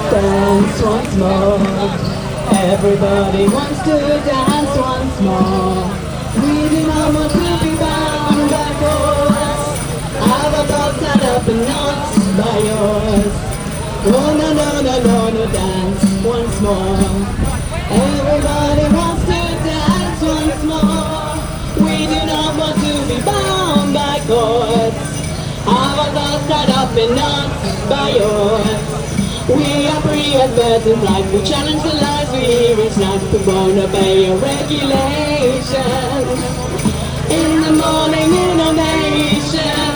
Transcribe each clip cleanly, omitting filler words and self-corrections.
Dance once more. Everybody wants to dance once more. We do not want to be bound by force. Our thoughts tied up in knots by yours. Oh no no no no no, dance once more. Everybody wants to dance once more. We do not want to be bound by cords. Our thoughts tied up in knots by yours. We are free as birds in flight. We challenge the lies we hear each night. We won't obey your regulations. In the morning innovation,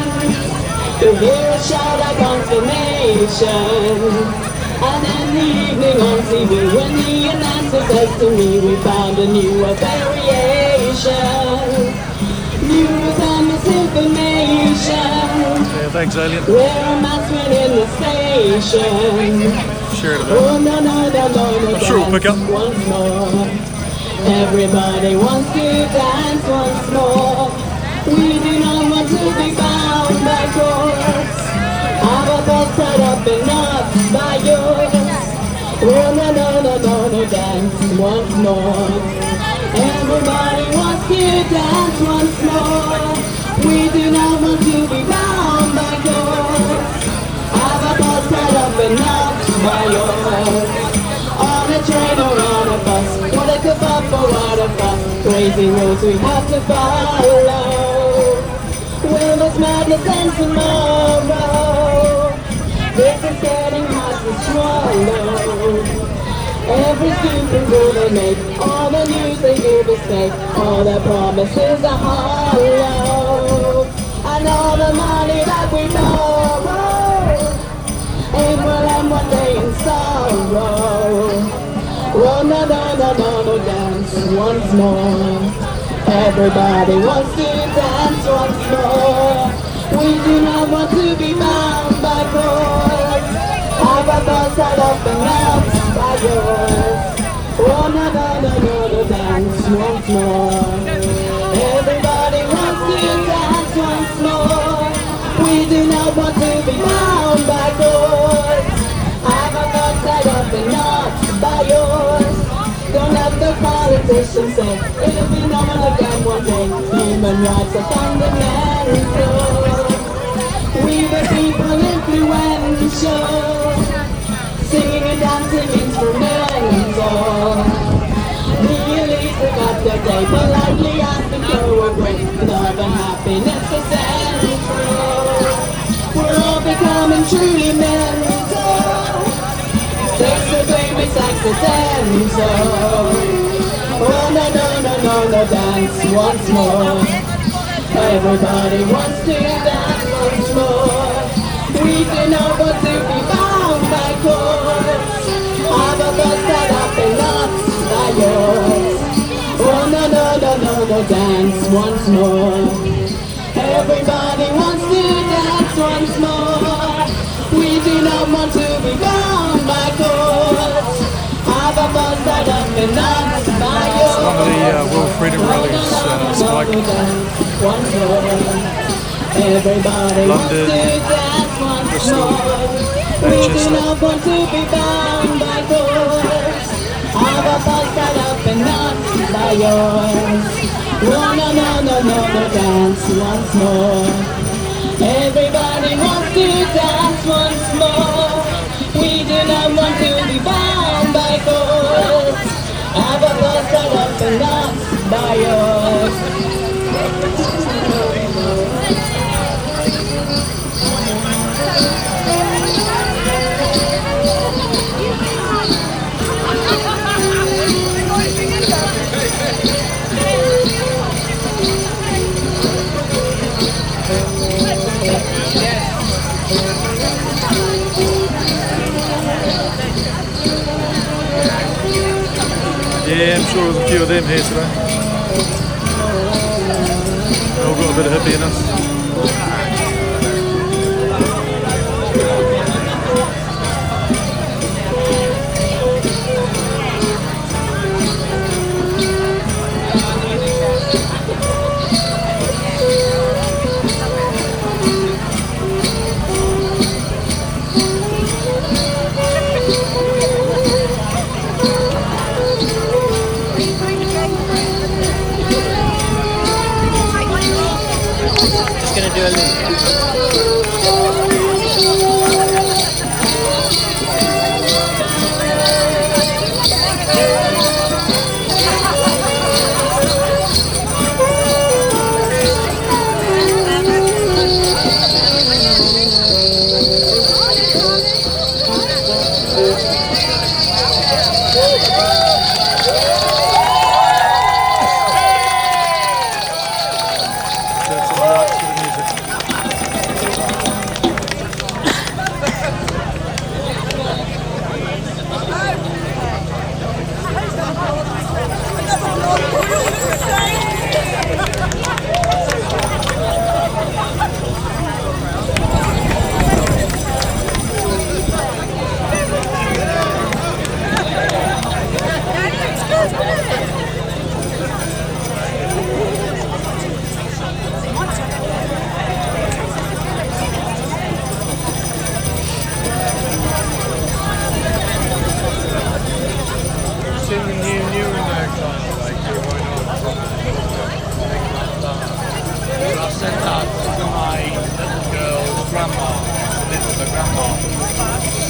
you'll hear us shout our confirmation. And in the evening on TV, when the announcer says to me, we found a newer variation. News and misinformation. Yeah, thanks, Alien. We're a master in the station. Share it a bit. Oh no no no no no. I'm sure we'll pick up. Once more. Everybody wants to dance once more. We do not want to be bound by cords. Our thoughts tied up in knots by yours. Oh no no no no no, dance once more. Everybody wants to dance once more. We do not want to be bound by cords. Our thoughts tied up in knots by yours. On a train or on a bus, what a kerfuffle or what a fuss. Crazy rules we have to follow. Will this madness end tomorrow? This is getting hard to swallow. Every stupid rule they make, all the news they give us fake, all their promises are hollow, and all the money that we borrow, it will end one day in sorrow. Oh no no no no no, dance once more. Everybody wants to dance once more. We do not want to be bound by cords. Have our thoughts tied up and knots by yours. Oh no no no no no, dance once more. Everybody wants to dance once more. We do not want to be bound by cords. Have our thoughts tied up and knots by yours. Don't let the politicians say it'll be normal again one day. Human rights are fundamental. We the people influential, singing and dancing instrumental. The elite forgot their day, politely asked them to go away. Love and happiness are central. We're all becoming truly mental. Takes the great makes accidental. Oh no no no no no, dance once more. Everybody wants to dance once more. We do not want to be bound by cords. Have a bus tied up in knots by yours. Oh no no no no no, dance once more. Everybody wants to dance once more. We do not want to be bound by cords. Have a bus tied up in knots by yours. One of the World Freedom Rallies, Spike. Everybody London, wants to dance once Bristol, more. Manchester. We do not want to be bound by yours. No, no, no, no, no, no, dance once more. Everybody wants to dance once more. We do not want to be bound by force. Have a bust out of the knots by yours. Yeah, I'm sure there's a few of them here today. All got a bit of hippie in us. Just gonna do a loop.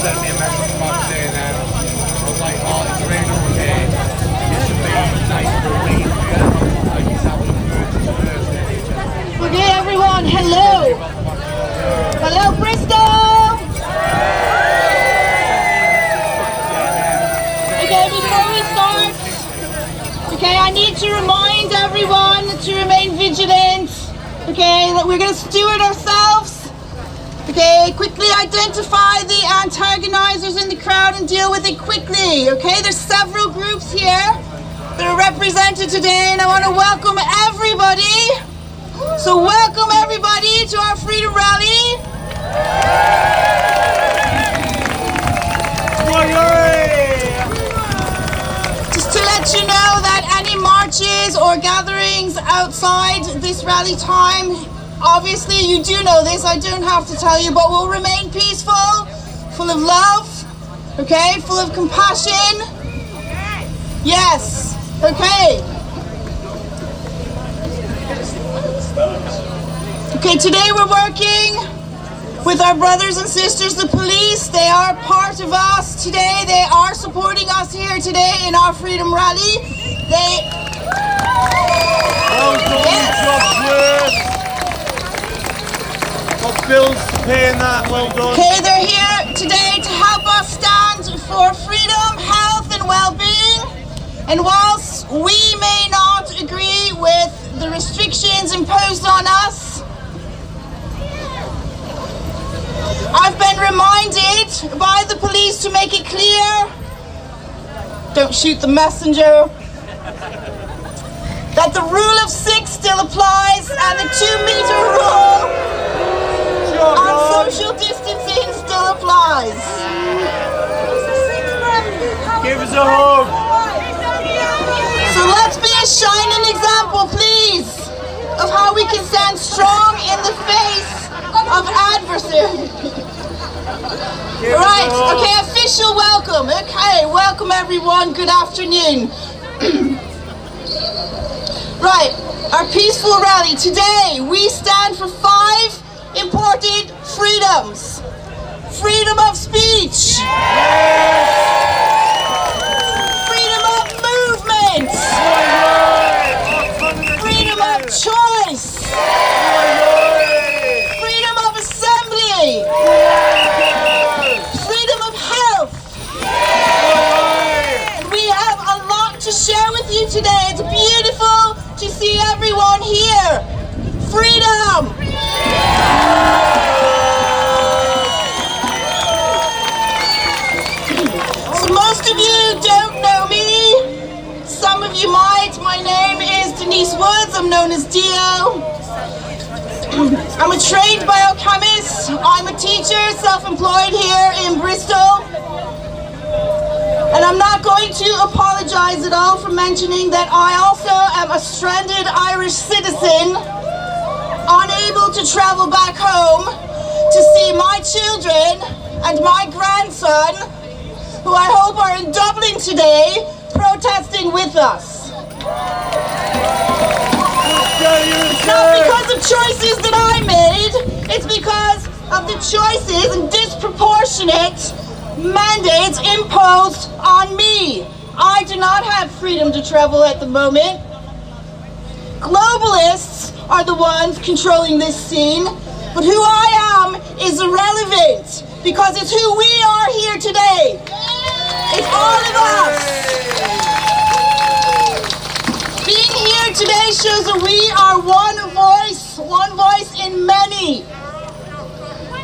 Sent me a message from my day and I was like, oh, it's raining okay. It should be nice for a week. Like, it's having a good Okay, everyone, hello. Hello, Bristol. Okay, before we start, okay, I need to remind everyone to remain vigilant. Okay, that we're going to steward ourselves. Okay, quickly identify the antagonizers in the crowd and deal with it quickly. Okay, there's several groups here that are represented today, and I want to welcome everybody. So welcome everybody to our Freedom Rally. Just to let you know that any marches or gatherings outside this rally time, obviously you do know this, I don't have to tell you, but we'll remain peaceful, full of love, okay, full of compassion. Yes, okay. Okay, today we're working with our brothers and sisters, the police. They are part of us today. They are supporting us here today in our Freedom Rally. Got bills to pay and that, well done. Okay, they're here today to help us stand for freedom, health and well-being. And whilst we may not agree with the restrictions imposed on us, I've been reminded by the police to make it clear, don't shoot the messenger, that the rule of 6 still applies and the 2-meter rule and social distancing still applies. Give us a hug. So let's be a shining example, please, of how we can stand strong in the face of adversity. Right, okay, official welcome. Okay, welcome everyone, good afternoon. Right, our peaceful rally. Today, we stand for 5 important freedoms. Freedom of speech. Freedom of movement. Freedom of choice. Freedom of assembly. Freedom of health. And we have a lot to share with you today. It's beautiful to see everyone here. Freedom! So most of you don't know me. Some of you might. My name is Denise Woods. I'm known as Dio. I'm a trained biochemist. I'm a teacher, self-employed here in Bristol. And I'm not going to apologize at all for mentioning that I also am a stranded Irish citizen, unable to travel back home to see my children and my grandson, who I hope are in Dublin today, protesting with us. It's not because of choices that I made, it's because of the choices and disproportionate mandates imposed on me. I do not have freedom to travel at the moment. Globalists are the ones controlling this scene, but who I am is irrelevant because it's who we are here today. It's all of us. Being here today shows that we are one voice in many.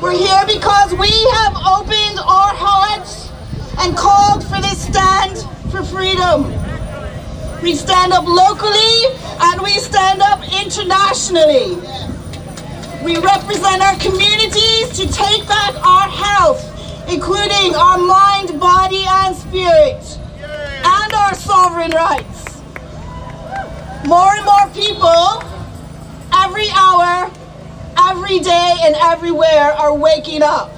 We're here because we have opened our hearts and called for this stand for freedom. We stand up locally and we stand up internationally. We represent our communities to take back our health, including our mind, body, and spirit, and our sovereign rights. More and more people, every hour, every day, and everywhere are waking up.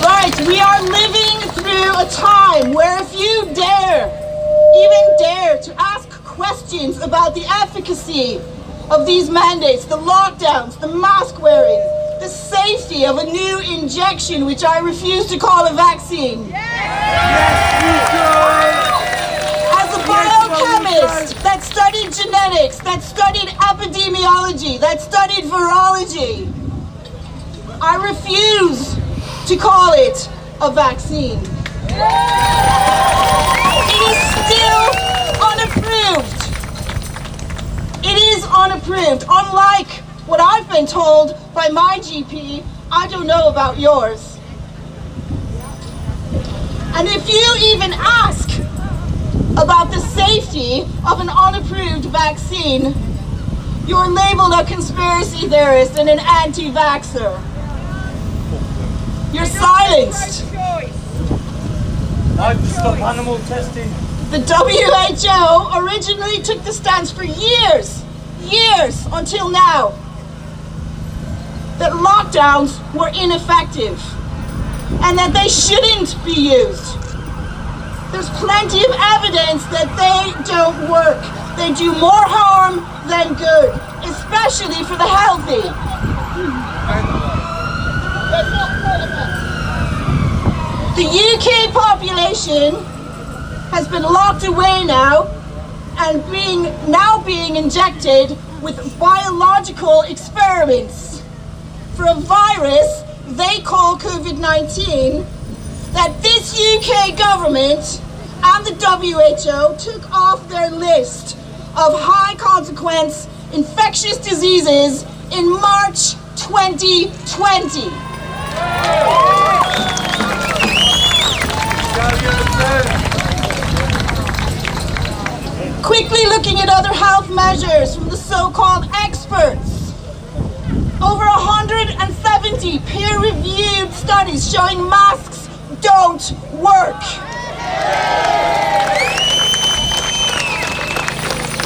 Right, we are living through a time where if you even dare to ask questions about the efficacy of these mandates, the lockdowns, the mask wearing, the safety of a new injection, which I refuse to call a vaccine. As a biochemist that studied genetics, that studied epidemiology, that studied virology, I refuse to call it a vaccine. It is still unapproved. It is unapproved. Unlike what I've been told by my GP, I don't know about yours. And if you even ask about the safety of an unapproved vaccine, you're labeled a conspiracy theorist and an anti-vaxxer. You're silenced. I've stopped animal testing. The WHO originally took the stance for years until now, that lockdowns were ineffective and that they shouldn't be used. There's plenty of evidence that they don't work. They do more harm than good, especially for the healthy. The UK population has been locked away now and being injected with biological experiments for a virus they call COVID-19 that this UK government and the WHO took off their list of high consequence infectious diseases in March 2020. Quickly looking at other health measures from the so-called experts. Over 170 peer-reviewed studies showing masks don't work.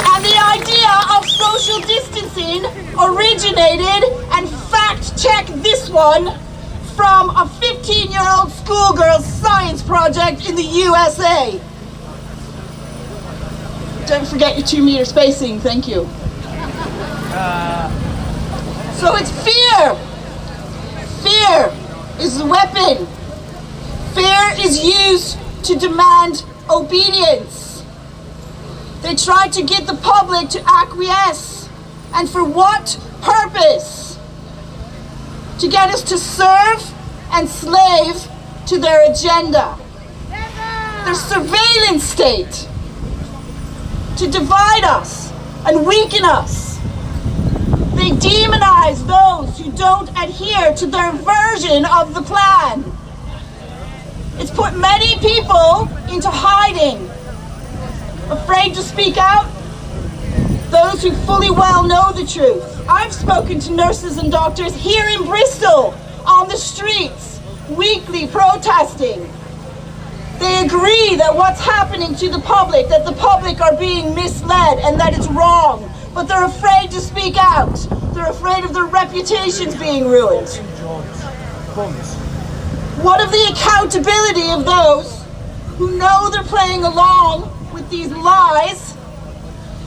And the idea of social distancing originated, and fact check this one, from a 15 15-year-old schoolgirl's science project in the USA. Don't forget your 2-meter spacing, thank you. So it's fear. Fear is the weapon. Fear is used to demand obedience. They try to get the public to acquiesce. And for what purpose? To get us to serve and slave to their agenda. Their surveillance state. To divide us and weaken us. They demonize those who don't adhere to their version of the plan. It's put many people into hiding, afraid to speak out, those who fully well know the truth. I've spoken to nurses and doctors here in Bristol, on the streets, weekly protesting. They agree that what's happening to the public, that the public are being misled and that it's wrong, but they're afraid to speak out. They're afraid of their reputations being ruined. What of the accountability of those who know they're playing along with these lies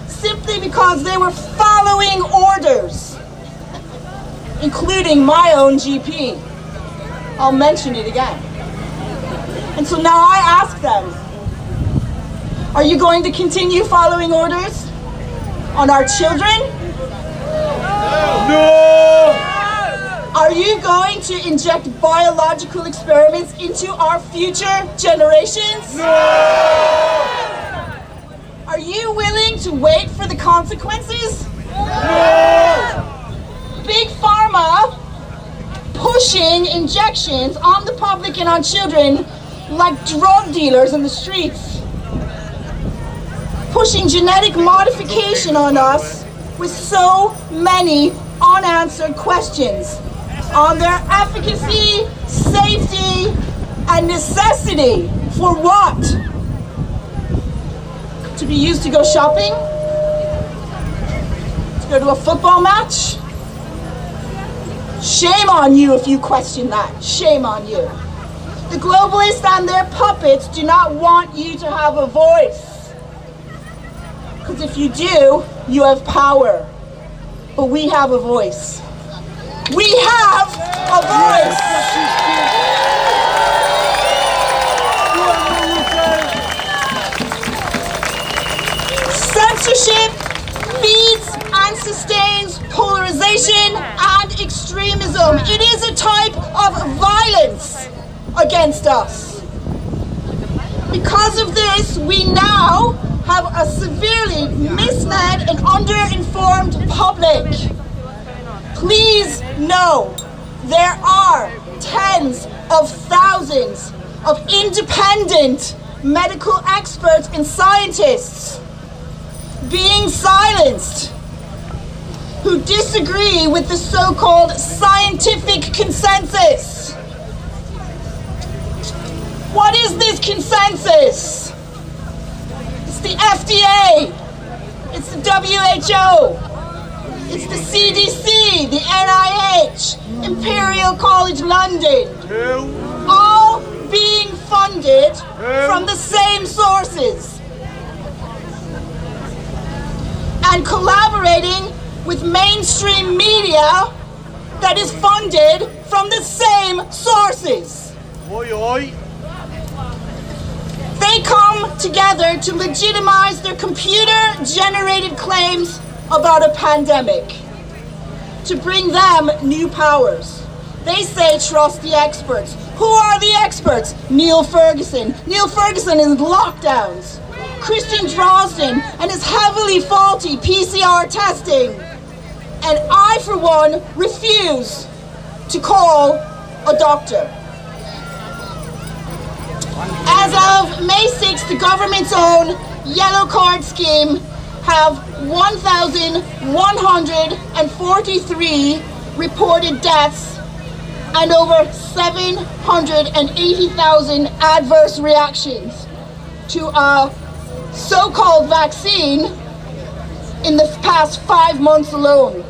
simply because they were following orders, including my own GP? I'll mention it again. And so now I ask them, are you going to continue following orders on our children? No! Are you going to inject biological experiments into our future generations? No! Are you willing to wait for the consequences? No! Big Pharma pushing injections on the public and on children like drug dealers in the streets. Pushing genetic modification on us with so many unanswered questions on their efficacy, safety, and necessity. For what? To be used to go shopping? To go to a football match? Shame on you if you question that. Shame on you. The globalists and their puppets do not want you to have a voice. Because if you do, you have power. But we have a voice. We have a voice. Censorship feeds and sustains polarization and extremism. It is a type of violence against us. Because of this, we now have a severely misled and underinformed public. Please know there are tens of thousands of independent medical experts and scientists being silenced who disagree with the so-called scientific consensus. What is this consensus? It's the FDA, it's the WHO, it's the CDC, the NIH, Imperial College London, all being funded from the same sources and collaborating with mainstream media that is funded from the same sources. Oi, oi. They come together to legitimize their computer-generated claims about a pandemic, to bring them new powers. They say trust the experts. Who are the experts? Neil Ferguson. Neil Ferguson is lockdowns. Christian Drosden and his heavily faulty PCR testing. And I, for one, refuse to call a doctor. As of May 6th, the government's own yellow card scheme have 1,143 reported deaths and over 780,000 adverse reactions to a so-called vaccine in the past 5 months alone.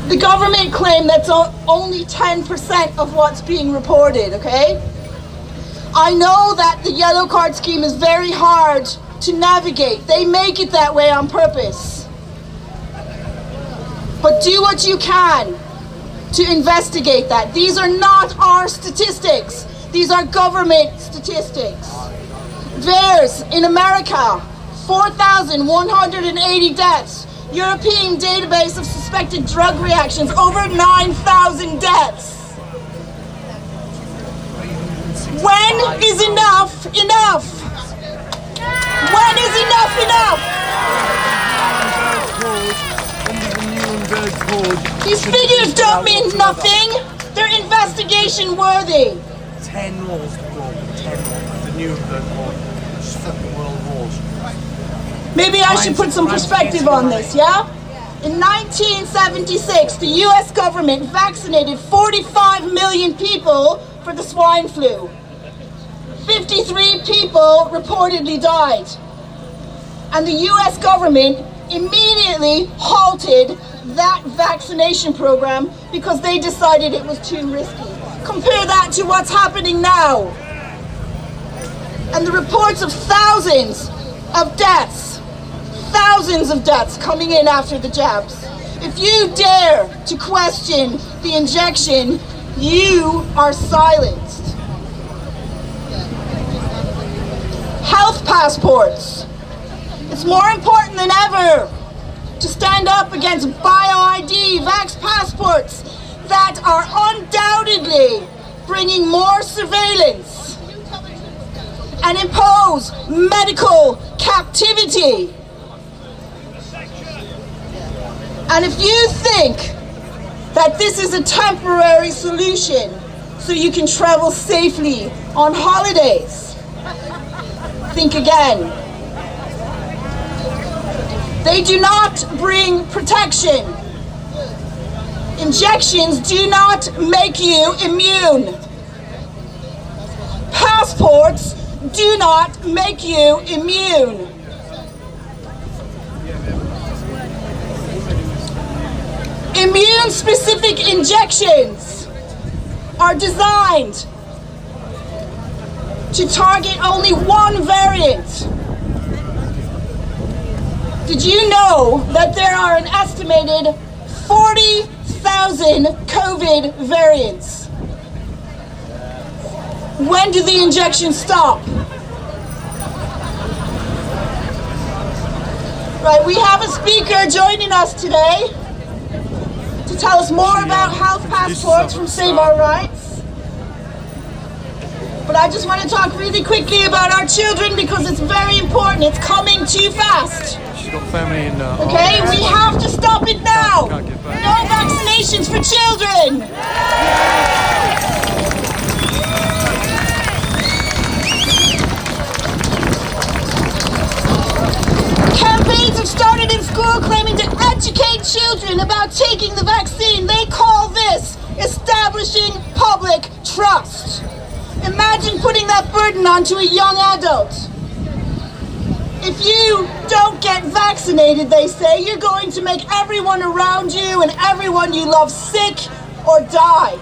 The government claim that's only 10% of what's being reported, okay? I know that the yellow card scheme is very hard to navigate. They make it that way on purpose. But do what you can to investigate that. These are not our statistics. These are government statistics. VAERS in America, 4,180 deaths. European database of suspected drug reactions, over 9,000 deaths. When is enough enough? When is enough enough? These figures don't mean nothing. They're investigation worthy. 10 laws to go. 10 laws. The new third code. It's fucking world wars. Maybe I should put some perspective on this, yeah? In 1976, the US government vaccinated 45 million people for the swine flu. 53 people reportedly died. And the US government immediately halted that vaccination program because they decided it was too risky. Compare that to what's happening now. And the reports of thousands of deaths coming in after the jabs. If you dare to question the injection, you are silenced. Health passports. It's more important than ever to stand up against bio-ID, vax passports that are undoubtedly bringing more surveillance and impose medical captivity. And if you think that this is a temporary solution so you can travel safely on holidays, think again. They do not bring protection. Injections do not make you immune. Passports do not make you immune. Immune-specific injections are designed to target only one variant. Did you know that there are an estimated 40,000 COVID variants? When do the injections stop? Right, we have a speaker joining us today to tell us more about health passports from Save Our Rights. But I just want to talk really quickly about our children because it's very important. It's coming too fast. She's got family in Okay, we have to stop it now. No vaccinations for children. Campaigns have started in school claiming to educate children about taking the vaccine. They call this establishing public trust. Imagine putting that burden onto a young adult. If you don't get vaccinated, they say, you're going to make everyone around you and everyone you love sick or die.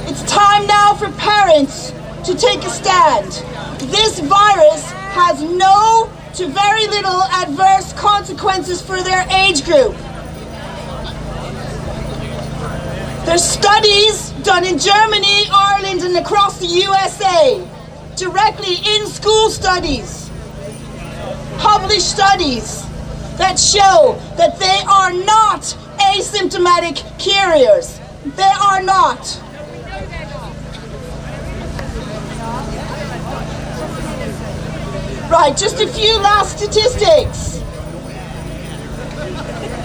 It's time now for parents to take a stand. This virus has no to very little adverse consequences for their age group. There's studies done in Germany, Ireland, and across the USA, directly in school studies, published studies that show that they are not asymptomatic carriers. They are not. Right, just a few last statistics.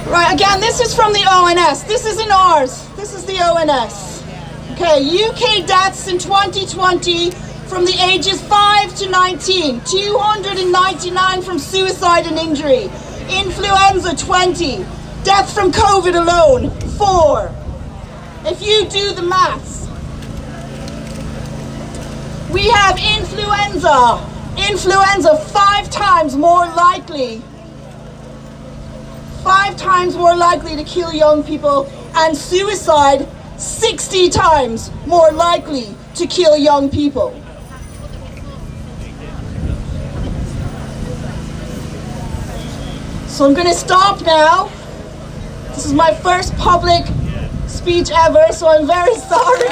Right, again, this is from the ONS. This isn't ours. This is the ONS. Okay, UK deaths in 2020 from the ages 5 to 19, 299 from suicide and injury. Influenza, 20. Death from COVID alone, 4. If you do the maths, we have influenza 5 times more likely. 5 5 times more likely to kill young people, and suicide 60 times more likely to kill young people. So I'm going to stop now. This is my first public speech ever, so I'm very sorry.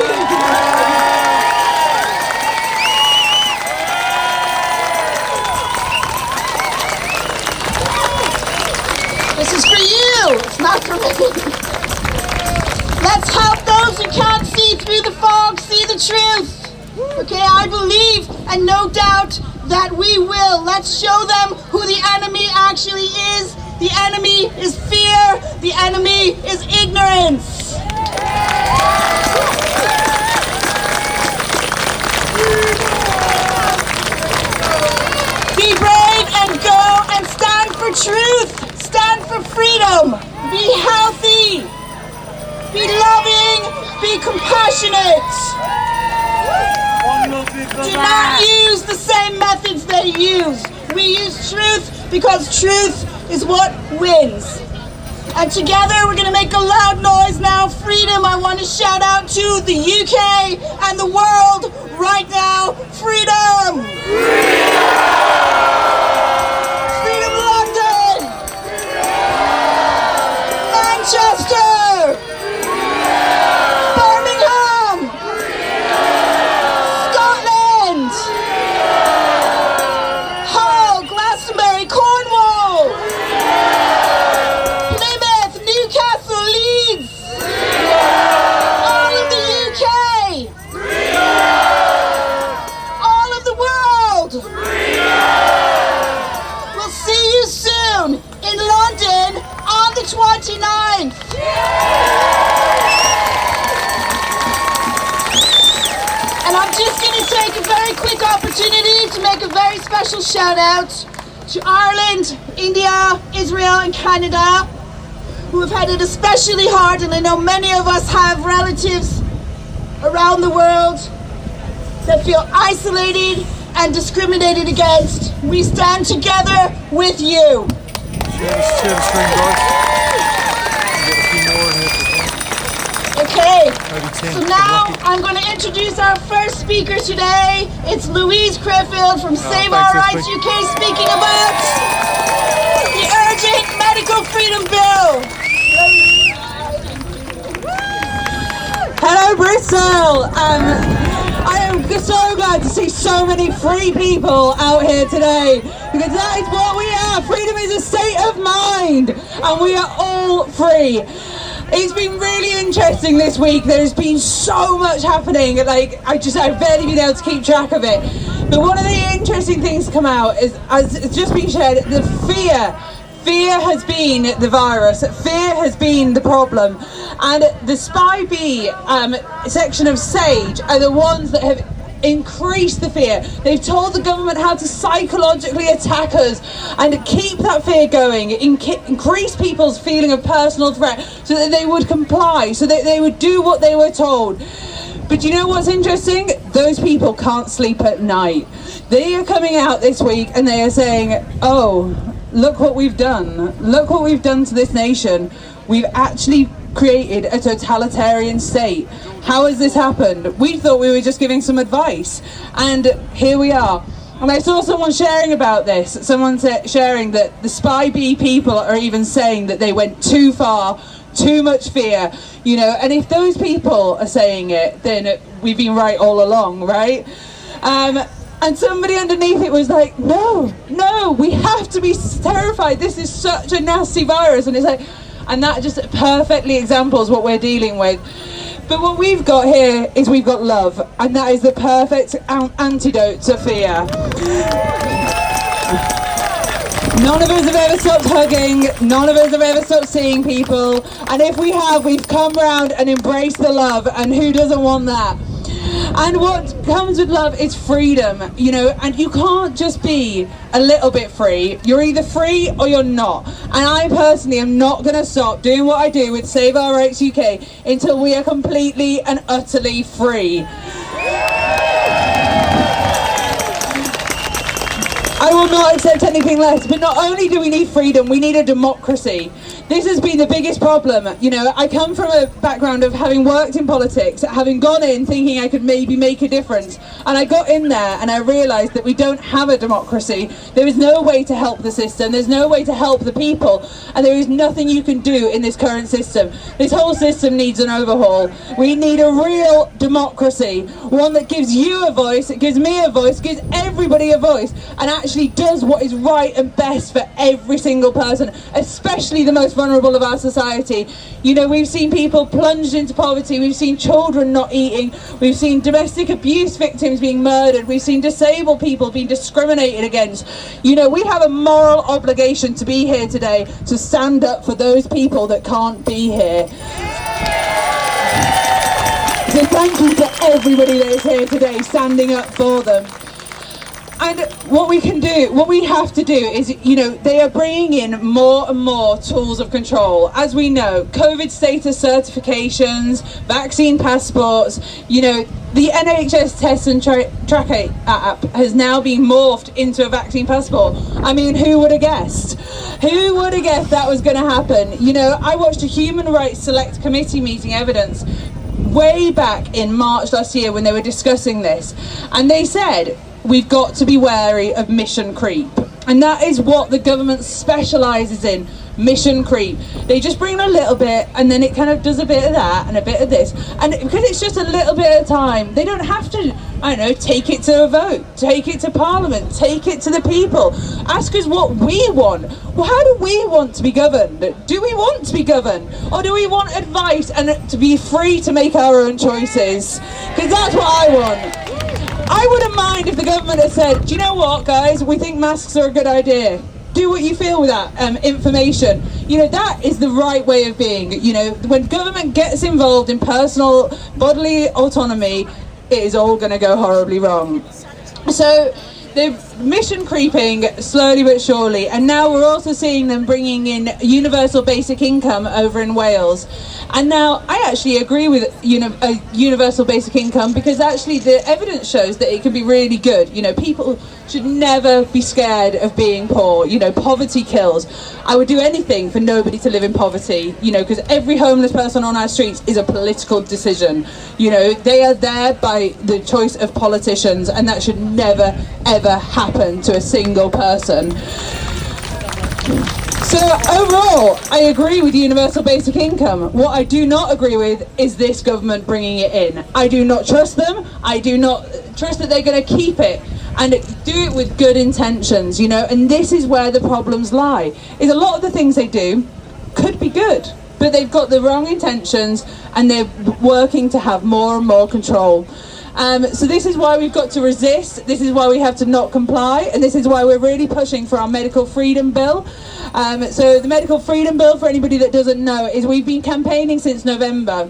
This is for you, it's not for me. Let's help those who can't see through the fog see the truth. Okay, I believe and no doubt that we will. Let's show them who the enemy actually is. The enemy is fear. The enemy is ignorance. Be brave and go and stand for truth. Stand for freedom. Be healthy. Be loving. Be compassionate. Do not use the same methods they use. We use truth because truth is what wins. And together we're going to make a loud noise now. Freedom. I want to shout out to the UK and the world right now. Freedom! Freedom London! Manchester! Birmingham! Scotland! Hull, Glastonbury, Cornwall! Plymouth, Newcastle, Leeds! All of the UK! All of the world! We'll see you soon in London on the 29th! And I'm just going to take a very quick opportunity to make a very special shout out to Ireland, India, Israel and Canada, who have had it especially hard, and I know many of us have relatives around the world that feel isolated and discriminated against. We stand together with you. Share the screen, guys. We've got a few more in here. Okay, Maybe 10. so now I'm going to introduce our first speaker today. It's Louise Crefeld from Save Our thanks, Rights UK, speaking about the urgent medical freedom bill. Hello Bristol! I am so glad to see so many free people out here today, because that is what we are. Freedom is a state of mind, and we are all free. It's been really interesting this week. There's been so much happening, I've barely been able to keep track of it. But one of the interesting things to come out is, as it's just been shared, the fear. Fear has been the virus. Fear has been the problem. And the Spy B section of SAGE are the ones that have increased the fear. They've told the government how to psychologically attack us and keep that fear going, increase people's feeling of personal threat so that they would comply, so that they would do what they were told. But you know what's interesting? Those people can't sleep at night. They are coming out this week and they are saying, oh, look what we've done. Look what we've done to this nation. We've actually created a totalitarian state. How has this happened? We thought we were just giving some advice, and here we are. And I saw someone sharing about this. Someone sharing that the Spy B people are even saying that they went too far, too much fear, you know. And if those people are saying it, then we've been right all along, right? And somebody underneath it was like, no, we have to be terrified. This is such a nasty virus. And it's like, and that just perfectly examples what we're dealing with. But what we've got here is we've got love, and that is the perfect antidote to fear. None of us have ever stopped hugging, none of us have ever stopped seeing people, and if we have, we've come around and embraced the love, and who doesn't want that? And what comes with love is freedom, you know, and you can't just be a little bit free. You're either free or you're not. And I personally am not going to stop doing what I do with Save Our Rights UK until we are completely and utterly free. I will not accept anything less. But not only do we need freedom, we need a democracy. This has been the biggest problem. You know, I come from a background of having worked in politics, having gone in thinking I could maybe make a difference. And I got in there and I realised that we don't have a democracy. There is no way to help the system. There's no way to help the people. And there is nothing you can do in this current system. This whole system needs an overhaul. We need a real democracy. One that gives you a voice, it gives me a voice, gives everybody a voice, and actually does what is right and best for every single person, especially the most vulnerable of our society. You know, we've seen people plunged into poverty, we've seen children not eating, we've seen domestic abuse victims being murdered, we've seen disabled people being discriminated against. You know, we have a moral obligation to be here today to stand up for those people that can't be here. So thank you to everybody that is here today standing up for them. And what we can do, what we have to do is, you know, they are bringing in more and more tools of control. As we know, COVID status certifications, vaccine passports, you know, the NHS Test and Track app has now been morphed into a vaccine passport. I mean, who would have guessed? Who would have guessed that was going to happen? You know, I watched a Human Rights Select Committee meeting evidence way back in March last year when they were discussing this. And they said, we've got to be wary of mission creep. And that is what the government specialises in, mission creep. They just bring in a little bit and then it kind of does a bit of that and a bit of this. And because it's just a little bit at a time, they don't have to, I don't know, take it to a vote, take it to Parliament, take it to the people. Ask us what we want. Well, how do we want to be governed? Do we want to be governed? Or do we want advice and to be free to make our own choices? Because that's what I want. I wouldn't mind if the government had said, do you know what, guys, we think masks are a good idea. Do what you feel with that information. You know, that is the right way of being. You know, when government gets involved in personal bodily autonomy, it is all going to go horribly wrong. So they're mission creeping slowly but surely, and now we're also seeing them bringing in universal basic income over in Wales. And now I actually agree with a universal basic income, because actually the evidence shows that it can be really good. You know, people should never be scared of being poor. You know, poverty kills. I would do anything for nobody to live in poverty, you know, because every homeless person on our streets is a political decision. You know, they are there by the choice of politicians, and that should never ever happen to a single person. So overall, I agree with universal basic income. What I do not agree with is this government bringing it in. I do not trust them. I do not trust that they're going to keep it and do it with good intentions, you know, and this is where the problems lie. Is a lot of the things they do could be good, but they've got the wrong intentions and they're working to have more and more control. So this is why we've got to resist, this is why we have to not comply, and this is why we're really pushing for our medical freedom bill. So the medical freedom bill, for anybody that doesn't know, is we've been campaigning since November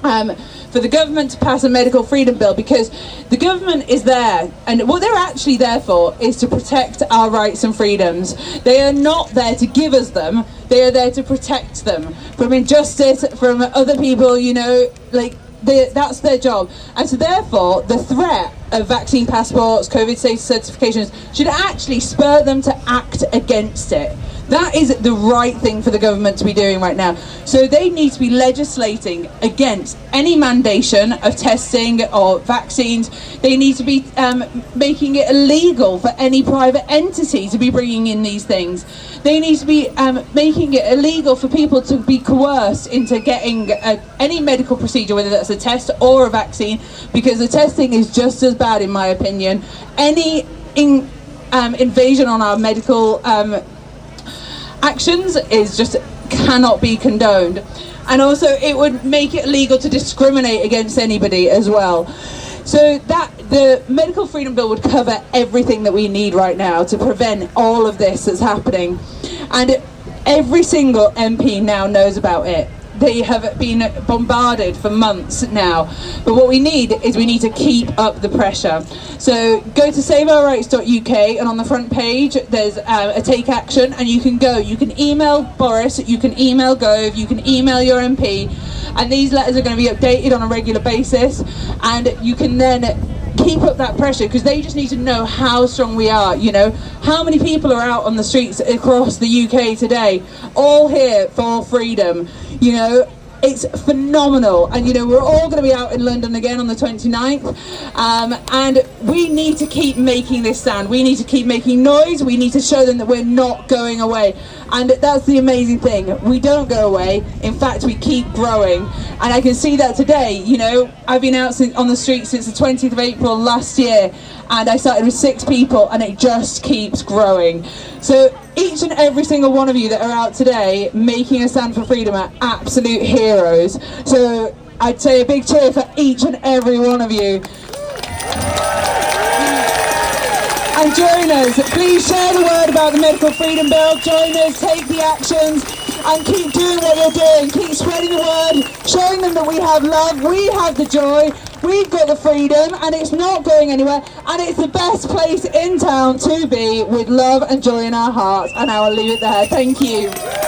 for the government to pass a medical freedom bill, because the government is there, and what they're actually there for is to protect our rights and freedoms. They are not there to give us them, they are there to protect them from injustice, from other people, you know, like that's their job. And so therefore the threat of vaccine passports, COVID status certifications should actually spur them to act against it. That is the right thing for the government to be doing right now. So they need to be legislating against any mandation of testing or vaccines. They need to be making it illegal for any private entity to be bringing in these things. They need to be making it illegal for people to be coerced into getting any medical procedure, whether that's a test or a vaccine, because the testing is just as bad, in my opinion. Any invasion on our medical actions is just cannot be condoned. And also it would make it illegal to discriminate against anybody as well. So that the medical freedom bill would cover everything that we need right now to prevent all of this that's happening. And every single MP now knows about it. They have been bombarded for months now. But what we need is we need to keep up the pressure. So go to saveourrights.uk, and on the front page there's a take action, and you can go. You can email Boris, you can email Gove, you can email your MP, and these letters are going to be updated on a regular basis, and you can then keep up that pressure, because they just need to know how strong we are. You know, how many people are out on the streets across the UK today, all here for freedom. You know, it's phenomenal. And you know, we're all going to be out in London again on the 29th, and we need to keep making this stand. We need to keep making noise. We need to show them that we're not going away. And that's the amazing thing, we don't go away. In fact, we keep growing. And I can see that today. You know, I've been out on the street since the 20th of April last year, and I started with 6 people, and it just keeps growing. So each and every single one of you that are out today making a stand for freedom are absolute heroes. So I'd say a big cheer for each and every one of you. And join us. Please share the word about the Medical Freedom Bill. Join us, take the actions, and keep doing what you're doing. Keep spreading the word, showing them that we have love, we have the joy, we've got the freedom, and it's not going anywhere. And it's the best place in town to be, with love and joy in our hearts. And I will leave it there. Thank you. Thank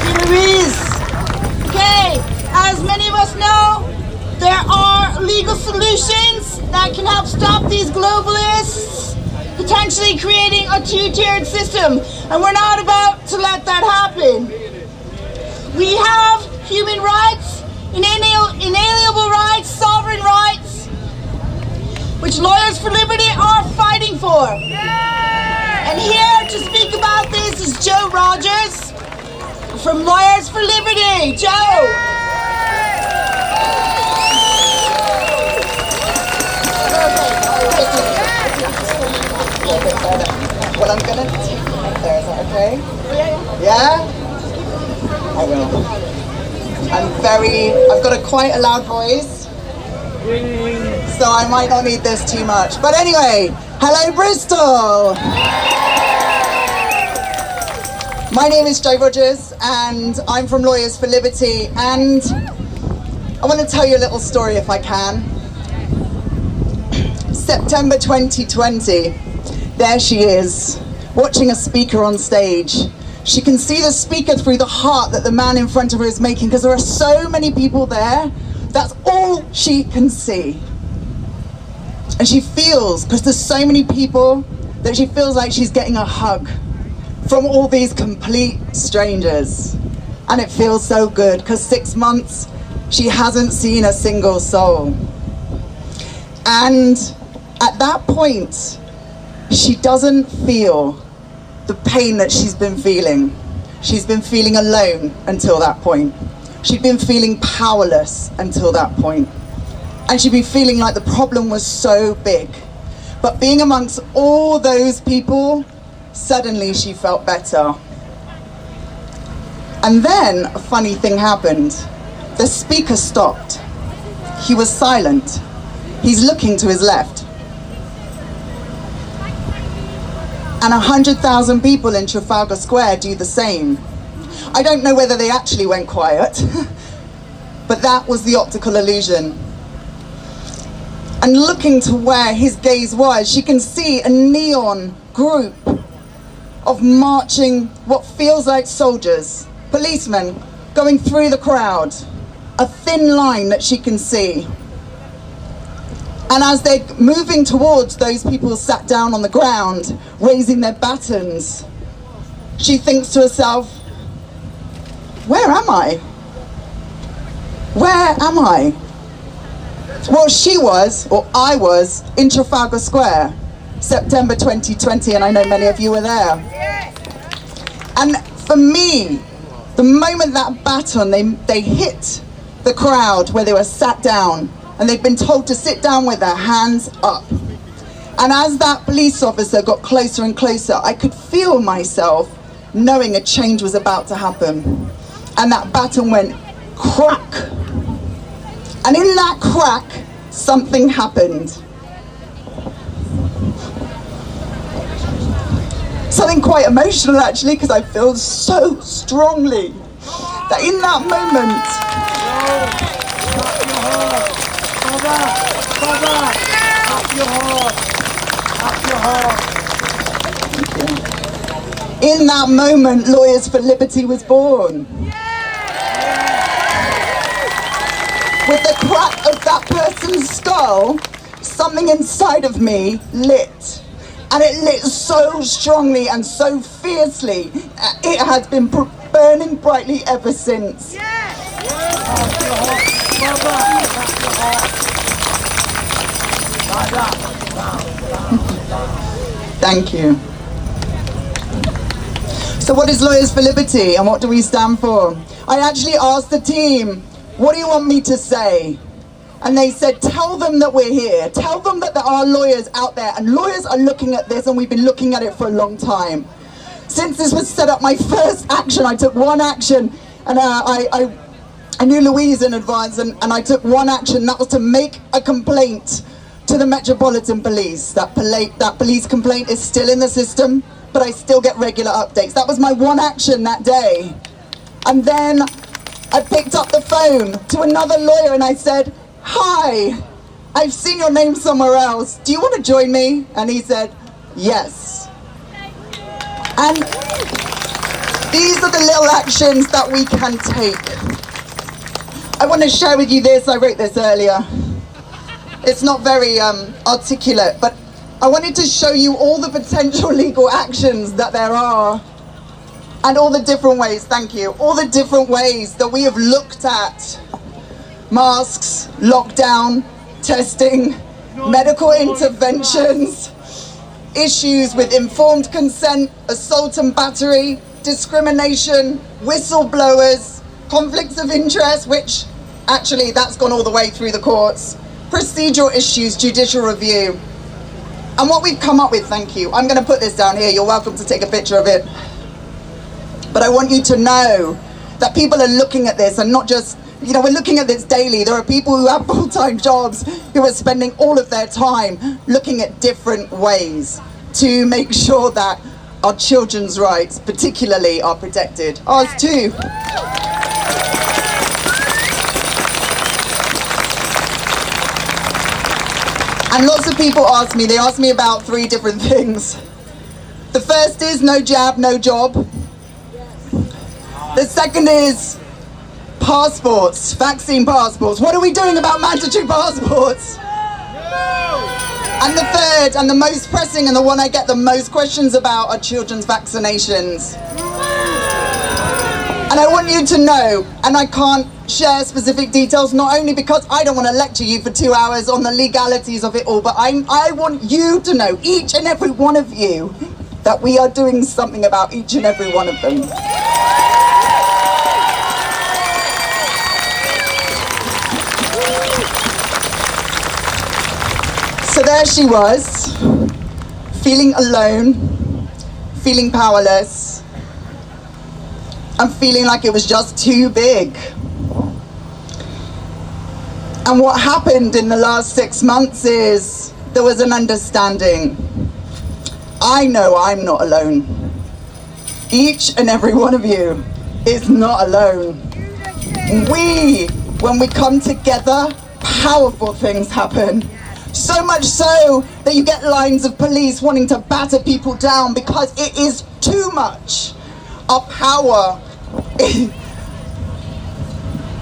you, Louise. Okay, as many of us know, there are legal solutions that can help stop these globalists potentially creating a two-tiered system, and we're not about to let that happen. We have human rights, inalienable rights, sovereign rights, which Lawyers for Liberty are fighting for. And here to speak about this is Joe Rogers from Lawyers for Liberty. Joe! Well, I'm gonna take it up there, is that okay? Yeah? I will. I've got quite a loud voice, so I might not need this too much. But anyway, hello Bristol! My name is Jo Rogers, and I'm from Lawyers for Liberty, and I want to tell you a little story if I can. September 2020, there she is, watching a speaker on stage. She can see the speaker through the heart that the man in front of her is making, because there are so many people there. That's all she can see. And she feels, because there's so many people, that she feels like she's getting a hug from all these complete strangers. And it feels so good, because 6 months, she hasn't seen a single soul. And at that point, she doesn't feel the pain that she's been feeling. She's been feeling alone until that point. She'd been feeling powerless until that point. And she'd been feeling like the problem was so big. But being amongst all those people, suddenly she felt better. And then a funny thing happened. The speaker stopped. He was silent. He's looking to his left. And 100,000 people in Trafalgar Square do the same. I don't know whether they actually went quiet, but that was the optical illusion. And looking to where his gaze was, she can see a neon group of marching, what feels like soldiers, policemen, going through the crowd, a thin line that she can see. And as they're moving towards those people sat down on the ground, raising their batons, she thinks to herself, where am I? Where am I? Well, she was, or I was, in Trafalgar Square, September 2020, and I know many of you were there. And for me, the moment that baton, they hit the crowd where they were sat down, and they'd been told to sit down with their hands up. And as that police officer got closer and closer, I could feel myself knowing a change was about to happen. And that baton went crack. And in that crack, something happened. Something quite emotional, actually, because I feel so strongly that in that moment, in that moment, Lawyers for Liberty was born. with the crack of that person's skull, something inside of me lit. And it lit so strongly and so fiercely. It has been burning brightly ever since. Thank you. So what is Lawyers for Liberty and what do we stand for? I actually asked the team, what do you want me to say? And they said, tell them that we're here. Tell them that there are lawyers out there, and lawyers are looking at this, and we've been looking at it for a long time. Since this was set up, my first action, I took one action, and I knew Louise in advance, and I took one action. That was to make a complaint to the Metropolitan Police. That police complaint is still in the system, but I still get regular updates. That was my one action that day. And then I picked up the phone to another lawyer and I said, hi, I've seen your name somewhere else. Do you want to join me? And he said, yes. And these are the little actions that we can take. I want to share with you this. I wrote this earlier. It's not very articulate, but I wanted to show you all the potential legal actions that there are and all the different ways, thank you, all the different ways that we have looked at masks, lockdown, testing, medical interventions, issues with informed consent, assault and battery, discrimination, whistleblowers, conflicts of interest, which actually that's gone all the way through the courts, procedural issues, judicial review. And what we've come up with, thank you, I'm going to put this down here, you're welcome to take a picture of it. But I want you to know that people are looking at this and not just, you know, we're looking at this daily. There are people who have full-time jobs who are spending all of their time looking at different ways to make sure that our children's rights, particularly, are protected. Ours too. And lots of people ask me, they ask me about 3 different things. The first is no jab, no job. The second is passports, vaccine passports. What are we doing about mandatory passports? And the third, and the most pressing, and the one I get the most questions about, are children's vaccinations. And I want you to know, and I can't share specific details, not only because I don't want to lecture you for 2 hours on the legalities of it all, but I want you to know, each and every one of you, that we are doing something about each and every one of them. So there she was, feeling alone, feeling powerless, and feeling like it was just too big. And what happened in the last 6 months is there was an understanding. I know I'm not alone. Each and every one of you is not alone. When we come together, powerful things happen. So much so that you get lines of police wanting to batter people down because it is too much. Our power.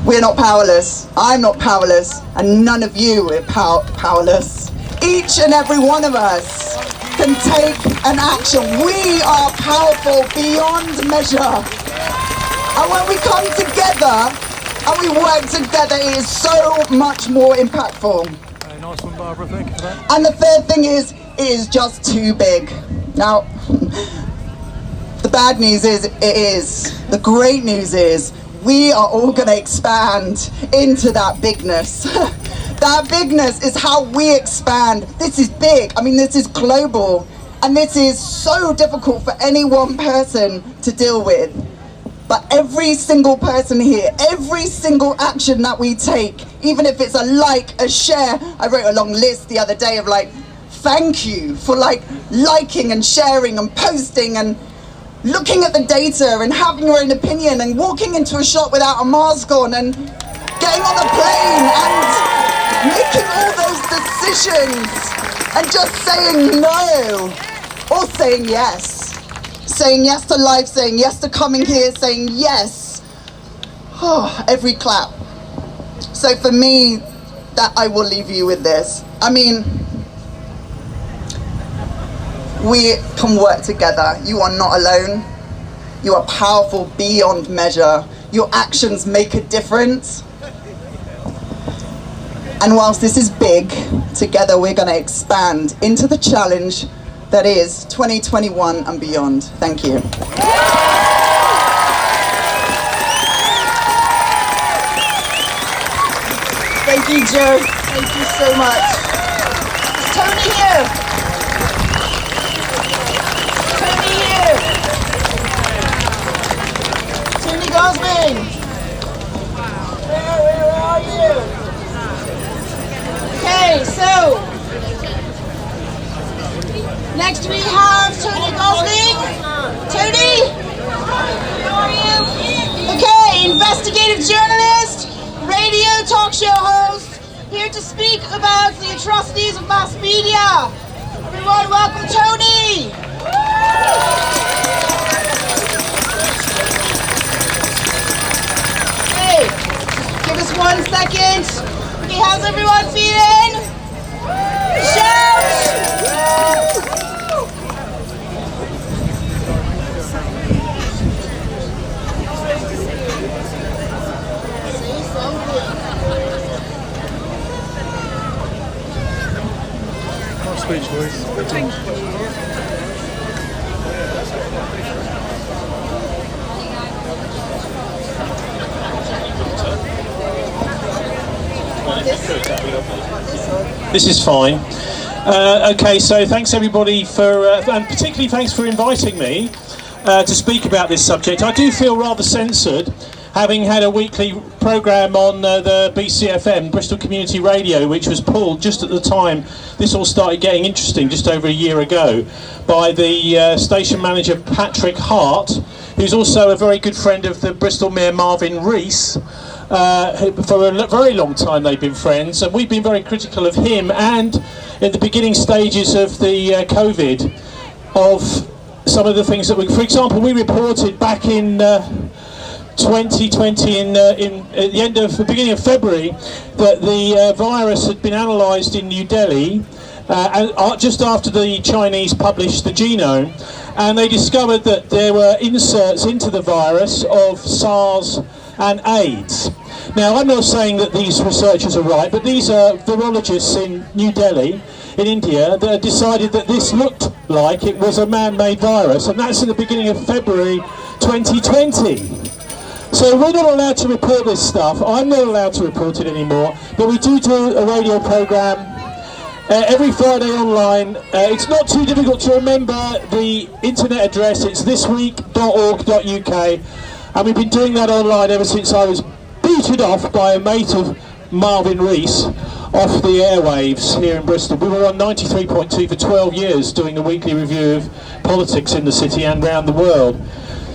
We're not powerless. I'm not powerless. And none of you are powerless. Each and every one of us can take an action. We are powerful beyond measure. And when we come together and we work together, it is so much more impactful. Nice one, Barbara, thank you for that. And the third thing is, it is just too big. Now, the bad news is, it is. The great news is, we are all going to expand into that bigness. That bigness is how we expand. This is big. I mean, this is global. And this is so difficult for any one person to deal with. But every single person here, every single action that we take, even if it's a like, a share, I wrote a long list the other day of like, thank you for like liking and sharing and posting and looking at the data and having your own opinion and walking into a shop without a mask on and getting on a plane and making all those decisions and just saying no or saying yes. Saying yes to life, saying yes to coming here, saying yes. Oh, every clap. So for me, that I will leave you with this. I mean, we can work together. You are not alone. You are powerful beyond measure. Your actions make a difference. And whilst this is big, together we're going to expand into the challenge that is 2021 and beyond. Thank you. Thank you, Joe. Thank you so much. Is Tony here? Tony here. Tony Gosling. Where are you? Okay, so next we have Tony Gosling. Tony? How are you? Okay, investigative journalist, radio talk show host, here to speak about the atrocities of mass media. Everyone, welcome Tony! Hey, give us 1 second. Okay, how's everyone feeling? Shout! Speech, please. Thank you. This is fine. Okay, so thanks everybody for, and particularly thanks for inviting me to speak about this subject. I do feel rather censored, having had a weekly programme on the BCFM, Bristol Community Radio, which was pulled just at the time this all started getting interesting, just over a year ago, by the station manager Patrick Hart, who's also a very good friend of the Bristol Mayor Marvin Rees. For a very long time they've been friends, and we've been very critical of him, and in the beginning stages of the COVID, of some of the things that for example, we reported back in 2020 at the beginning of February, that the virus had been analysed in New Delhi just after the Chinese published the genome, and they discovered that there were inserts into the virus of SARS and AIDS. Now, I'm not saying that these researchers are right, but these are virologists in New Delhi, in India, that had decided that this looked like it was a man-made virus, and that's in the beginning of February 2020. So we're not allowed to report this stuff. I'm not allowed to report it anymore, but we do a radio programme every Friday online. It's not too difficult to remember the internet address. It's thisweek.org.uk, and we've been doing that online ever since I was booted off by a mate of Marvin Rees off the airwaves here in Bristol. We were on 93.2 for 12 years doing a weekly review of politics in the city and around the world.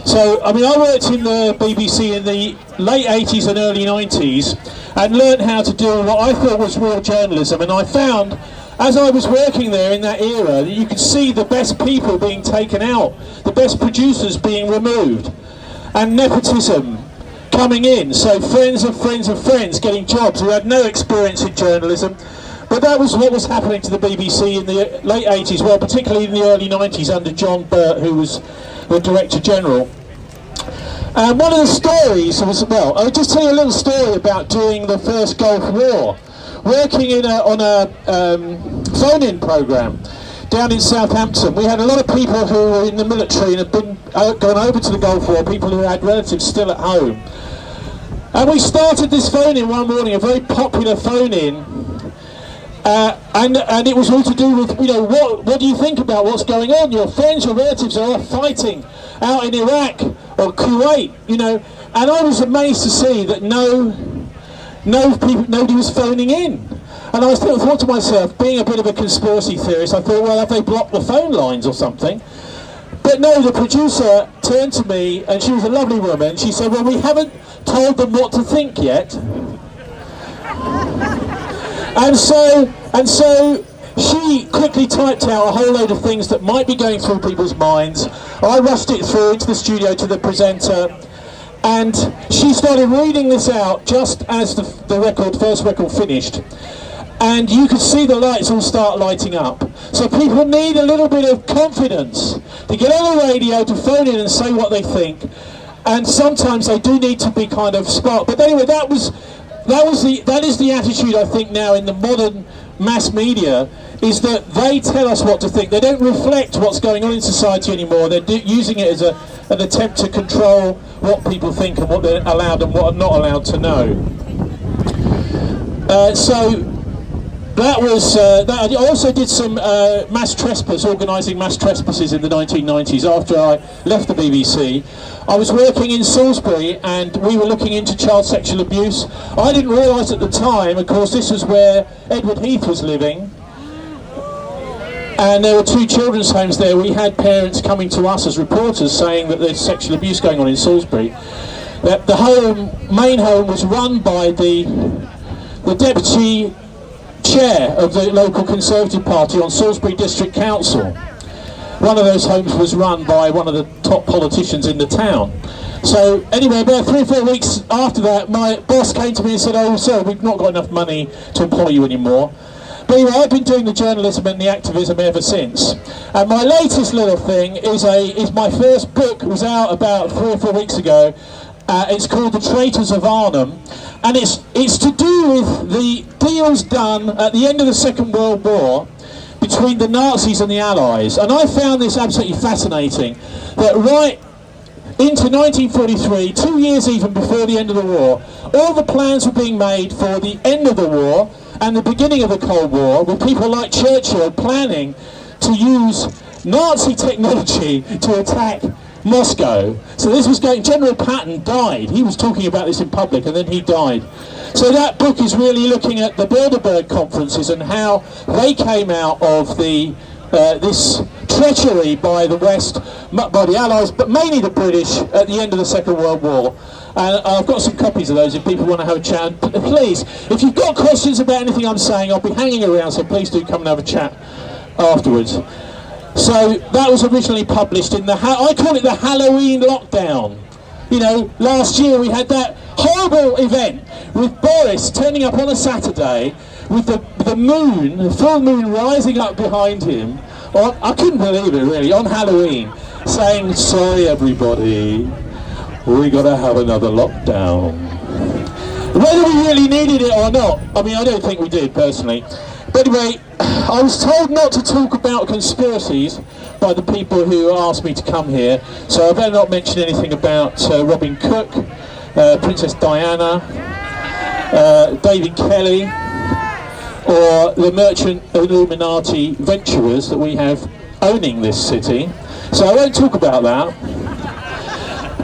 So, I mean, I worked in the BBC in the late 80s and early 90s and learned how to do what I thought was real journalism, and I found, as I was working there in that era, that you could see the best people being taken out, the best producers being removed, and nepotism coming in, so friends of friends of friends getting jobs who had no experience in journalism. But that was what was happening to the BBC in the late 80s, well, particularly in the early 90s under John Burt, who was the Director General. And one of the stories was, well, I'll just tell you a little story about during the first Gulf War, working on a phone-in programme down in Southampton. We had a lot of people who were in the military and had been gone over to the Gulf War, people who had relatives still at home. And we started this phone-in one morning, a very popular phone-in, and it was all to do with, you know, what do you think about what's going on? Your friends, your relatives are off fighting out in Iraq or Kuwait, you know. And I was amazed to see that nobody was phoning in. And I thought to myself, being a bit of a conspiracy theorist, I thought, well, have they blocked the phone lines or something? But no, the producer turned to me, and she was a lovely woman. She said, well, we haven't told them what to think yet. And so she quickly typed out a whole load of things that might be going through people's minds. I rushed it through into the studio to the presenter, And she started reading this out just as the first record finished. And you could see the lights all start lighting up. So people need a little bit of confidence to get on the radio, to phone in and say what they think. And sometimes they do need to be kind of sparked. But anyway, that is the attitude, I think, now in the modern mass media, is that they tell us what to think. They don't reflect what's going on in society anymore. They're using it as an attempt to control what people think and what they're allowed and what are not allowed to know. So that was, I also did some organising mass trespasses in the 1990s after I left the BBC. I was working in Salisbury and we were looking into child sexual abuse. I didn't realise at the time, of course, this was where Edward Heath was living. And there were 2 children's homes there. We had parents coming to us as reporters saying that there's sexual abuse going on in Salisbury. That the main home was run by the deputy chair of the local Conservative Party on Salisbury District Council. One of those homes was run by one of the top politicians in the town. So anyway, about 3 or 4 weeks after that, my boss came to me and said, "Oh, sir, we've not got enough money to employ you anymore." But anyway, I've been doing the journalism and the activism ever since. And my latest little thing is my first book. It was out about 3 or 4 weeks ago. It's called The Traitors of Arnhem, and it's to do with the deals done at the end of the Second World War between the Nazis and the Allies. And I found this absolutely fascinating, that right into 1943, 2 years even before the end of the war, all the plans were being made for the end of the war and the beginning of the Cold War, with people like Churchill planning to use Nazi technology to attack Moscow. So this was going, General Patton died. He was talking about this in public and then he died. So that book is really looking at the Bilderberg conferences and how they came out of this treachery by the West, by the Allies, but mainly the British at the end of the Second World War. And I've got some copies of those if people want to have a chat. Please, if you've got questions about anything I'm saying, I'll be hanging around, so please do come and have a chat afterwards. So that was originally published in I call it the Halloween lockdown. You know, last year we had that horrible event with Boris turning up on a Saturday with the moon, the full moon rising up behind him. I couldn't believe it really, on Halloween, saying, "Sorry everybody, we gotta have another lockdown." Whether we really needed it or not, I mean, I don't think we did personally. But anyway, I was told not to talk about conspiracies by the people who asked me to come here, so I better not mention anything about Robin Cook, Princess Diana, David Kelly, or the merchant Illuminati venturers that we have owning this city. So I won't talk about that.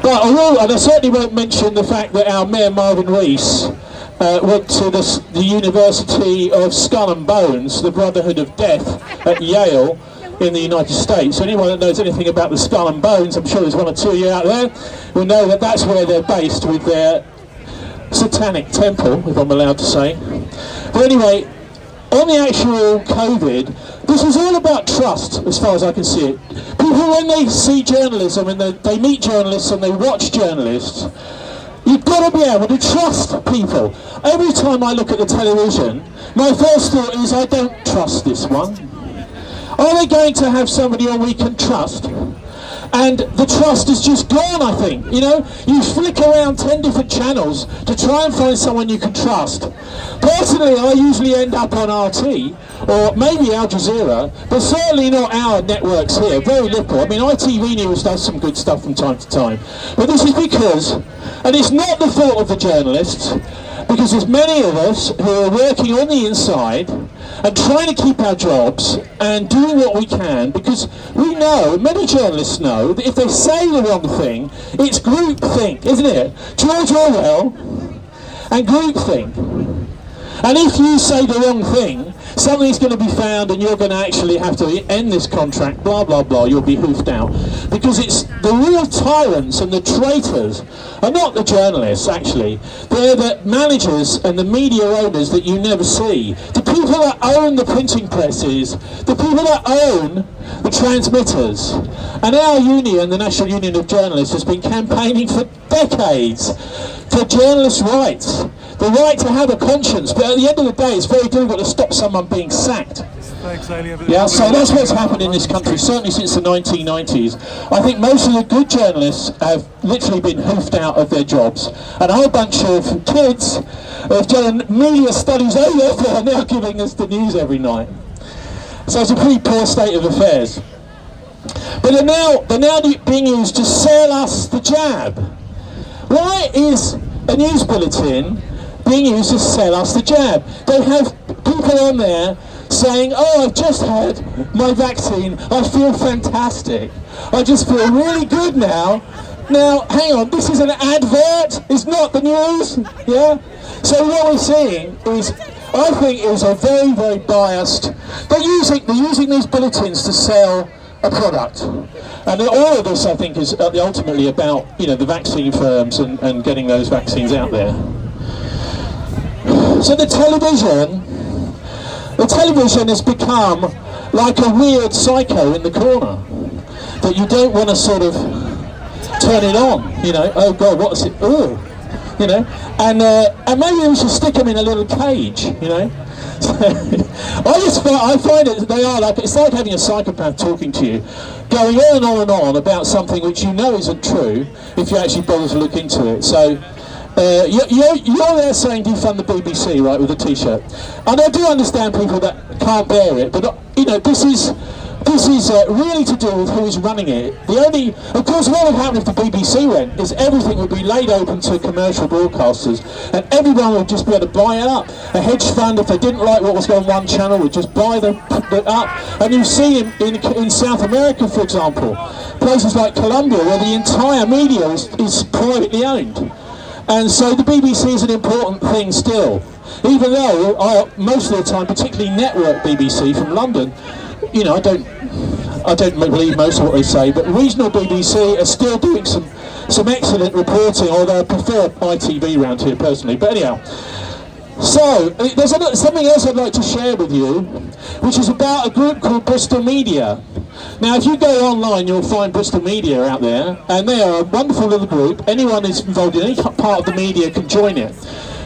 But I will, and I certainly won't mention the fact that our Mayor Marvin Rees went to the University of Skull and Bones, the Brotherhood of Death at Yale in the United States. So anyone that knows anything about the Skull and Bones, I'm sure there's 1 or 2 of you out there, will know that that's where they're based with their satanic temple, if I'm allowed to say. But anyway, on the actual COVID, this is all about trust, as far as I can see it. People, when they see journalism and they meet journalists and they watch journalists, you've got to be able to trust people. Every time I look at the television, my first thought is, I don't trust this one. Are they going to have somebody on we can trust? And the trust is just gone, I think. You know, you flick around 10 different channels to try and find someone you can trust. Personally, I usually end up on RT, or maybe Al Jazeera, but certainly not our networks here, very little. I mean, ITV News does some good stuff from time to time. But this is because, and it's not the fault of the journalists, because there's many of us who are working on the inside and trying to keep our jobs and doing what we can, because we know, many journalists know, that if they say the wrong thing, it's groupthink, isn't it? George Orwell and groupthink. And if you say the wrong thing, something's going to be found and you're going to actually have to end this contract, blah, blah, blah, you'll be hoofed out. Because it's the real tyrants and the traitors are not the journalists, actually. They're the managers and the media owners that you never see. The people that own the printing presses, the people that own the transmitters. And our union, the National Union of Journalists, has been campaigning for decades for journalists' rights. The right to have a conscience, but at the end of the day, it's very difficult to stop someone being sacked. Yeah, so that's what's happened in this country, certainly since the 1990s. I think most of the good journalists have literally been hoofed out of their jobs. And a whole bunch of kids have done media studies over and are now giving us the news every night. So it's a pretty poor state of affairs. But they're now being used to sell us the jab. Why is a news bulletin being used to sell us the jab? They have people on there saying, oh, I've just had my vaccine, I feel fantastic, I just feel really good now. Now, hang on, this is an advert, it's not the news, yeah? So what we're seeing is, I think it was a very, very biased, they're using these bulletins to sell a product. And all of this, I think, is ultimately about, you know, the vaccine firms and getting those vaccines out there. So the television has become like a weird psycho in the corner that you don't want to sort of turn it on, you know, oh God, what's it, oh, you know, and maybe we should stick them in a little cage, you know. So, I find it, they are like, it's like having a psychopath talking to you, going on and on and on about something which you know isn't true if you actually bother to look into it. So you're there saying defund the BBC, right, with a t-shirt, and I do understand people that can't bear it, but you know, this is really to do with who is running it. Of course, what would happen if the BBC went is everything would be laid open to commercial broadcasters, and everyone would just be able to buy it up. A hedge fund, if they didn't like what was going on one channel, would just buy them up. And you see in South America, for example, places like Colombia, where the entire media is privately owned. And so the BBC is an important thing still, even though most of the time, particularly network BBC from London, you know, I don't believe most of what they say, but regional BBC are still doing some excellent reporting, although I prefer ITV round here personally. But anyhow, so there's something else I'd like to share with you, which is about a group called Bristol Media. Now, if you go online, you'll find Bristol Media out there, and they are a wonderful little group. Anyone who's involved in any part of the media can join it.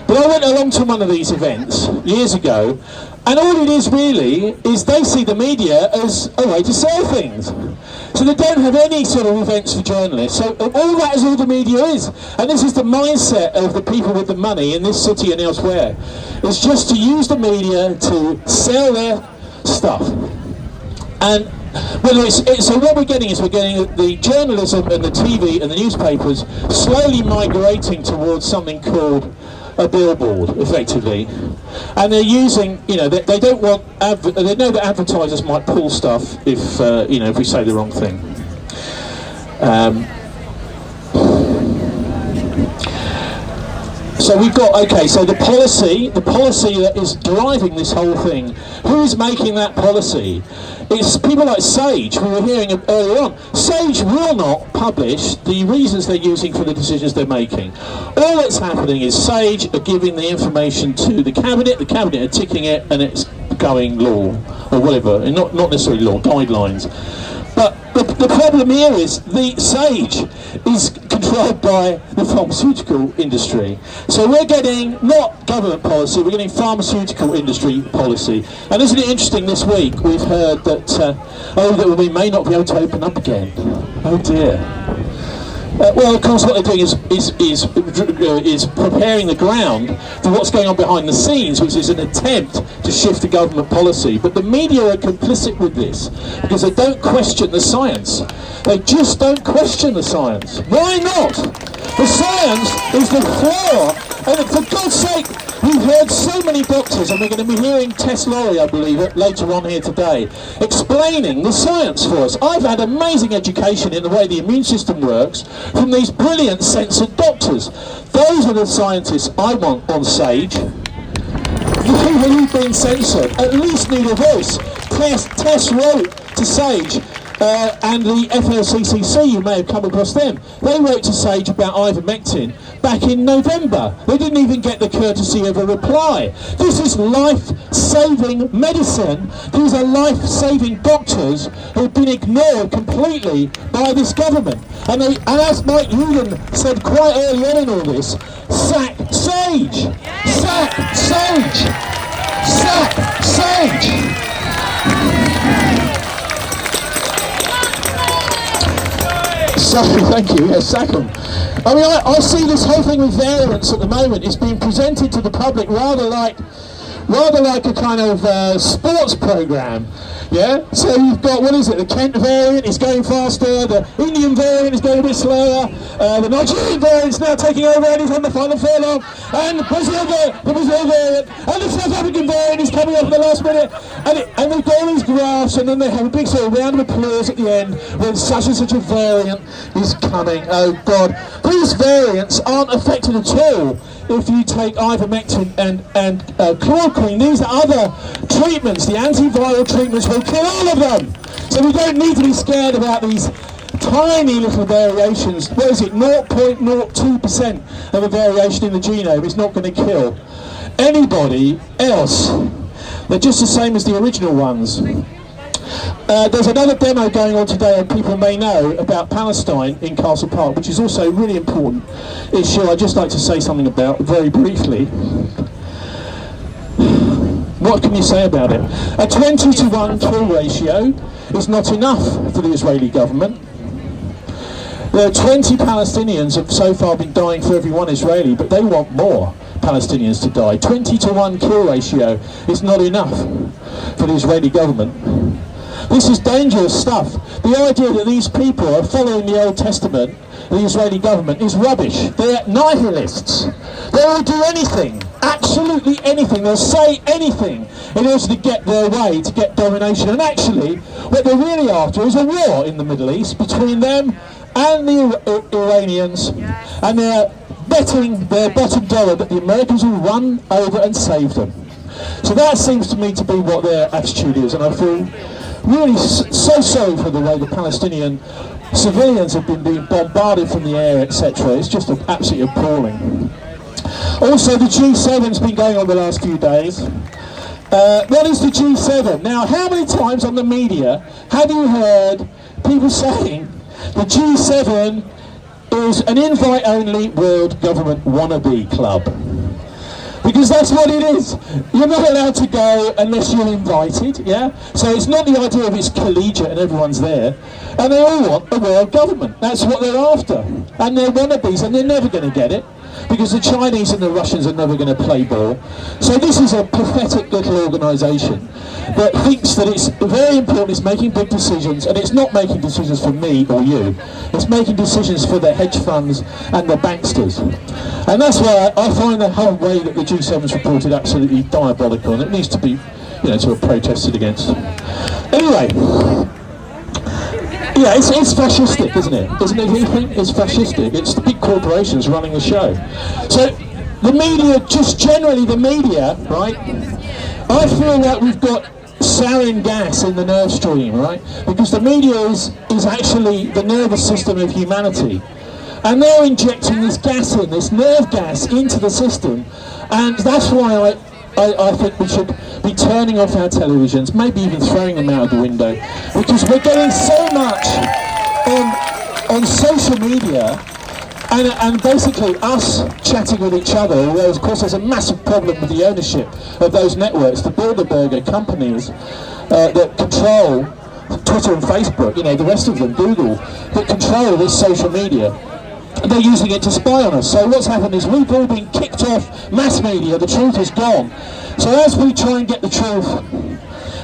But I went along to one of these events years ago, and all it is really is they see the media as a way to sell things. So they don't have any sort of events for journalists. So all that is all the media is. And this is the mindset of the people with the money in this city and elsewhere. It's just to use the media to sell their stuff. And whether so what we're getting is we're getting the journalism and the TV and the newspapers slowly migrating towards something called a billboard, effectively, and they're using, you know, they don't want, they know that advertisers might pull stuff if, you know, if we say the wrong thing. So we've got, okay, so the policy that is driving this whole thing, who is making that policy? It's people like Sage, we were hearing earlier on. Sage will not publish the reasons they're using for the decisions they're making. All that's happening is Sage are giving the information to the Cabinet are ticking it, and it's going law, or whatever, and not necessarily law, guidelines. But the problem here is the Sage is controlled by the pharmaceutical industry. So we're getting not government policy, we're getting pharmaceutical industry policy. And isn't it interesting, this week we've heard that, that we may not be able to open up again. Oh dear. Well, of course, what they're doing is preparing the ground for what's going on behind the scenes, which is an attempt to shift the government policy. But the media are complicit with this because they don't question the science. They just don't question the science. Why not? The science is the flaw. And for God's sake, we've heard so many doctors, and we're going to be hearing Tess Laurie, I believe, later on here today, explaining the science for us. I've had amazing education in the way the immune system works from these brilliant censored doctors. Those are the scientists I want on Sage. The people who've been censored at least need a voice. Tess wrote to Sage and the FLCCC, you may have come across them. They wrote to Sage about ivermectin back in November. They didn't even get the courtesy of a reply. This is life-saving medicine. These are life-saving doctors who've been ignored completely by this government. And as Mike Hewden said quite early on in all this, sack Sage! Sack Sage! Sack Sage! So, thank you, yes, sack them. I mean, I see this whole thing with variants at the moment. It's being presented to the public rather like a kind of sports programme. Yeah, so you've got, what is it, the Kent variant is going faster, the Indian variant is going a bit slower, the Nigerian variant is now taking over and is on the final furlong, and the Brazil variant, and the South African variant is coming up at the last minute, and they've got all these graphs, and then they have a big sort of round of applause at the end when such and such a variant is coming. Oh God, these variants aren't affected at all if you take ivermectin and chloroquine. These are other treatments. The antiviral treatments will kill all of them. So we don't need to be scared about these tiny little variations. What is it? 0.02% of a variation in the genome is not going to kill anybody else. They're just the same as the original ones. There's another demo going on today, and people may know, about Palestine in Castle Park, which is also a really important issue I'd just like to say something about very briefly. What can you say about it? A 20-to-1 kill ratio is not enough for the Israeli government. There are 20 Palestinians have so far been dying for every one Israeli, but they want more Palestinians to die. 20-to-1 kill ratio is not enough for the Israeli government. This is dangerous stuff. The idea that these people are following the Old Testament, the Israeli government, is rubbish. They're nihilists. They will do anything, absolutely anything. They'll say anything in order to get their way, to get domination. And actually, what they're really after is a war in the Middle East between them and the Iranians. And they're betting their bottom dollar that the Americans will run over and save them. So that seems to me to be what their attitude is, and I feel really so sorry for the way the Palestinian civilians have been being bombarded from the air, etc. It's just absolutely appalling. Also, the G7's been going on the last few days. What is the G7? Now, how many times on the media have you heard people saying the G7 is an invite-only world government wannabe club? Because that's what it is. You're not allowed to go unless you're invited, yeah? So it's not the idea of it's collegiate and everyone's there. And they all want a world government. That's what they're after. And they're wannabes, and they're never going to get it. Because the Chinese and the Russians are never going to play ball. So this is a pathetic little organisation that thinks that it's very important, it's making big decisions, and it's not making decisions for me or you. It's making decisions for the hedge funds and the banksters. And that's why I find the whole way that the G7's reported absolutely diabolical, and it needs to be, sort of protested against. Anyway, yeah, it's fascistic, isn't it? Isn't it, Ethan? It's fascistic. It's the big corporations running the show. So the media, just generally the media, right? I feel like we've got sarin gas in the nerve stream, right? Because the media is actually the nervous system of humanity. And they're injecting this gas in, this nerve gas into the system. And that's why I think we should be turning off our televisions, maybe even throwing them out of the window. Because we're getting so much on social media, and basically us chatting with each other, although of course there's a massive problem with the ownership of those networks, the Bilderberger companies that control Twitter and Facebook, the rest of them, Google, that control this social media. They're using it to spy on us. So what's happened is we've all been kicked off mass media, the truth is gone. So as we try and get the truth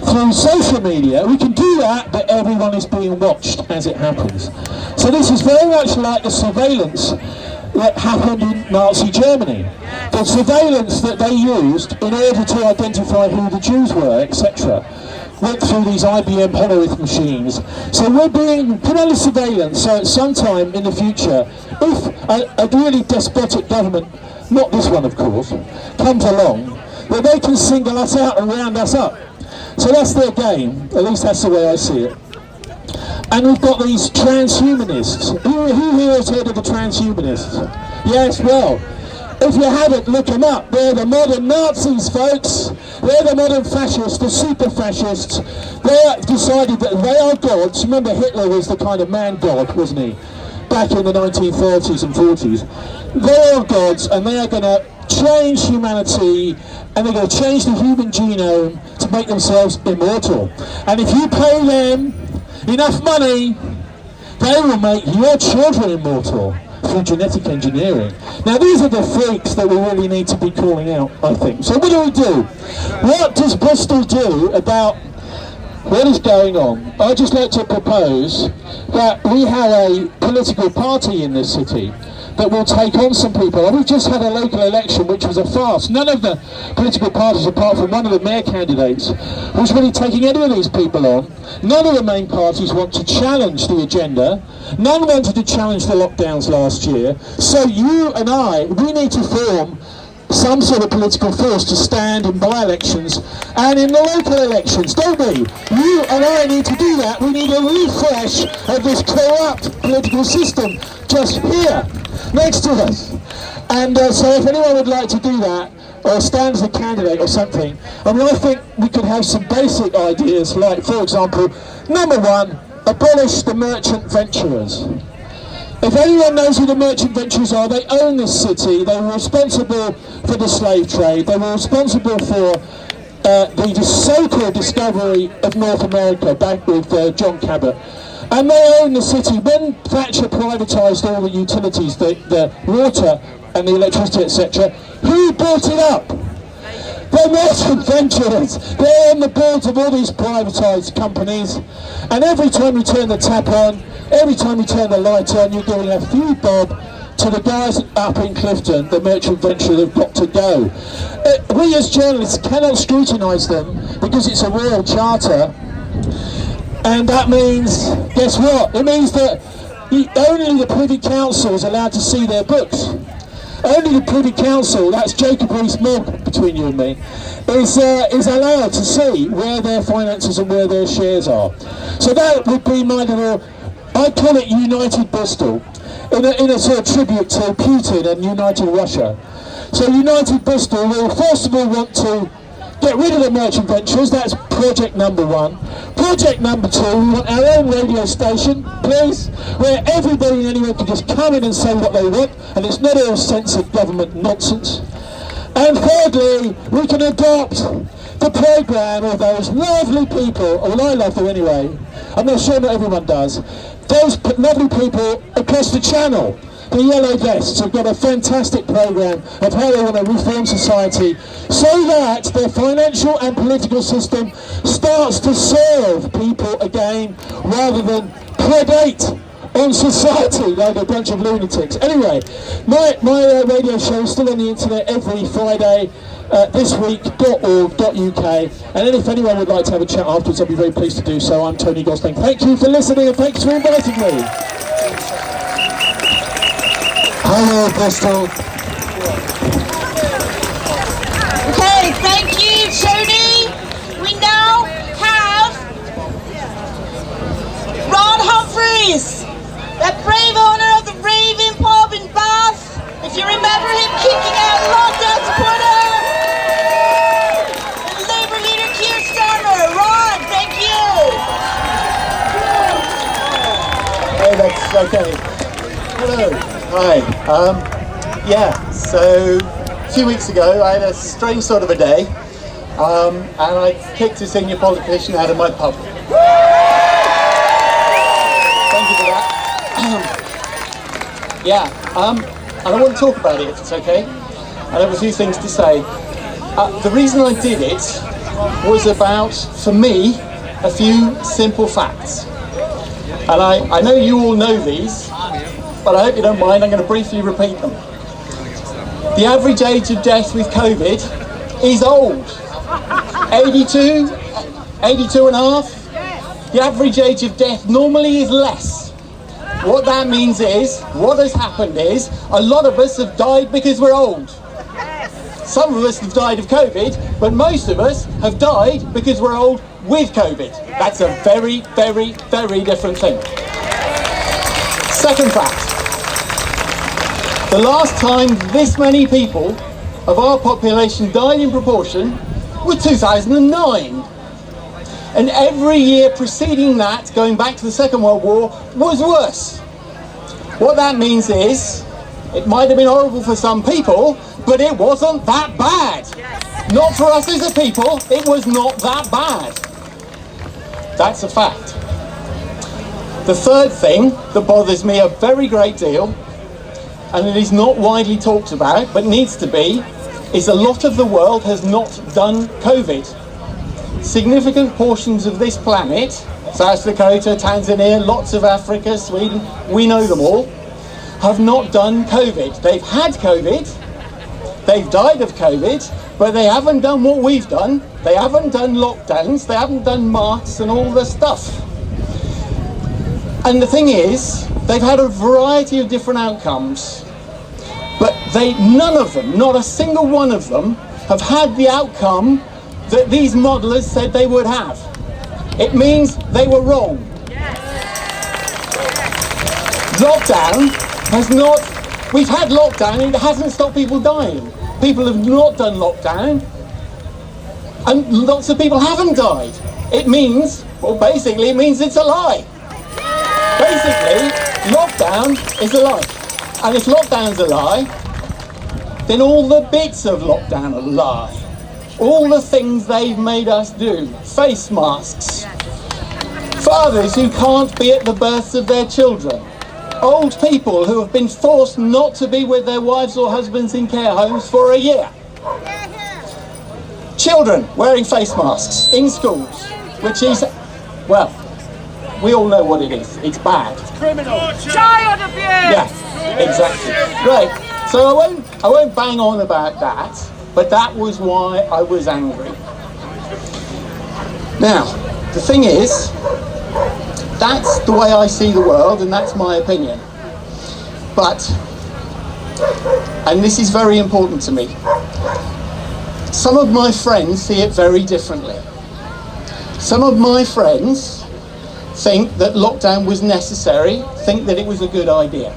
through social media, we can do that, but everyone is being watched as it happens. So this is very much like the surveillance that happened in Nazi Germany. The surveillance that they used in order to identify who the Jews were, etc. went through these IBM Hollerith machines. So we're being put under surveillance, so at some time in the future, if a really despotic government, not this one of course, comes along, that they can single us out and round us up. So that's their game, at least that's the way I see it. And we've got these transhumanists. Who here has heard of the transhumanists? Yes, well, if you haven't, look them up. They're the modern Nazis, folks. They're the modern fascists, the super fascists. They have decided that they are gods. Remember, Hitler was the kind of man god, wasn't he? Back in the 1930s and 40s. They are gods, and they are going to change humanity, and they're going to change the human genome to make themselves immortal. And if you pay them enough money, they will make your children immortal through genetic engineering. Now these are the freaks that we really need to be calling out, I think. So what do? What does Bristol do about what is going on? I'd just like to propose that we have a political party in this city that will take on some people. And we've just had a local election which was a farce. None of the political parties, apart from one of the mayor candidates, was really taking any of these people on. None of the main parties want to challenge the agenda. None wanted to challenge the lockdowns last year. So you and I, we need to form some sort of political force to stand in by-elections and in the local elections, don't we? You and I need to do that. We need a refresh of this corrupt political system just here, next to us. And so if anyone would like to do that, or stand as a candidate or something, I mean, I think we could have some basic ideas, like, for example, number one, abolish the merchant venturers. If anyone knows who the merchant venturers are, they own this city. They were responsible for the slave trade. They were responsible for the so-called discovery of North America back with John Cabot. And they own the city. When Thatcher privatised all the utilities, the water and the electricity, etc., who bought it up? The merchant venturers. They're on the boards of all these privatised companies. And every time you turn the tap on, every time you turn the light on, you're giving a few bob to the guys up in Clifton, the merchant venturers have got to go. We as journalists cannot scrutinise them because it's a royal charter. And that means, guess what? It means that only the Privy Council is allowed to see their books. Only the Privy Council, that's Jacob Rees-Mogg between you and me, is allowed to see where their finances and where their shares are. So that would be my little, I call it United Bristol, in a sort of tribute to Putin and United Russia. So United Bristol will first of all want to get rid of the merchant venturers. That's project number one. Project number two, we want our own radio station, please, where everybody and anyone can just come in and say what they want, and it's not all censored government nonsense. And thirdly, we can adopt the programme of those lovely people, well, I love them anyway, I'm not sure not everyone does, those lovely people across the channel. The Yellow Vests have got a fantastic programme of how they want to reform society so that their financial and political system starts to serve people again rather than predate on society like a bunch of lunatics. Anyway, my radio show is still on the internet every Friday, thisweek.org.uk, and then if anyone would like to have a chat afterwards, I'd be very pleased to do so. I'm Tony Gosling. Thank you for listening and thanks for inviting me. Hello, Bristol. Okay, thank you, Tony. We now have Ron Humphries, that brave owner of the Raven Pub in Bath. If you remember him kicking out lockdown supporter. And Labour leader Keir Starmer. Ron, thank you. Oh, that's okay. Hello. Hi. Yeah, so a few weeks ago I had a strange sort of a day, and I kicked a senior politician out of my pub. Thank you for that. And I want to talk about it if it's okay. I have a few things to say. The reason I did it was about, for me, a few simple facts. And I know you all know these, but I hope you don't mind, I'm going to briefly repeat them. The average age of death with COVID is old. 82 and a half. The average age of death normally is less. What that means is, what has happened is, a lot of us have died because we're old. Some of us have died of COVID, but most of us have died because we're old with COVID. That's a very, very, very different thing. Second fact. The last time this many people of our population died in proportion was 2009. And every year preceding that, going back to the Second World War, was worse. What that means is, it might have been horrible for some people, but it wasn't that bad. Not for us as a people, it was not that bad. That's a fact. The third thing that bothers me a very great deal, and it is not widely talked about, but needs to be, is a lot of the world has not done COVID. Significant portions of this planet, South Dakota, Tanzania, lots of Africa, Sweden, we know them all, have not done COVID. They've had COVID, they've died of COVID, but they haven't done what we've done. They haven't done lockdowns, they haven't done masks and all the stuff. And the thing is, they've had a variety of different outcomes, but none of them, not a single one of them, have had the outcome that these modelers said they would have. It means they were wrong. Lockdown has not, we've had lockdown and it hasn't stopped people dying. People have not done lockdown and lots of people haven't died. It means, well basically it means it's a lie. Basically, lockdown is a lie. And if lockdown's a lie, then all the bits of lockdown are a lie. All the things they've made us do. Face masks. Fathers who can't be at the births of their children. Old people who have been forced not to be with their wives or husbands in care homes for a year. Children wearing face masks in schools, which is, well, we all know what it is. It's bad. It's criminal. Child abuse! Yeah, exactly. Right. So I won't bang on about that, but that was why I was angry. Now, the thing is, that's the way I see the world, and that's my opinion. But, and this is very important to me, some of my friends see it very differently. Some of my friends think that lockdown was necessary, think that it was a good idea.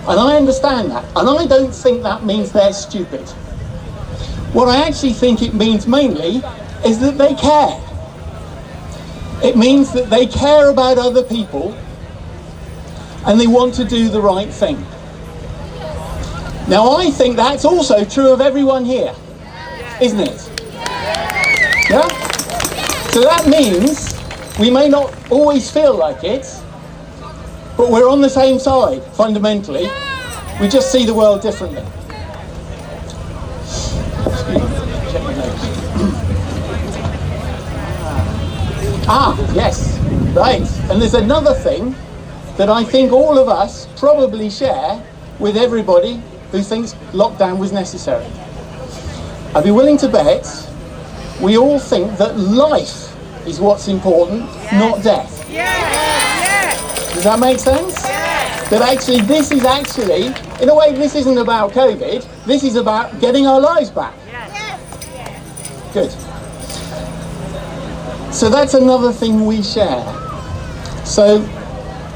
And I understand that, and I don't think that means they're stupid. What I actually think it means mainly is that they care. It means that they care about other people and they want to do the right thing. Now I think that's also true of everyone here, isn't it? Yeah? So that means we may not always feel like it, but we're on the same side, fundamentally. We just see the world differently. Yes, right. And there's another thing that I think all of us probably share with everybody who thinks lockdown was necessary. I'd be willing to bet we all think that life is what's important, not death. Does that make sense? That actually, this is actually, in a way, this isn't about COVID, this is about getting our lives back. Good. So that's another thing we share. So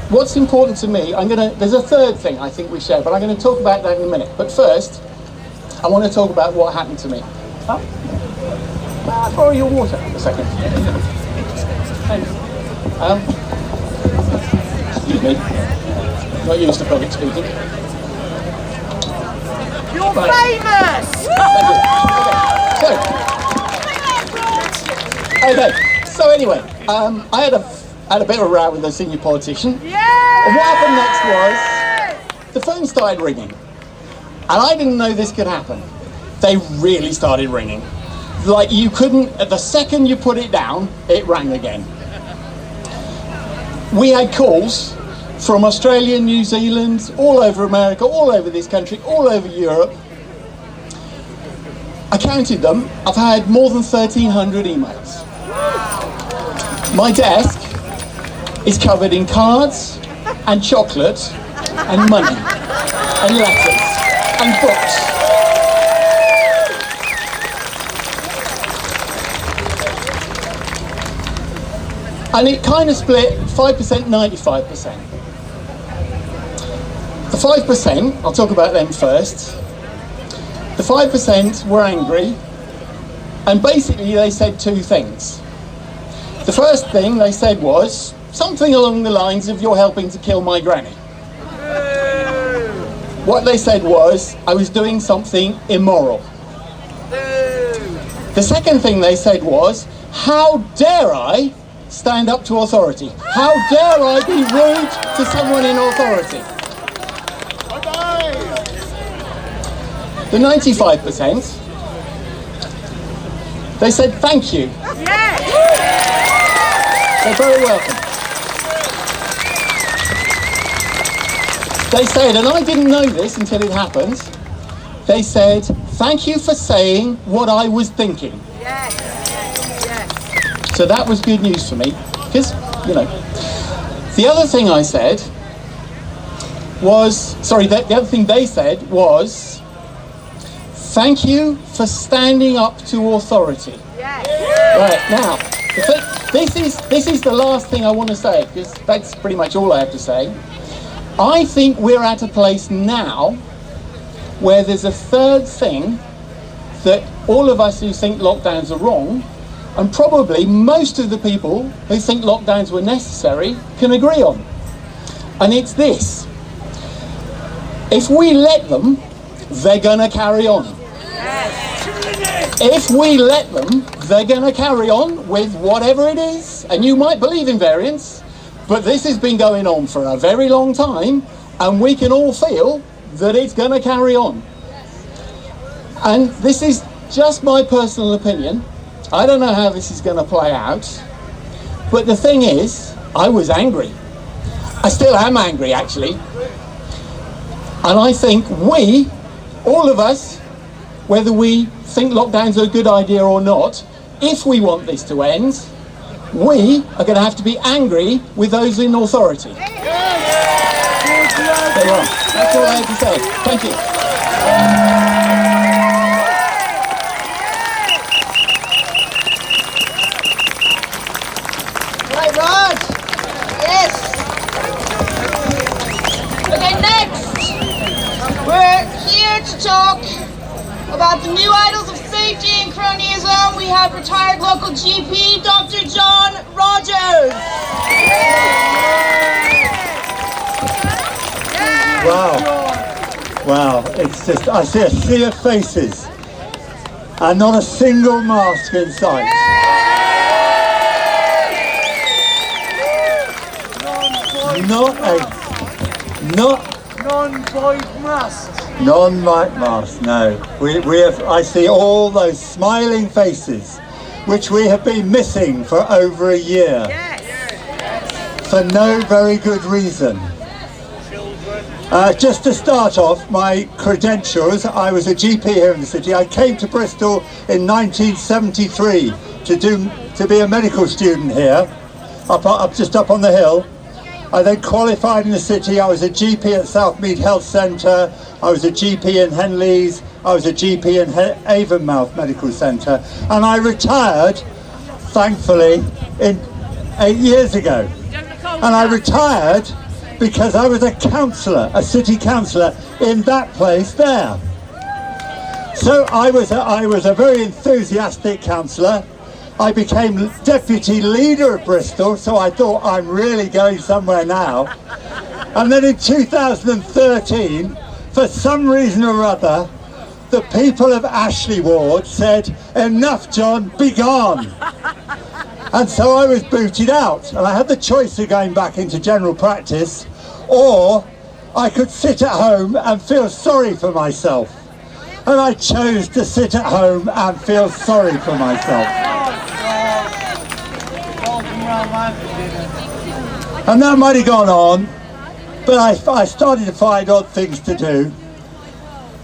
what's important to me, there's a third thing I think we share, but I'm going to talk about that in a minute. But first, I want to talk about what happened to me. I'll borrow your water a second. Thanks. Excuse me. Not used to public speaking. You're famous! Okay. So anyway, I had a bit of a row with a senior politician. Yeah! And what happened next was the phone started ringing, and I didn't know this could happen. They really started ringing. Like you couldn't, at the second you put it down, it rang again. We had calls from Australia, New Zealand, all over America, all over this country, all over Europe. I counted them. I've had more than 1,300 emails. My desk is covered in cards and chocolate and money and letters and books. And it kind of split 5%, 95%. The 5%, I'll talk about them first. The 5% were angry, and basically they said two things. The first thing they said was something along the lines of, "You're helping to kill my granny." What they said was, I was doing something immoral. The second thing they said was, "How dare I stand up to authority? How dare I be rude to someone in authority?" The 95%, they said thank you. They're very welcome. They said, and I didn't know this until it happened, they said, "Thank you for saying what I was thinking." So that was good news for me, because, you know. The other thing I said was, the other thing they said was, "Thank you for standing up to authority." Right, now, this is the last thing I want to say, because that's pretty much all I have to say. I think we're at a place now where there's a third thing that all of us who think lockdowns are wrong, and probably most of the people who think lockdowns were necessary, can agree on. And it's this: if we let them, they're going to carry on. If we let them, they're going to carry on with whatever it is. And you might believe in variants, but this has been going on for a very long time, and we can all feel that it's going to carry on. And this is just my personal opinion. I don't know how this is going to play out, but the thing is, I was angry. I still am angry, actually. And I think we, all of us, whether we think lockdowns are a good idea or not, if we want this to end, we are going to have to be angry with those in authority. There you are. That's all I have to say. Thank you. Right, Rod. Yes. Okay, next. We're here to talk about the new idols of safety and cronyism. We have retired local GP, Dr. John Rogers. Wow, it's just, I see a sea of faces and not a single mask in sight. Non-white masks. Non-white mask, no. We have, I see all those smiling faces, which we have been missing for over a year. For no very good reason. Just to start off, my credentials, I was a GP here in the city. I came to Bristol in 1973 to be a medical student here, just up on the hill. I then qualified in the city. I was a GP at Southmead Health Centre, I was a GP in Henleys, I was a GP in Avonmouth Medical Centre, and I retired, thankfully, 8 years ago. And I retired because I was a councillor, a city councillor in that place there. So I was a very enthusiastic councillor. I became deputy leader of Bristol, so I thought I'm really going somewhere now. And then in 2013, for some reason or other, the people of Ashley Ward said, "Enough, John, be gone." And so I was booted out, and I had the choice of going back into general practice, or I could sit at home and feel sorry for myself. And I chose to sit at home and feel sorry for myself. And that might have gone on, but I started to find odd things to do.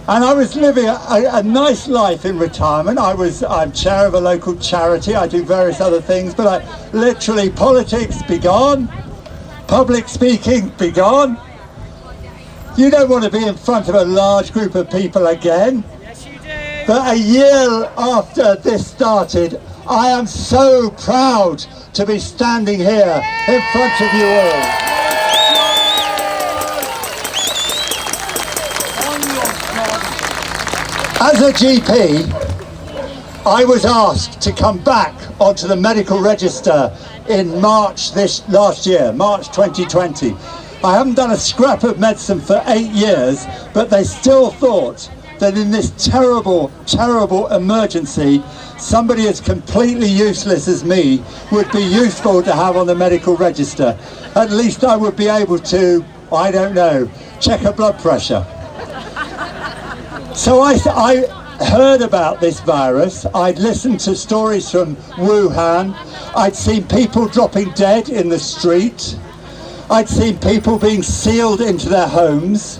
And I was living a nice life in retirement. I'm chair of a local charity, I do various other things, but literally politics, be gone. Public speaking, be gone. You don't want to be in front of a large group of people again. Yes, you do. But a year after this started, I am so proud to be standing here in front of you all. As a GP, I was asked to come back onto the medical register in March last year, March 2020. I haven't done a scrap of medicine for 8 years, but they still thought that in this terrible, terrible emergency, somebody as completely useless as me would be useful to have on the medical register. At least I would be able to, I don't know, check a blood pressure. So I heard about this virus. I'd listened to stories from Wuhan. I'd seen people dropping dead in the street. I'd seen people being sealed into their homes.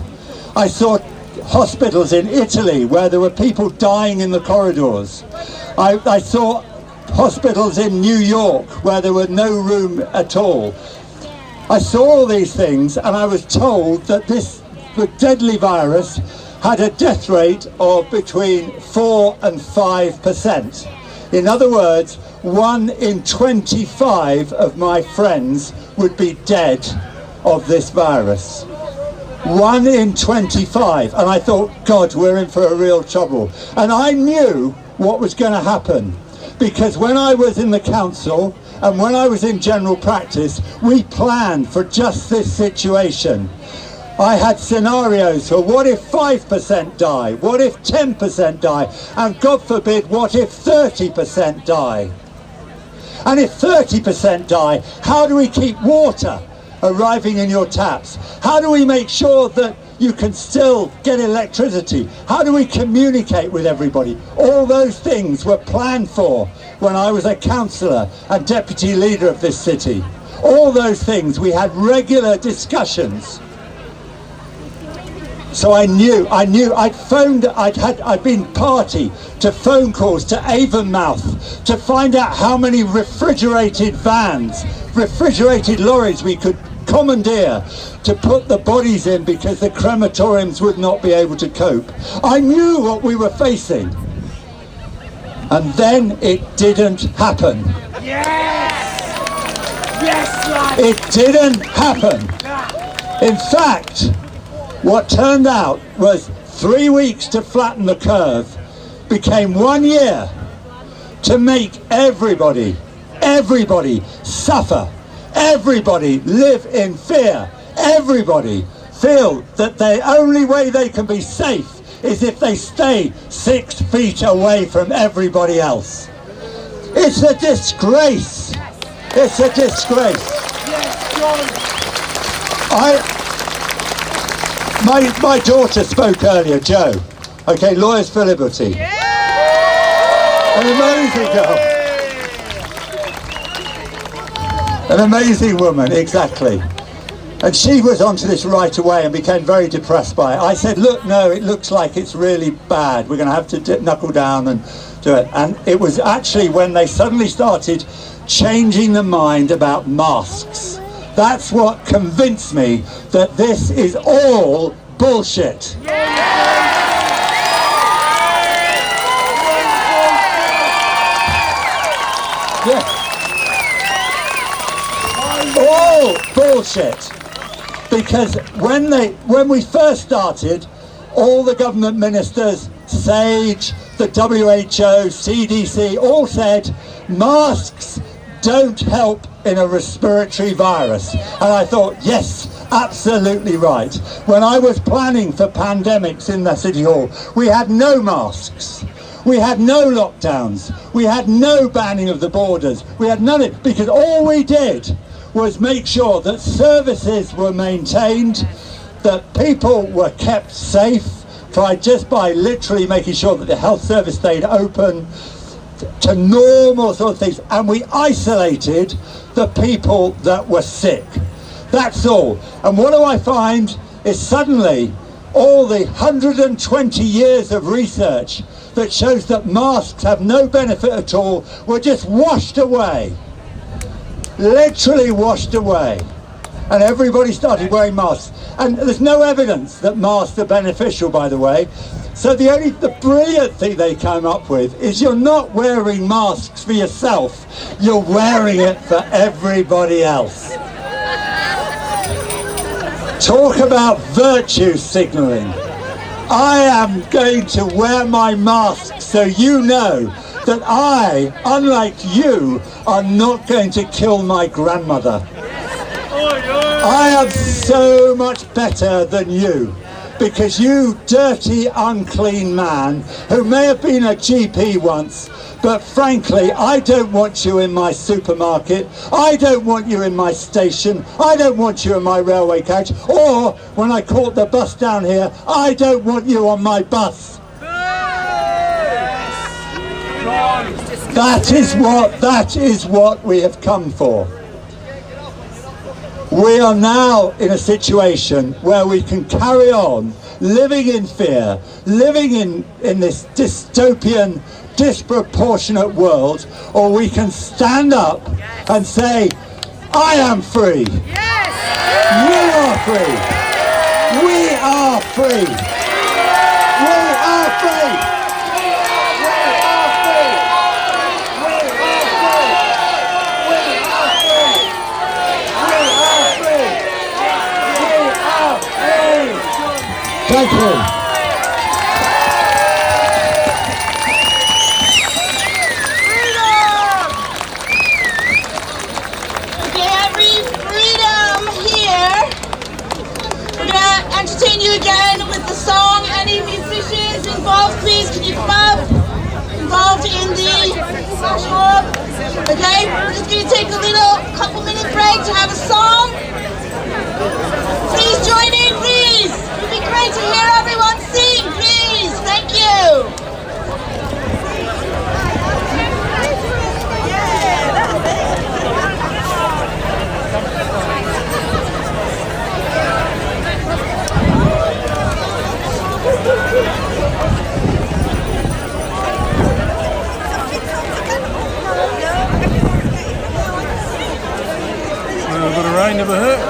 I saw hospitals in Italy where there were people dying in the corridors. I saw hospitals in New York where there were no room at all. I saw all these things, and I was told that this deadly virus had a death rate of between 4 and 5%. In other words, 1 in 25 of my friends would be dead of this virus. 1 in 25. And I thought, God, we're in for a real trouble. And I knew what was going to happen, because when I was in the council and when I was in general practice, we planned for just this situation. I had scenarios for what if 5% die, what if 10% die, and God forbid, what if 30% die? And if 30% die, how do we keep water arriving in your taps? How do we make sure that you can still get electricity? How do we communicate with everybody? All those things were planned for when I was a councillor and deputy leader of this city. All those things, we had regular discussions. So I knew, I'd been party to phone calls to Avonmouth to find out how many refrigerated vans, refrigerated lorries we could commandeer to put the bodies in, because the crematoriums would not be able to cope. I knew what we were facing. And then it didn't happen. Yes! Yes, lad! It didn't happen. In fact, what turned out was 3 weeks to flatten the curve became 1 year to make everybody suffer, everybody live in fear, everybody feel that the only way they can be safe is if they stay 6 feet away from everybody else. It's a disgrace. It's a disgrace. My daughter spoke earlier, Jo. Okay, Lawyers for Liberty. An amazing girl. An amazing woman, exactly. And she was onto this right away and became very depressed by it. I said, look, no, it looks like it's really bad. We're going to have to knuckle down and do it. And it was actually when they suddenly started changing the mind about masks. That's what convinced me that this is all bullshit. Yeah. All bullshit. Because when we first started, all the government ministers, SAGE, the WHO, CDC, all said masks don't help in a respiratory virus. And I thought, yes, absolutely right. When I was planning for pandemics in the City Hall, we had no masks. We had no lockdowns. We had no banning of the borders. We had none of it, because all we did was make sure that services were maintained, that people were kept safe just by literally making sure that the health service stayed open, to normal sort of things, and we isolated the people that were sick. That's all. And what do I find is suddenly all the 120 years of research that shows that masks have no benefit at all were just washed away. Literally washed away. And everybody started wearing masks. And there's no evidence that masks are beneficial, by the way. So the brilliant thing they came up with is you're not wearing masks for yourself, you're wearing it for everybody else. Talk about virtue signalling. I am going to wear my mask so you know that I, unlike you, are not going to kill my grandmother. I am so much better than you, because you dirty, unclean man, who may have been a GP once, but frankly, I don't want you in my supermarket, I don't want you in my station, I don't want you in my railway coach, or when I caught the bus down here, I don't want you on my bus. That is what we have come for. We are now in a situation where we can carry on living in fear, living in this dystopian, disproportionate world, or we can stand up and say, I am free. Yes. You are free. We are free. We are free. Thank you. Okay, every freedom here. We're gonna entertain you again with the song. Any musicians involved, please, can you come up? Involved in the song. Okay, we're just gonna take a little couple-minute break to have a song. Please join in, please. It would be great to hear everyone sing, please. Thank you. A little bit of rain never hurt.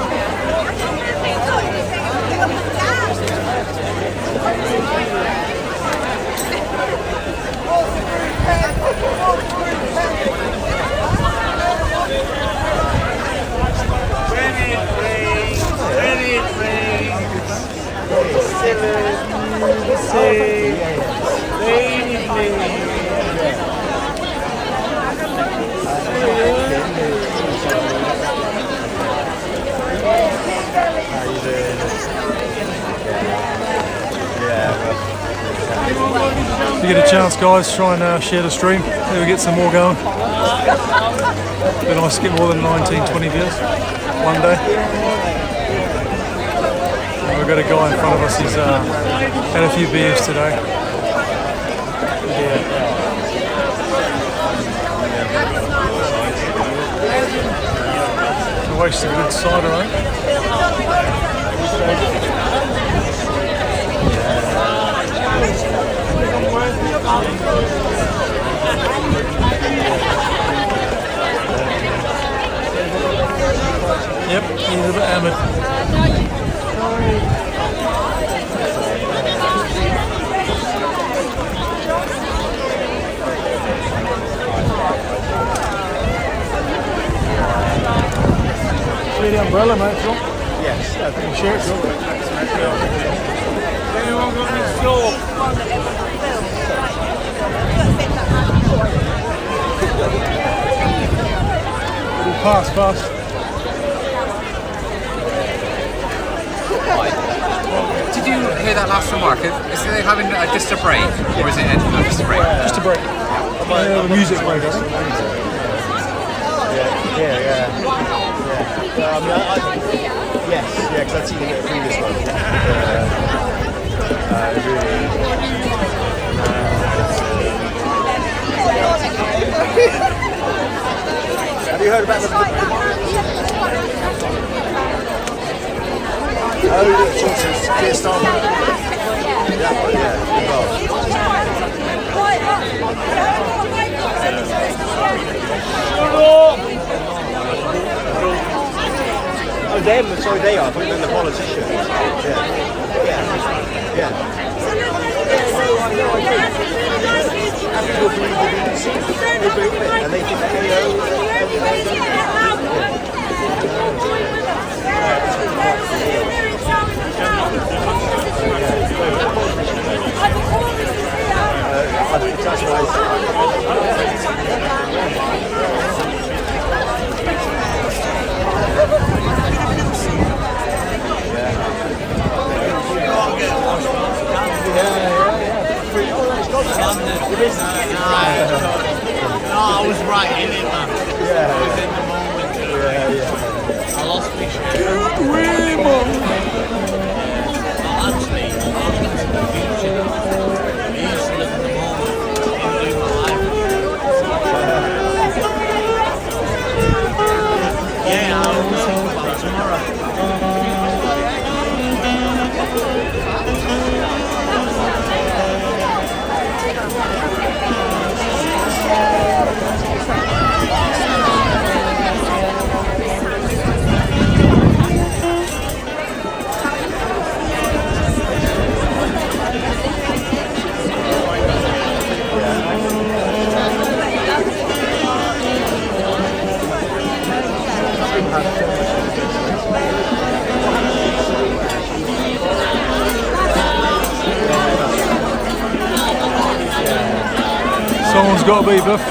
If you get a chance, guys, try and share the stream. Maybe get some more going. It'd be nice to get more than 19, 20 views one day. We've got a guy in front of us who's had a few beers today. A waste of good cider, eh? Yep, he's a bit hammered. See the umbrella, mate, Phil? Yes. Can you share it, Phil? Anyone got this door? Pass. Did you hear that last remark? Is it having just a break, or is it ending on just a break? Just a break. The music break, I think. Yeah. Yes, because I've seen the previous one. Have you heard about the Clear Star? Oh, them, sorry, they are, but then the politicians. Yeah. I was right in it, man. I was in the moment. I lost my shit. Actually, I was into the future. I used to live in the moment. I didn't do my life. Yeah, I was thinking about tomorrow. Someone's got to be Biff.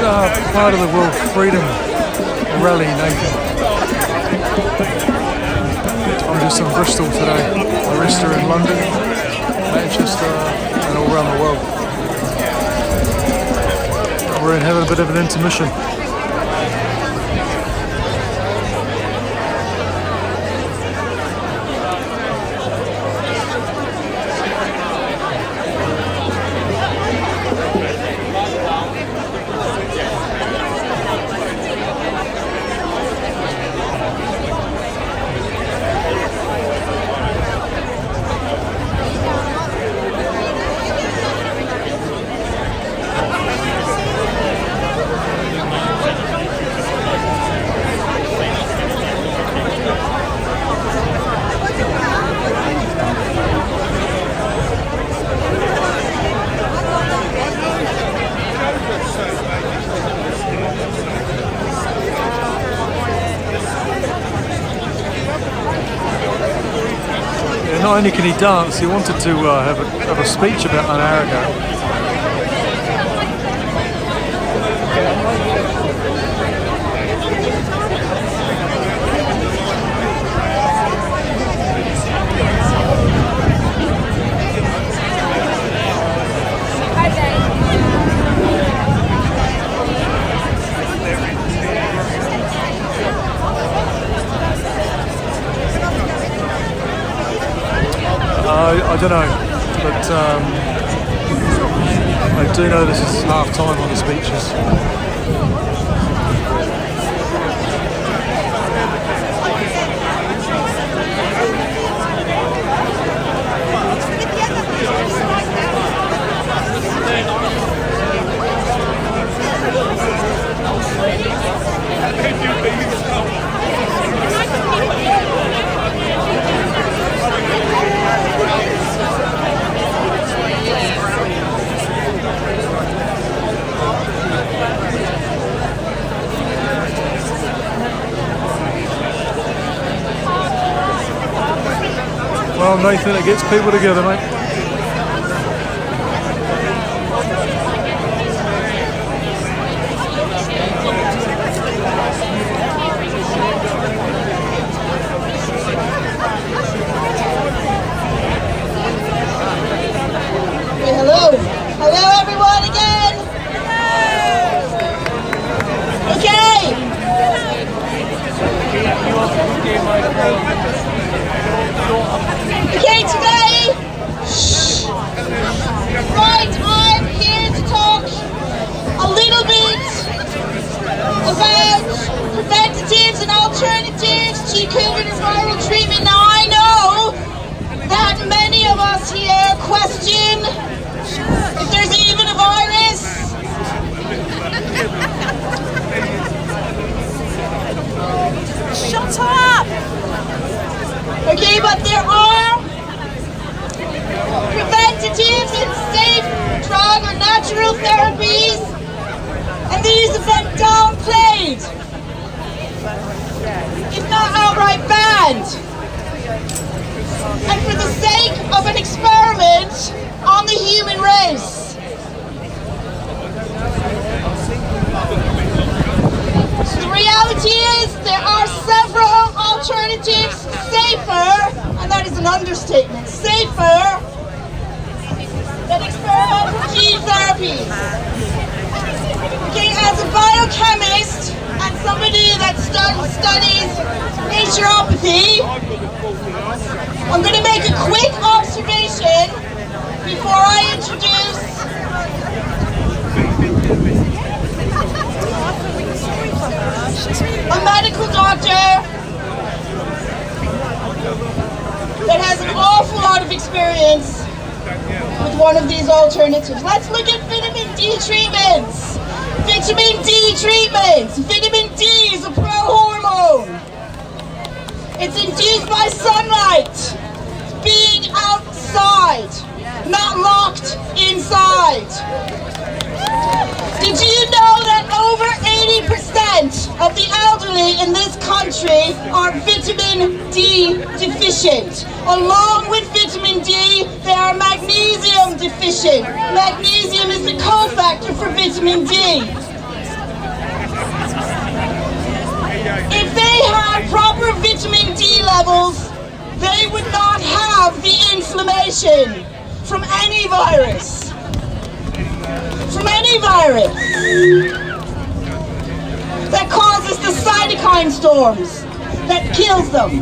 part of the World Freedom Rally, Nathan? I'm just in Bristol today. The rest are in London, Manchester, and all around the world. We're having a bit of an intermission. Not only can he dance, he wanted to have a speech about an hour ago. I don't know, but I do know this is half time on the speeches. Well, Nathan, it gets people together, mate. Hello. Hello, everyone, again. Okay. Okay, today, right, I'm here to talk a little bit about preventatives and alternatives to COVID and viral treatment. Now, I know that many of us here question if there's even a virus. Shut up! Okay, but there are preventatives and safe drug or natural therapies, and these have been downplayed, if not outright banned. And for the sake of an experiment on the human race, the reality is there are several alternatives safer, and that is an understatement, safer than experimental gene therapies. Okay, as a biochemist and somebody that studies naturopathy, I'm going to make a quick observation before I introduce a medical doctor that has an awful lot of experience with one of these alternatives. Let's look at vitamin D treatments. Vitamin D treatments. Vitamin D is a pro-hormone. It's induced by sunlight, being outside, not locked inside. Did you know that over 80% of the elderly in this country are vitamin D deficient? Along with vitamin D, they are magnesium deficient. Magnesium is the cofactor for vitamin D. If they had proper vitamin D levels, they would not have the inflammation from any virus. From any virus that causes the cytokine storms that kills them.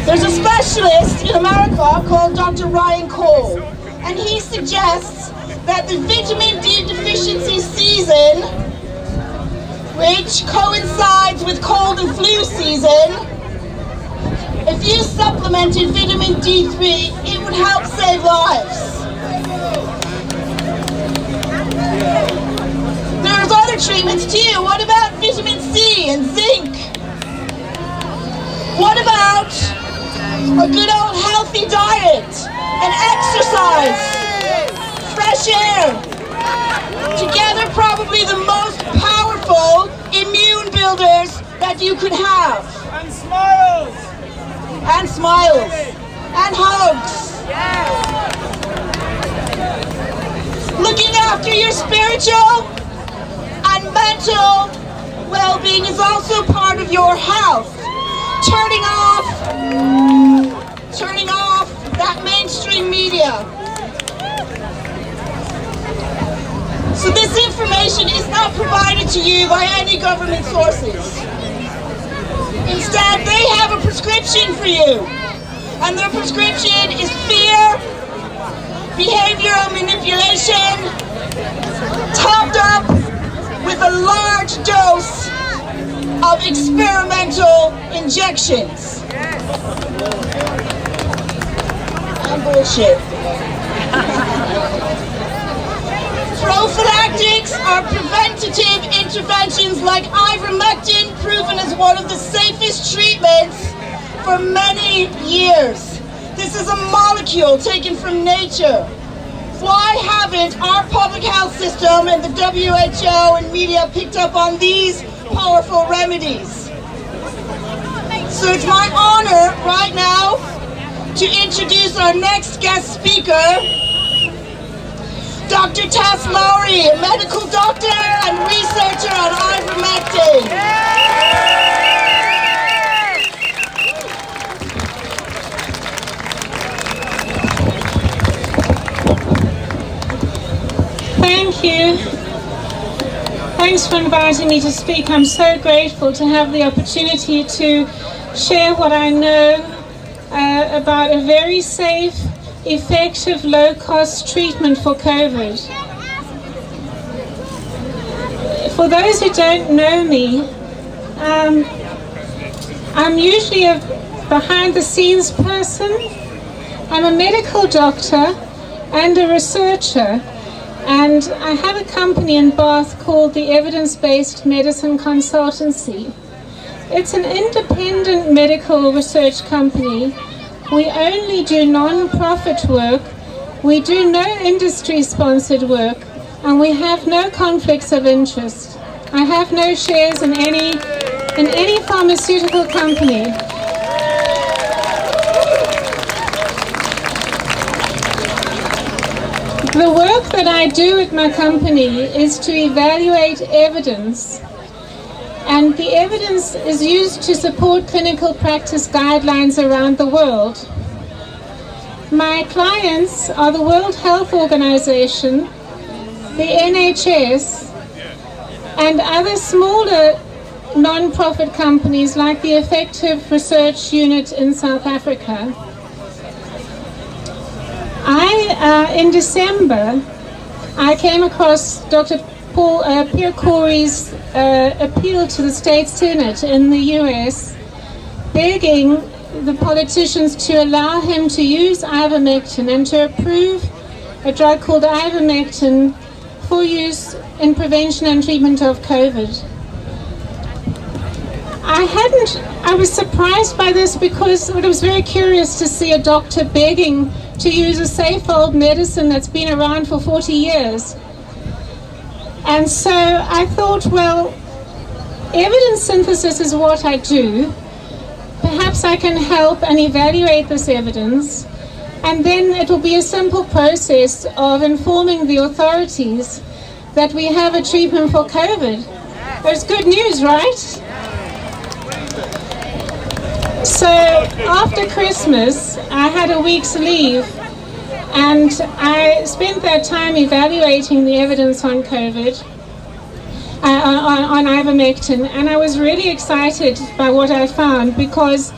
There's a specialist in America called Dr. Ryan Cole, and he suggests that the vitamin D deficiency season, which coincides with cold and flu season, if you supplemented vitamin D3, it would help save lives. There's other treatments too. What about vitamin C and zinc? What about a good old healthy diet and exercise, fresh air? Together, probably the most powerful immune builders that you could have. And smiles. And smiles. And hugs. Looking after your spiritual and mental well-being is also part of your health. Turning off that mainstream media. So this information is not provided to you by any government sources. Instead, they have a prescription for you. And their prescription is fear, behavioral manipulation, topped up with a large dose of experimental injections. And bullshit. Prophylactics are preventative interventions like Ivermectin, proven as one of the safest treatments for many years. This is a molecule taken from nature. Why haven't our public health system and the WHO and media picked up on these powerful remedies? So it's my honor right now to introduce our next guest speaker, Dr. Tess Lowry, a medical doctor and researcher on ivermectin. Thank you. Thanks for inviting me to speak. I'm so grateful to have the opportunity to share what I know about a very safe, effective, low-cost treatment for COVID. For those who don't know me, I'm usually a behind-the-scenes person. I'm a medical doctor and a researcher, and I have a company in Bath called the Evidence-Based Medicine Consultancy. It's an independent medical research company. We only do non-profit work, we do no industry-sponsored work, and we have no conflicts of interest. I have no shares in any pharmaceutical company. The work that I do at my company is to evaluate evidence, and the evidence is used to support clinical practice guidelines around the world. My clients are the World Health Organization, the NHS, and other smaller non-profit companies like the Effective Research Unit in South Africa. In December, I came across Dr. Pierre Corey's appeal to the state senate in the US, begging the politicians to allow him to use ivermectin and to approve a drug called ivermectin for use in prevention and treatment of COVID. I was surprised by this because it was very curious to see a doctor begging to use a safe old medicine that's been around for 40 years. And so I thought, well, evidence synthesis is what I do. Perhaps I can help and evaluate this evidence, and then it will be a simple process of informing the authorities that we have a treatment for COVID. It's good news, right? So after Christmas, I had a week's leave, and I spent that time evaluating the evidence on COVID, on Ivermectin, and I was really excited by what I found, because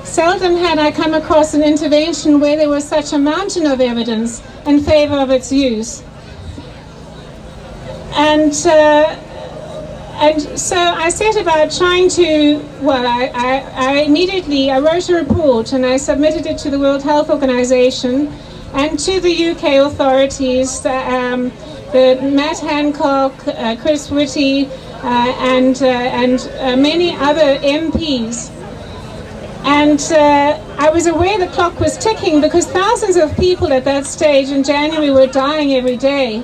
seldom had I come across an intervention where there was such a mountain of evidence in favor of its use. And so I set about trying to, well, I immediately wrote a report and I submitted it to the World Health Organization and to the UK authorities, the Matt Hancock, Chris Whitty, and many other MPs. And I was aware the clock was ticking, because thousands of people at that stage in January were dying every day.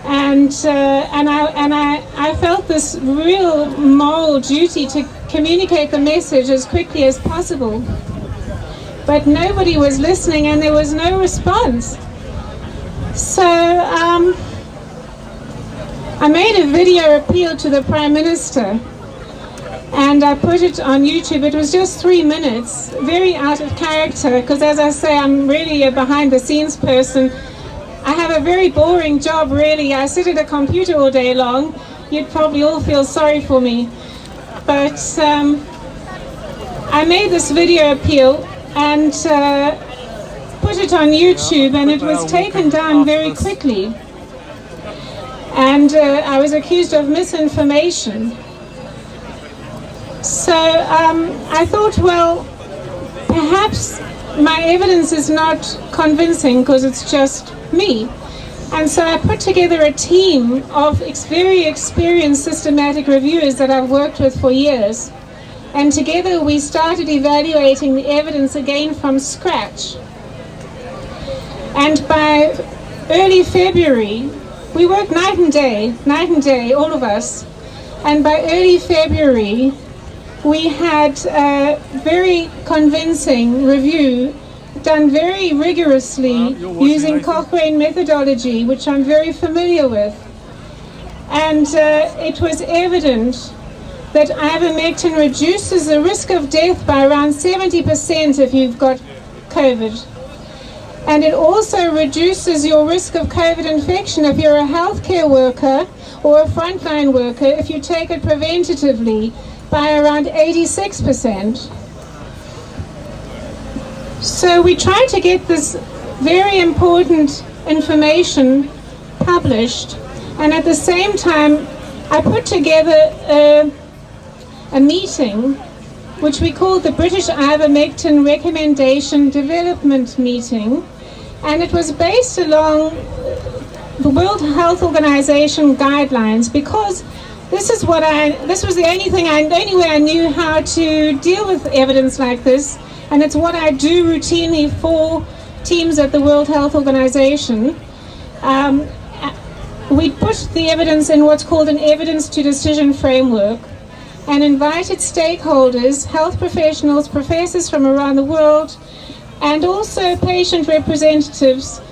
And I felt this real moral duty to communicate the message as quickly as possible. But nobody was listening, and there was no response. So I made a video appeal to the Prime Minister, and I put it on YouTube. It was just 3 minutes, very out of character, because as I say, I'm really a behind-the-scenes person. I have a very boring job, really. I sit at a computer all day long. You'd probably all feel sorry for me. But I made this video appeal and put it on YouTube, and it was taken down very quickly. And I was accused of misinformation. So I thought, well, perhaps my evidence is not convincing because it's just me. And so I put together a team of very experienced systematic reviewers that I've worked with for years. And together we started evaluating the evidence again from scratch. And by early February, we worked night and day, all of us. And by early February, we had a very convincing review done very rigorously using Cochrane methodology, which I'm very familiar with. And it was evident that ivermectin reduces the risk of death by around 70% if you've got COVID. And it also reduces your risk of COVID infection if you're a healthcare worker or a frontline worker if you take it preventatively by around 86%. So we tried to get this very important information published, and at the same time I put together a meeting which we called the British Ivermectin Recommendation Development Meeting, and it was based along the World Health Organization guidelines, because this was the only way I knew how to deal with evidence like this, and it's what I do routinely for teams at the World Health Organization. We put the evidence in what's called an evidence to decision framework, and invited stakeholders, health professionals, professors from around the world, and also patient representatives.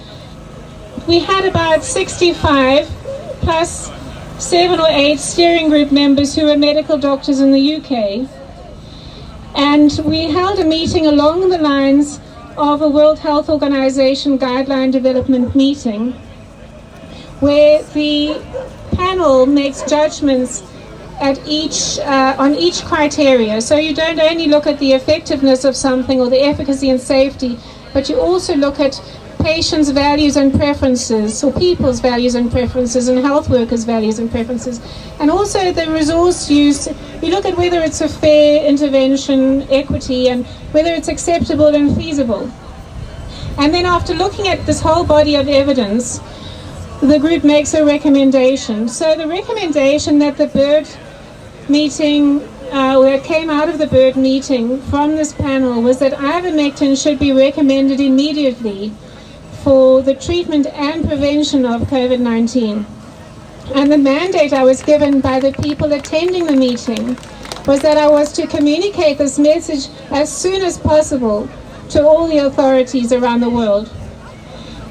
We had about 65 plus 7 or 8 steering group members who were medical doctors in the UK. And we held a meeting along the lines of a World Health Organization guideline development meeting, where the panel makes judgments at on each criteria. So you don't only look at the effectiveness of something or the efficacy and safety, but you also look at patients' values and preferences, or people's values and preferences, and health workers' values and preferences. And also the resource use, you look at whether it's a fair intervention, equity, and whether it's acceptable and feasible. And then after looking at this whole body of evidence, the group makes a recommendation. So the recommendation that the BIRD meeting, where it came out of the BIRD meeting from this panel, was that ivermectin should be recommended immediately for the treatment and prevention of COVID-19. And the mandate I was given by the people attending the meeting was that I was to communicate this message as soon as possible to all the authorities around the world.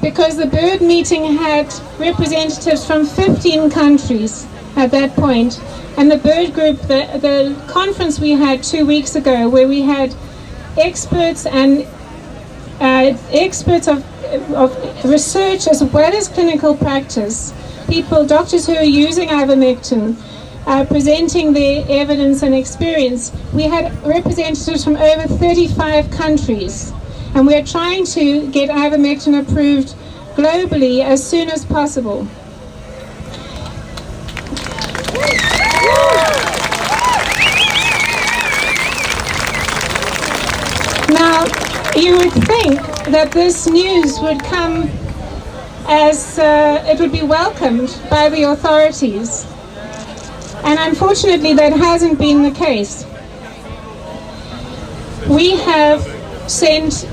Because the BIRD meeting had representatives from 15 countries, at that point. And the Bird Group, the conference we had 2 weeks ago, where we had experts and experts of research as well as clinical practice, people, doctors who are using ivermectin, presenting their evidence and experience. We had representatives from over 35 countries, and we're trying to get ivermectin approved globally as soon as possible. Now, you would think that this news would come as it would be welcomed by the authorities, and unfortunately that hasn't been the case. We have sent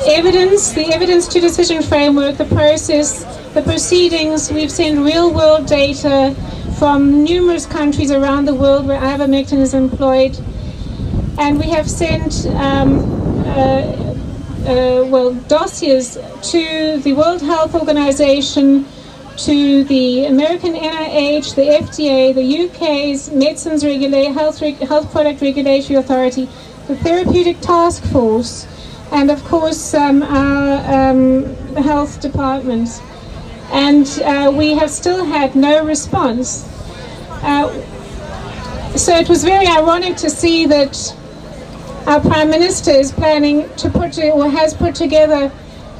evidence, the evidence to decision framework, the process, the proceedings. We've sent real-world data from numerous countries around the world where ivermectin is employed, and we have sent dossiers to the World Health Organization, to the American NIH, the FDA, the UK's Medicines Health Product Regulatory Authority, the Therapeutic Task Force, and of course our health department. And we have still had no response. So it was very ironic to see that our Prime Minister is planning to has put together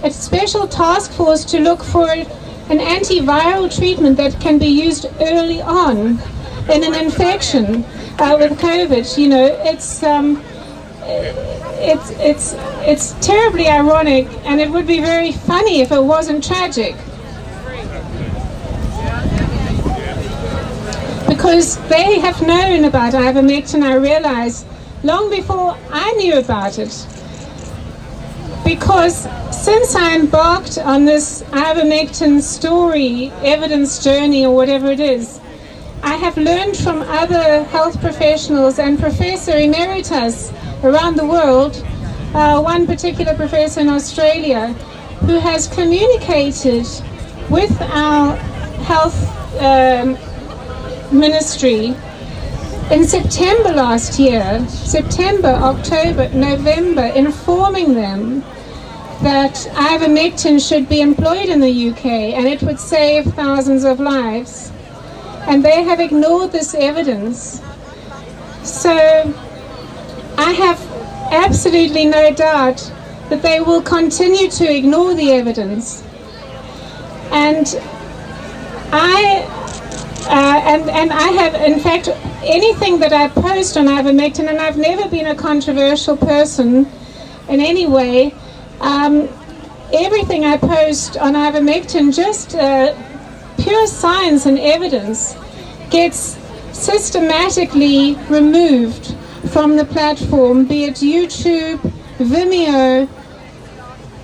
a special task force to look for an antiviral treatment that can be used early on in an infection with COVID. You know, it's terribly ironic, and it would be very funny if it wasn't tragic. Because they have known about ivermectin, I realize, long before I knew about it. Because since I embarked on this ivermectin story, evidence journey, or whatever it is, I have learned from other health professionals and Professor Emeritus around the world, one particular professor in Australia, who has communicated with our health ministry in September last year, September, October, November, informing them that ivermectin should be employed in the UK and it would save thousands of lives. And they have ignored this evidence. So I have absolutely no doubt that they will continue to ignore the evidence. And I have, in fact, anything that I post on ivermectin, and I've never been a controversial person in any way, everything I post on ivermectin, just pure science and evidence, gets systematically removed from the platform, be it YouTube, Vimeo,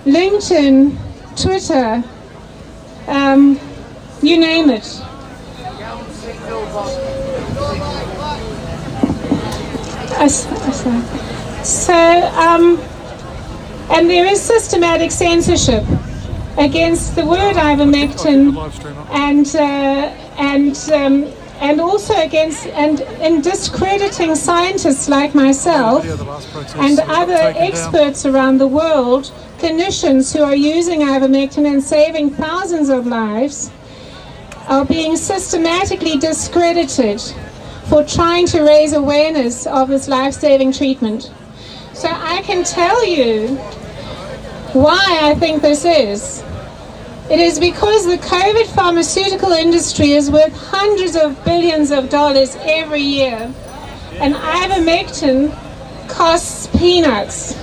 LinkedIn, Twitter, you name it. So, and there is systematic censorship against the word ivermectin, and also against and discrediting scientists like myself and other experts around the world, clinicians who are using ivermectin and saving thousands of lives, are being systematically discredited for trying to raise awareness of this life-saving treatment. So I can tell you why I think this is. It is because the COVID pharmaceutical industry is worth hundreds of billions of dollars every year, and ivermectin costs peanuts.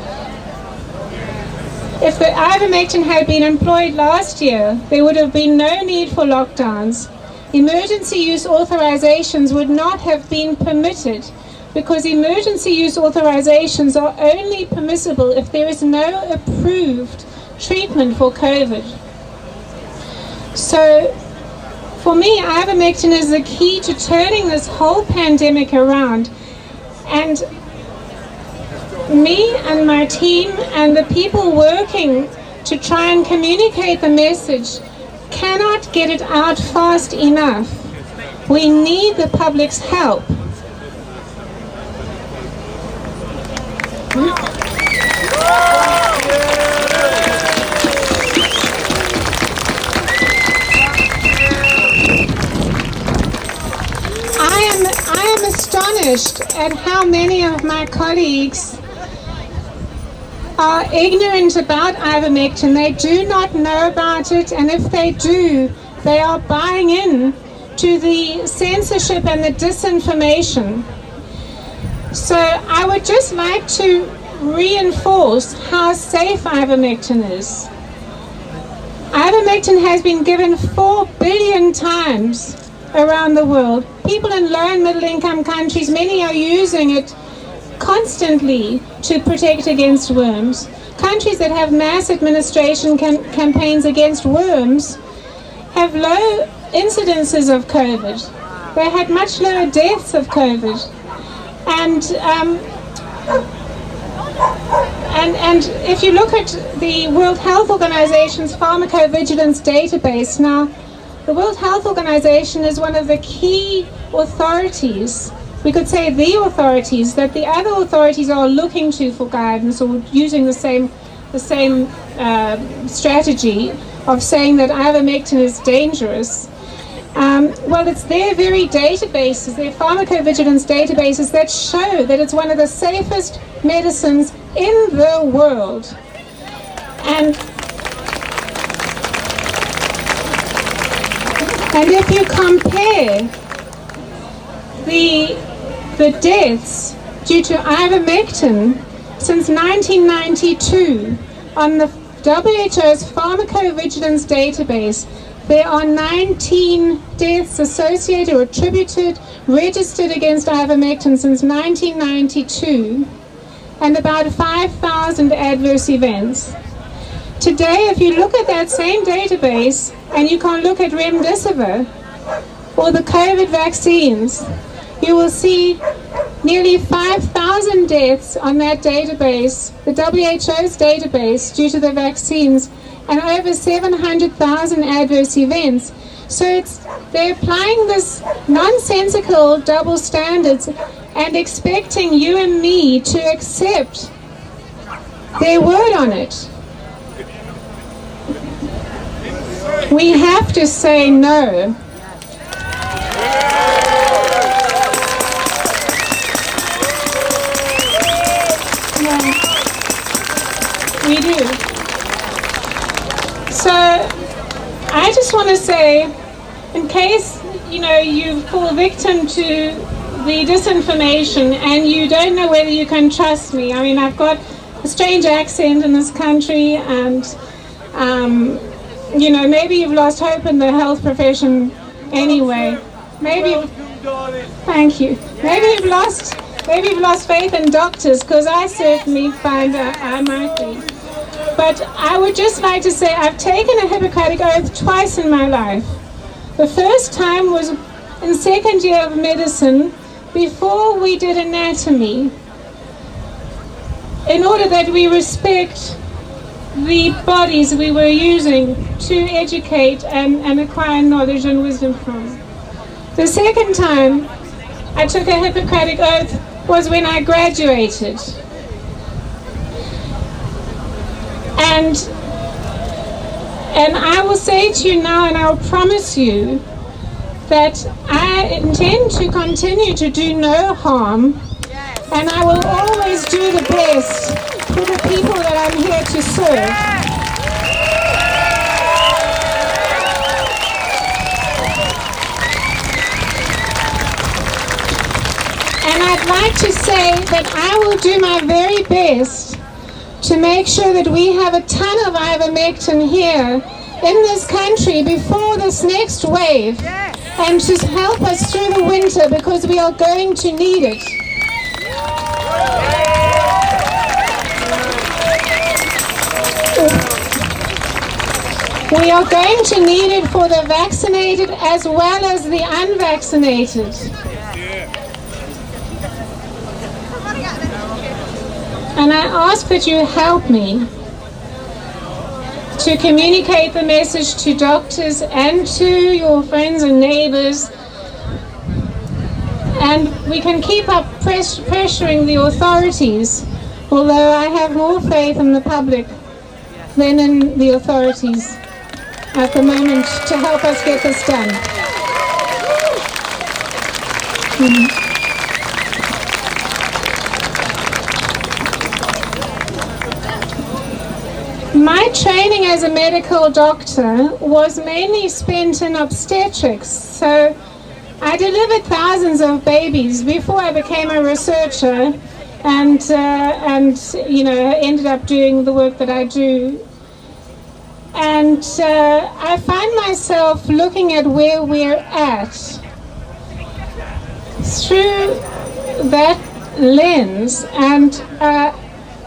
If the ivermectin had been employed last year, there would have been no need for lockdowns. Emergency use authorizations would not have been permitted, because emergency use authorizations are only permissible if there is no approved treatment for COVID. So, for me, ivermectin is the key to turning this whole pandemic around. And me and my team and the people working to try and communicate the message cannot get it out fast enough We need the public's help. I am astonished at how many of my colleagues are ignorant about ivermectin. They do not know about it, and if they do, they are buying in to the censorship and the disinformation. So I would just like to reinforce how safe ivermectin is. Ivermectin has been given 4 billion times around the world. People in low and middle income countries, many are using it constantly to protect against worms. Countries that have mass administration campaigns against worms have low incidences of COVID. They had much lower deaths of COVID. And if you look at the World Health Organization's pharmacovigilance database, now the World Health Organization is one of the key authorities, we could say the authorities, that the other authorities are looking to for guidance or using the same strategy of saying that ivermectin is dangerous. Well, it's their very databases, their pharmacovigilance databases, that show that it's one of the safest medicines in the world. And if you compare the deaths due to ivermectin since 1992 on the WHO's pharmacovigilance database, there are 19 deaths associated or attributed, registered against ivermectin since 1992, and about 5,000 adverse events. Today, if you look at that same database and you can look at remdesivir or the COVID vaccines, you will see nearly 5,000 deaths on that database, the WHO's database, due to the vaccines, and over 700,000 adverse events. So they're applying this nonsensical double standards and expecting you and me to accept their word on it. We have to say no. Yeah, we do. So I just want to say, in case you fall victim to the disinformation and you don't know whether you can trust me. I mean, I've got a strange accent in this country, and maybe you've lost hope in the health profession anyway. Thank you. Maybe you've lost faith in doctors, because I certainly find I might be. But I would just like to say I've taken a Hippocratic oath twice in my life. The first time was in second year of medicine, before we did anatomy, in order that we respect the bodies we were using to educate and acquire knowledge and wisdom from. The second time I took a Hippocratic oath was when I graduated. And I will say to you now, and I will promise you, that I intend to continue to do no harm, and I will always do the best for the people that I'm here to serve. And I'd like to say that I will do my very best to make sure that we have a ton of ivermectin here in this country before this next wave, and to help us through the winter, because we are going to need it. We are going to need it for the vaccinated as well as the unvaccinated. And I ask that you help me to communicate the message to doctors and to your friends and neighbors And we can keep up pressuring the authorities, although I have more faith in the public than in the authorities at the moment to help us get this done. My training as a medical doctor was mainly spent in obstetrics, so I delivered thousands of babies before I became a researcher and you know, ended up doing the work that I do. And I find myself looking at where we're at through that lens. And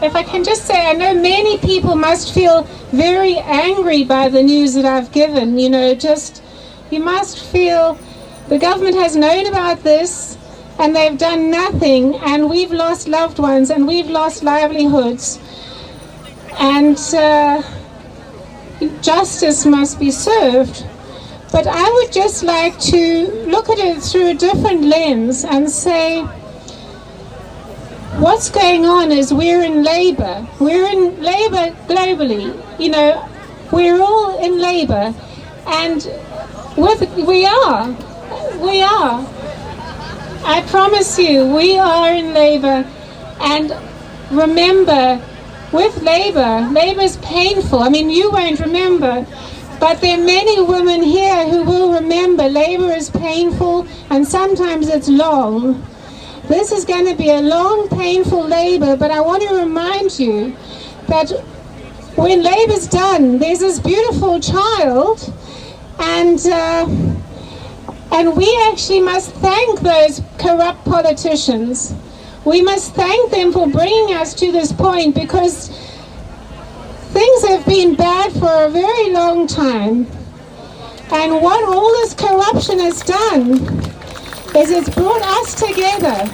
if I can just say, I know many people must feel very angry by the news that I've given. You know, just, you must feel the government has known about this and they've done nothing, and we've lost loved ones and we've lost livelihoods. And justice must be served. But I would just like to look at it through a different lens and say, what's going on is we're in labor. We're in labor globally. You know, we're all in labor. And we are. I promise you, we are in labor. And remember, with labor is painful. I mean, you won't remember, but there are many women here who will remember labor is painful and sometimes it's long. This is going to be a long, painful labor, but I want to remind you that when labor's done, there's this beautiful child, and we actually must thank those corrupt politicians. We must thank them for bringing us to this point, because things have been bad for a very long time. And what all this corruption has done is it's brought us together.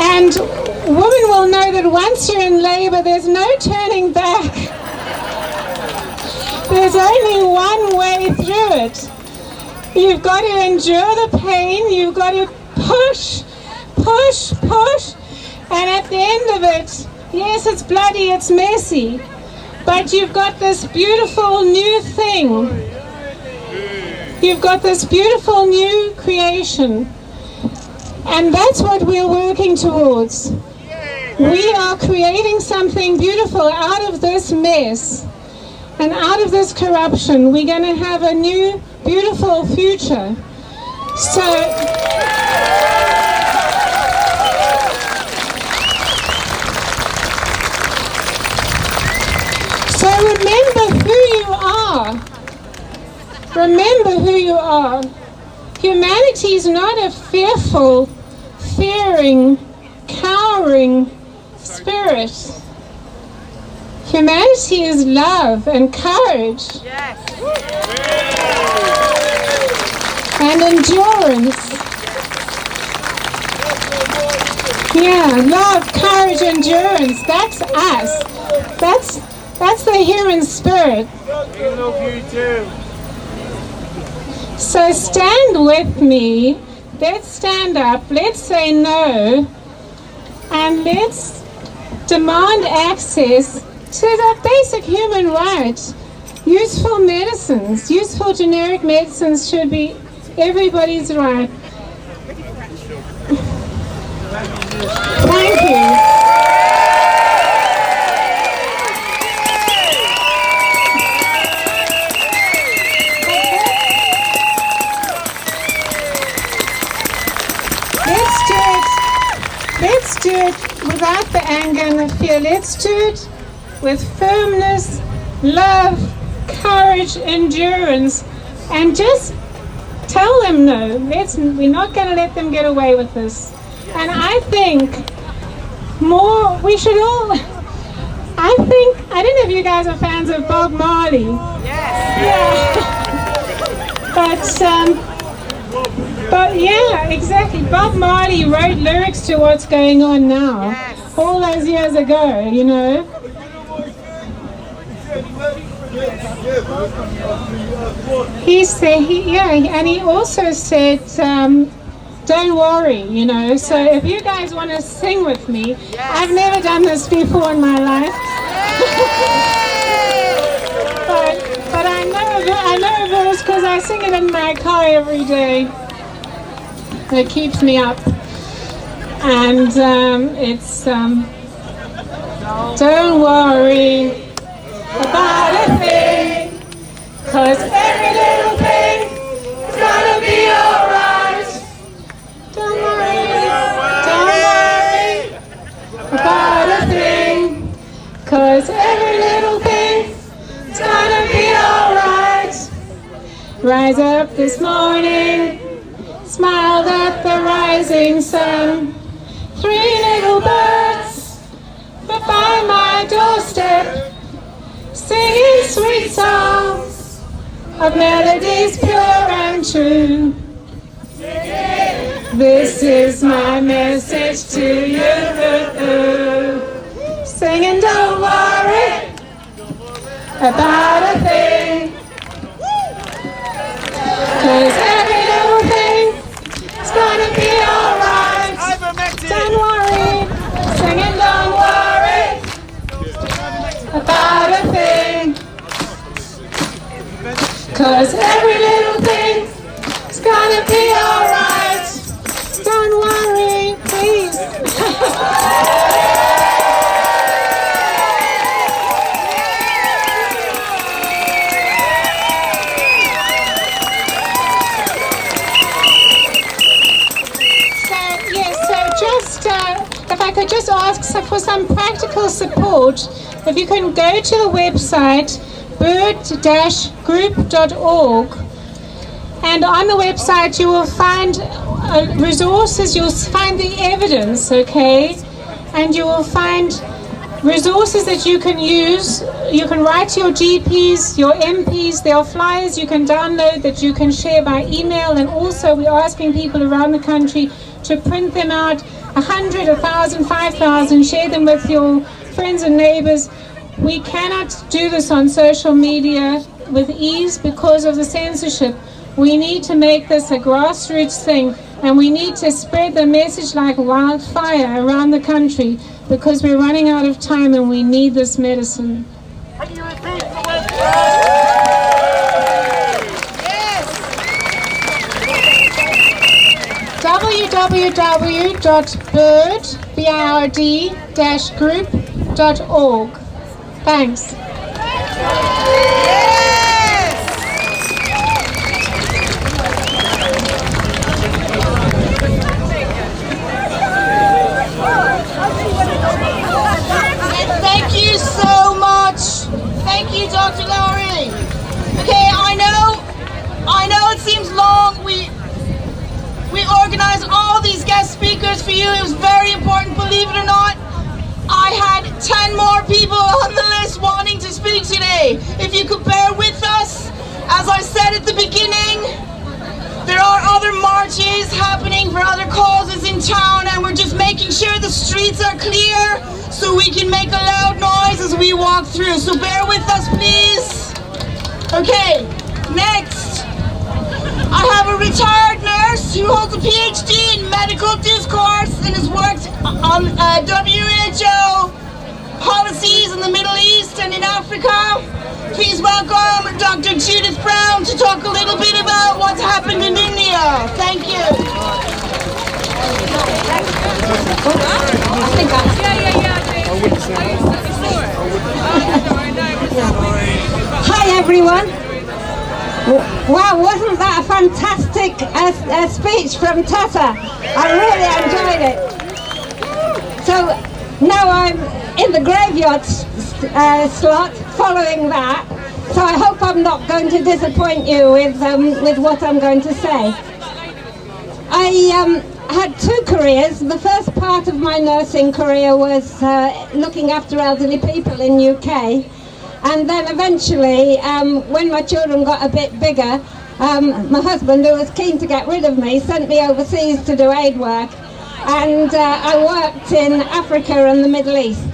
And women will know that once you're in labor, there's no turning back. There's only one way through it. You've got to endure the pain, you've got to push, push, push, and at the end of it, yes, it's bloody, it's messy, but you've got this beautiful new thing. You've got this beautiful new creation. And that's what we're working towards. We are creating something beautiful out of this mess and out of this corruption. We're going to have a new, beautiful future. So remember who you are. Remember who you are. Humanity is not a fearful, fearing, cowering spirit. Humanity is love and courage. Yes. And endurance. Yeah, love, courage, endurance. That's us. That's the human spirit. We love you too. So stand with me, let's stand up, let's say no, and let's demand access to the basic human right. Useful medicines, useful generic medicines should be everybody's right. Thank you. Let's do it without the anger and the fear. Let's do it with firmness, love, courage, endurance, and just tell them no. We're not going to let them get away with this. And I think we should all, I don't know if you guys are fans of Bob Marley. Yes. Yeah. But yeah, exactly. Bob Marley wrote lyrics to what's going on now. Yes. all those years ago, you know. He said, and he also said, don't worry, you know. So if you guys want to sing with me, I've never done this before in my life. but I know a verse because I sing it in my car every day. It keeps me up. And it's don't worry about a thing, 'cause every little thing is gonna be alright. Don't worry about a thing, 'cause every little thing is gonna be alright. Rise up this morning, smiled at the rising sun. 3 little birds were by my doorstep, singing sweet songs of melodies pure and true. This is my message to you. Singing, don't worry about a thing, 'cause every little thing is gonna be alright. Ivermectin! Don't worry, singing, don't worry about a thing, 'cause every little thing is gonna be alright. Don't worry, please. If I could just ask for some practical support, if you can go to the website bird-group.org, and on the website you will find resources, you'll find the evidence, okay, and you will find resources that you can use. You can write to your GPs, your MPs. There are flyers you can download that you can share by email, and also we're asking people around the country to print them out, 100, 1,000, 5,000, share them with your friends and neighbors. We cannot do this on social media with ease because of the censorship. We need to make this a grassroots thing, and we need to spread the message like wildfire around the country because we're running out of time and we need this medicine. Can you repeat the website? www.bird-group.org. Thanks. Thank you so much. Thank you, Dr. Lowry. Okay, I know it seems long. We organized all these guest speakers for you. It was very important, believe it or not. I had 10 more people on the list wanting to speak today. If you could bear with us, as I said at the beginning, there are other marches happening for other causes in town, and we're just making sure the streets are clear so we can make a loud noise as we walk through. So bear with us, please. Okay, next. I have a retired nurse who holds a PhD in medical discourse and has worked on WHO policies in the Middle East and in Africa. Please welcome Dr. Judith Brown to talk a little bit about what's happened in India. Thank you. Hi everyone. Wow, wasn't that a fantastic speech from Tessa? I really enjoyed it. So now I'm in the graveyard slot following that, so I hope I'm not going to disappoint you with what I'm going to say. I had 2 careers. The first part of my nursing career was looking after elderly people in UK. And then eventually, when my children got a bit bigger, my husband, who was keen to get rid of me, sent me overseas to do aid work. and I worked in Africa and the Middle East.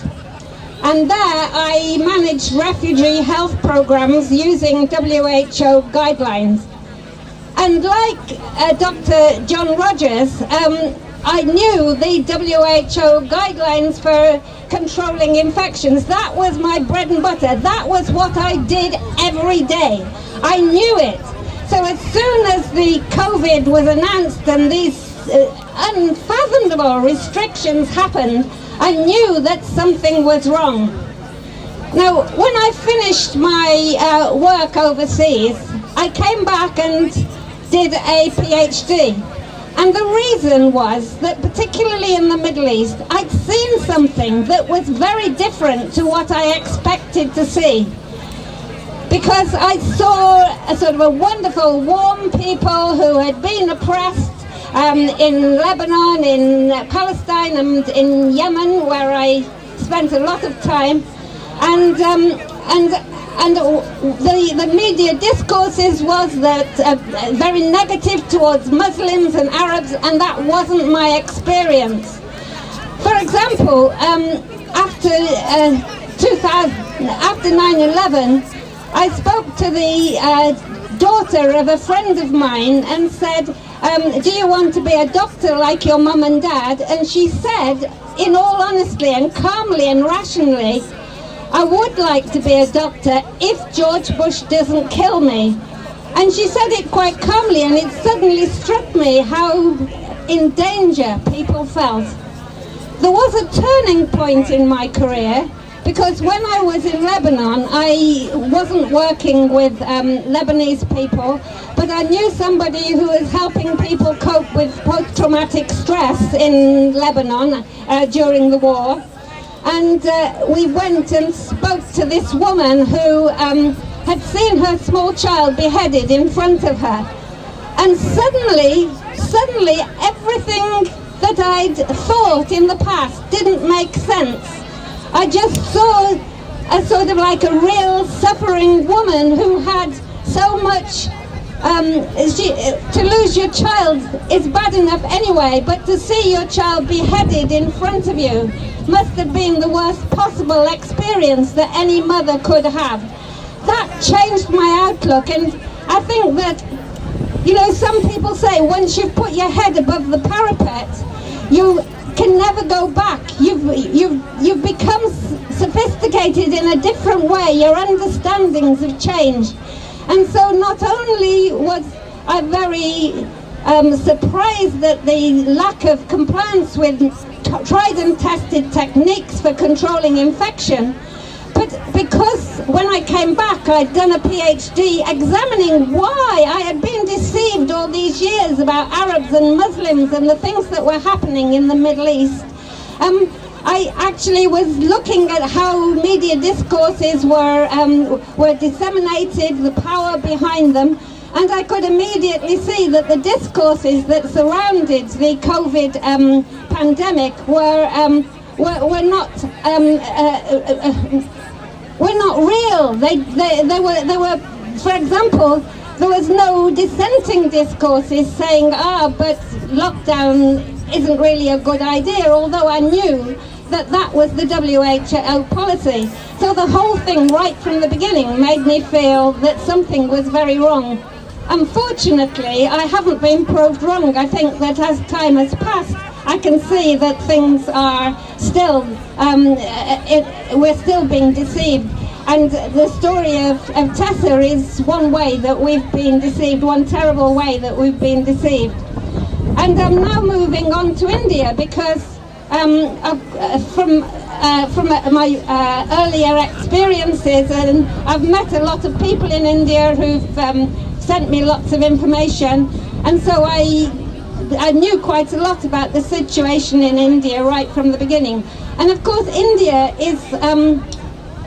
And there I managed refugee health programs using WHO guidelines. And like Dr. John Rogers, I knew the WHO guidelines for controlling infections. That was my bread and butter. That was what I did every day. I knew it. So as soon as the COVID was announced and these unfathomable restrictions happened, I knew that something was wrong. Now, when I finished my work overseas, I came back and did a PhD. And the reason was that, particularly in the Middle East, I'd seen something that was very different to what I expected to see. Because I saw a sort of a wonderful, warm people who had been oppressed in Lebanon, in Palestine, and in Yemen, where I spent a lot of time. And the media discourses was that very negative towards Muslims and Arabs, and that wasn't my experience. For example, after 9/11, I spoke to the daughter of a friend of mine and said, do you want to be a doctor like your mum and dad? And she said, in all honesty and calmly and rationally, I would like to be a doctor if George Bush doesn't kill me. And she said it quite calmly, and it suddenly struck me how in danger people felt. There was a turning point in my career, because when I was in Lebanon, I wasn't working with Lebanese people, but I knew somebody who was helping people cope with post-traumatic stress in Lebanon during the war. And we went and spoke to this woman who had seen her small child beheaded in front of her. And suddenly everything that I'd thought in the past didn't make sense. I just saw a sort of like a real suffering woman who had so much. To lose your child is bad enough anyway, but to see your child beheaded in front of you must have been the worst possible experience that any mother could have. That changed my outlook, and I think that, you know, some people say once you've put your head above the parapet, you can never go back. You've become sophisticated in a different way. Your understandings have changed. And so not only was I very surprised at the lack of compliance with tried and tested techniques for controlling infection, but because when I came back I'd done a PhD examining why I had been deceived all these years about Arabs and Muslims and the things that were happening in the Middle East. I actually was looking at how media discourses were disseminated, the power behind them, and I could immediately see that the discourses that surrounded the COVID pandemic were not real. They were, for example, there was no dissenting discourses saying, but lockdown isn't really a good idea, although I knew that was the WHO policy. So the whole thing right from the beginning made me feel that something was very wrong. Unfortunately, I haven't been proved wrong. I think that as time has passed, I can see that things are still, we're still being deceived. And the story of Tessa is one way that we've been deceived, one terrible way that we've been deceived. And I'm now moving on to India because from my earlier experiences, and I've met a lot of people in India who've sent me lots of information, and so I knew quite a lot about the situation in India right from the beginning. And of course India is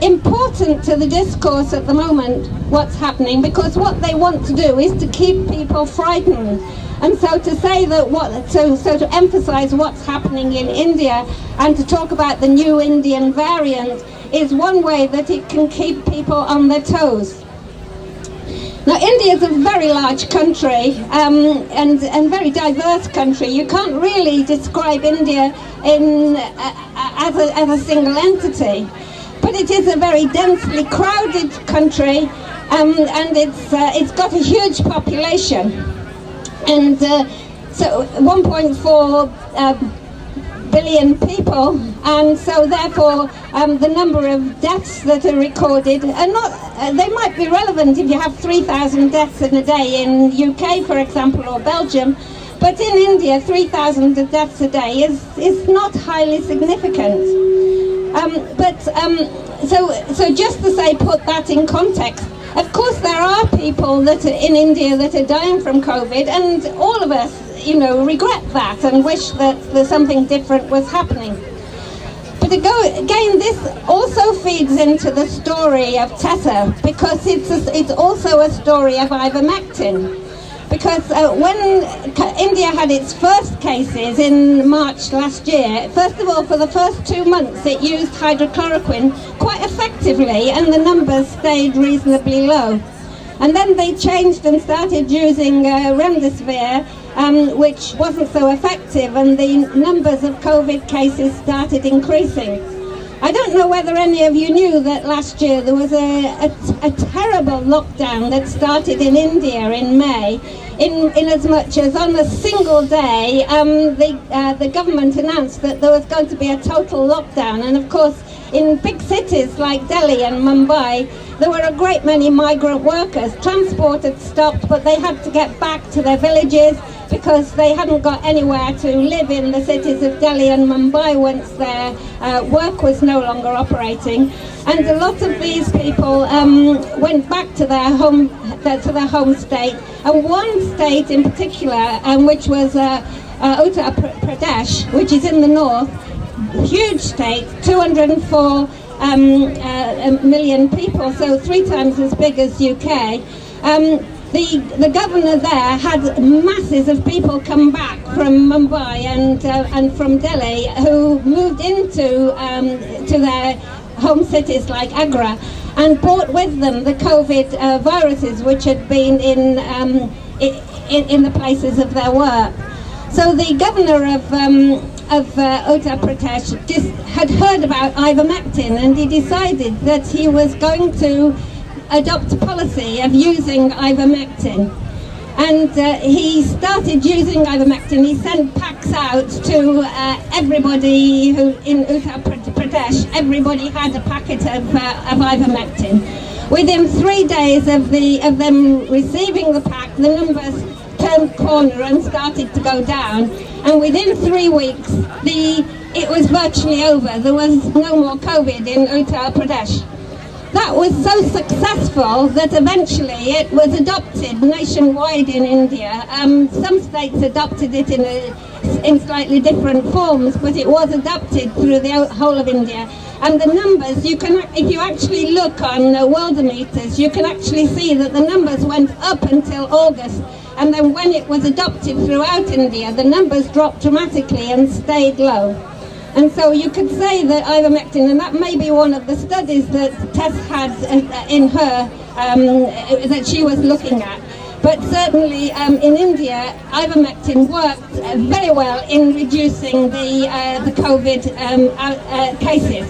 important to the discourse at the moment, what's happening, because what they want to do is to keep people frightened. And so to say that so to emphasize what's happening in India and to talk about the new Indian variant is one way that it can keep people on their toes. Now, India is a very large country and very diverse country. You can't really describe India as a single entity, but it is a very densely crowded country, and it's got a huge population, and so 1.4 billion people, and so therefore the number of deaths that are recorded are not, they might be relevant if you have 3,000 deaths in a day in UK, for example, or Belgium, but in India 3,000 deaths a day is not highly significant. So just to say, put that in context, of course there are people that are in India that are dying from COVID, and all of us, you know, regret that and wish that something different was happening. But again, this also feeds into the story of Tessa, because it's also a story of ivermectin. Because when India had its first cases in March last year, first of all, for the first 2 months it used hydrochloroquine quite effectively, and the numbers stayed reasonably low. And then they changed and started using remdesivir, which wasn't so effective, and the numbers of COVID cases started increasing. I don't know whether any of you knew that last year there was a terrible lockdown that started in India in May, in as much as on a single day the government announced that there was going to be a total lockdown. And of course, in big cities like Delhi and Mumbai, there were a great many migrant workers. Transport had stopped, but they had to get back to their villages because they hadn't got anywhere to live in the cities of Delhi and Mumbai once their work was no longer operating. And a lot of these people went back to their home state. And one state in particular, which was Uttar Pradesh, which is in the north, huge state, 204 million people, so 3 times as big as UK. The governor there had masses of people come back from Mumbai and from Delhi who moved into to their home cities like Agra, and brought with them the COVID viruses which had been in the places of their work. So the governor of Uttar Pradesh had heard about ivermectin, and he decided that he was going to adopt a policy of using ivermectin. And he started using ivermectin. He sent packs out to everybody who in Uttar Pradesh. Everybody had a packet of ivermectin. Within 3 days of them receiving the pack, the numbers turned corner and started to go down. And within 3 weeks, it was virtually over. There was no more COVID in Uttar Pradesh. That was so successful that eventually it was adopted nationwide in India. Some states adopted it in slightly different forms, but it was adopted through the whole of India. And the numbers, if you actually look on Worldometers, you can actually see that the numbers went up until August. And then when it was adopted throughout India, the numbers dropped dramatically and stayed low. And so you could say that ivermectin, and that may be one of the studies that Tess had in her, that she was looking at. But certainly in India, ivermectin worked very well in reducing the COVID cases.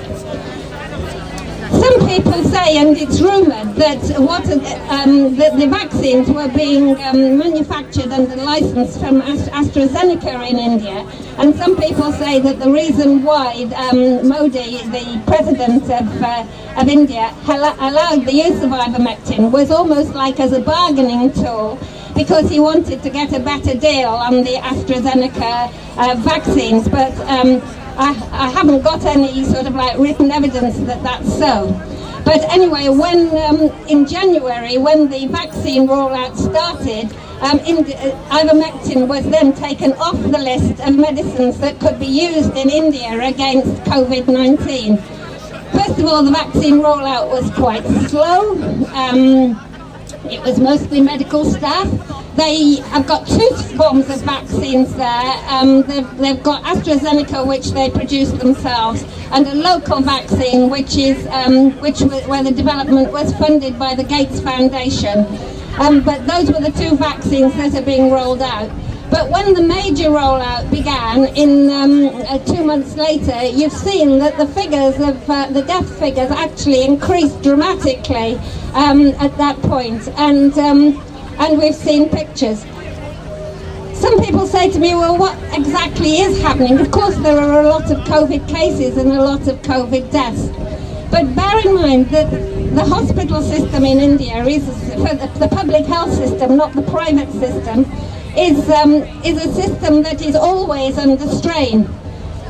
Some people say, and it's rumoured, that the vaccines were being manufactured under license from AstraZeneca in India. And some people say that the reason why Modi, the president of India, allowed the use of ivermectin was almost like as a bargaining tool, because he wanted to get a better deal on the AstraZeneca vaccines. But I haven't got any sort of like written evidence that that's so. But anyway, when in January, when the vaccine rollout started, ivermectin was then taken off the list of medicines that could be used in India against COVID-19. First of all, the vaccine rollout was quite slow. It was mostly medical staff. They have got 2 forms of vaccines there. They've got AstraZeneca, which they produce themselves, and a local vaccine, where the development was funded by the Gates Foundation. But those were the 2 vaccines that are being rolled out. But when the major rollout began, in 2 months later, you've seen that the figures of the death figures actually increased dramatically at that point, and we've seen pictures. Some people say to me, well, what exactly is happening? Of course, there are a lot of COVID cases and a lot of COVID deaths. But bear in mind that the hospital system in India is, for the public health system, not the private system, is a system that is always under strain.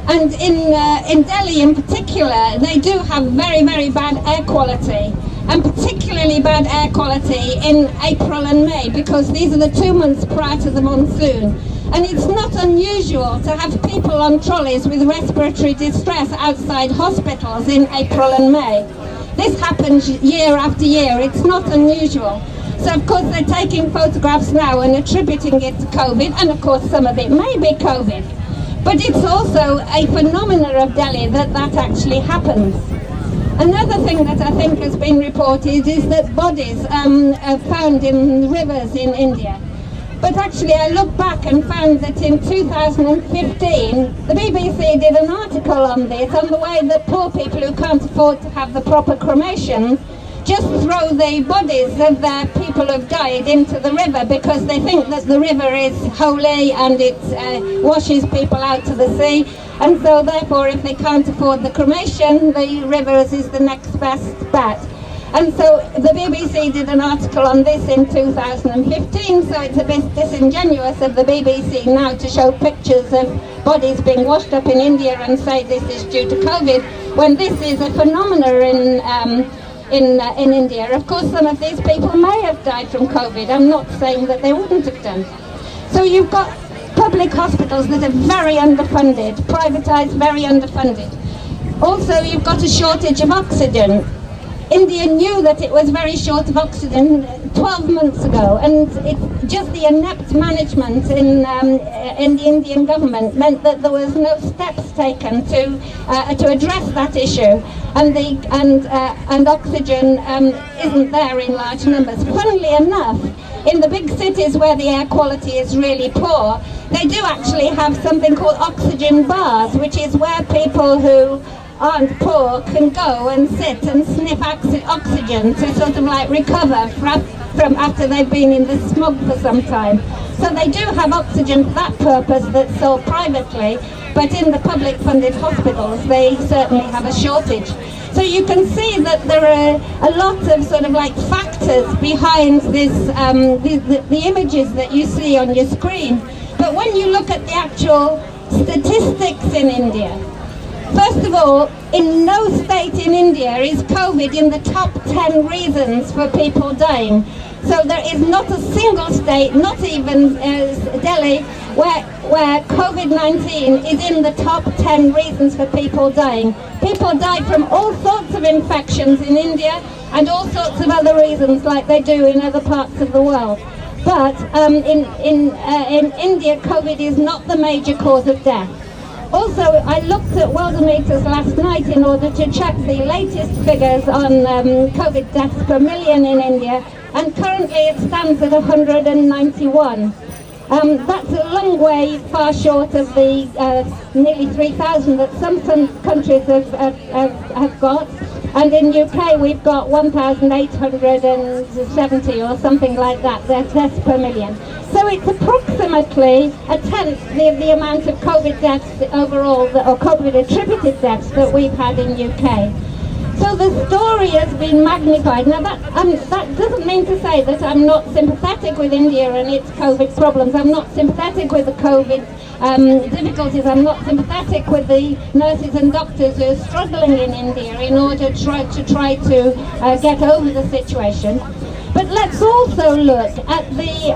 And in Delhi in particular, they do have very, very bad air quality, and particularly bad air quality in April and May, because these are the 2 months prior to the monsoon. And it's not unusual to have people on trolleys with respiratory distress outside hospitals in April and May. This happens year after year. It's not unusual. So of course they're taking photographs now and attributing it to COVID, and of course some of it may be COVID. But it's also a phenomenon of Delhi that actually happens. Another thing that I think has been reported is that bodies are found in rivers in India. But actually I looked back and found that in 2015, the BBC did an article on this, on the way that poor people who can't afford to have the proper cremations just throw the bodies of their people who have died into the river, because they think that the river is holy and it washes people out to the sea, and so therefore if they can't afford the cremation, the rivers is the next best bet. And so the BBC did an article on this in 2015, so it's a bit disingenuous of the BBC now to show pictures of bodies being washed up in India and say this is due to COVID, when this is a phenomenon in India. Of course, some of these people may have died from COVID. I'm not saying that they wouldn't have done. So you've got public hospitals that are very underfunded, privatised, very underfunded. Also, you've got a shortage of oxygen. India knew that it was very short of oxygen 12 months ago, and it's just the inept management in the Indian government meant that there was no steps taken to address that issue, and oxygen isn't there in large numbers. Funnily enough, in the big cities where the air quality is really poor, they do actually have something called oxygen bars, which is where people who aren't poor can go and sit and sniff oxygen to sort of like recover from after they've been in the smog for some time. So they do have oxygen for that purpose that's sold privately, but in the public funded hospitals they certainly have a shortage. So you can see that there are a lot of sort of like factors behind this, the images that you see on your screen. But when you look at the actual statistics in India, first of all, in no state in India is COVID in the top 10 reasons for people dying. So there is not a single state, not even Delhi, where COVID-19 is in the top 10 reasons for people dying. People die from all sorts of infections in India and all sorts of other reasons like they do in other parts of the world. But in India, COVID is not the major cause of death. Also, I looked at Worldometers last night in order to check the latest figures on COVID deaths per million in India, and currently it stands at 191. That's a long way far short of the nearly 3,000 that some countries have got. And in UK we've got 1,870 or something like that, deaths per million. So it's approximately a tenth the amount of COVID deaths overall, or COVID attributed deaths that we've had in UK. So the story has been magnified. Now that doesn't mean to say that I'm not sympathetic with India and its COVID problems. I'm not sympathetic with the COVID difficulties. I'm not sympathetic with the nurses and doctors who are struggling in India in order to try to get over the situation. But let's also look at the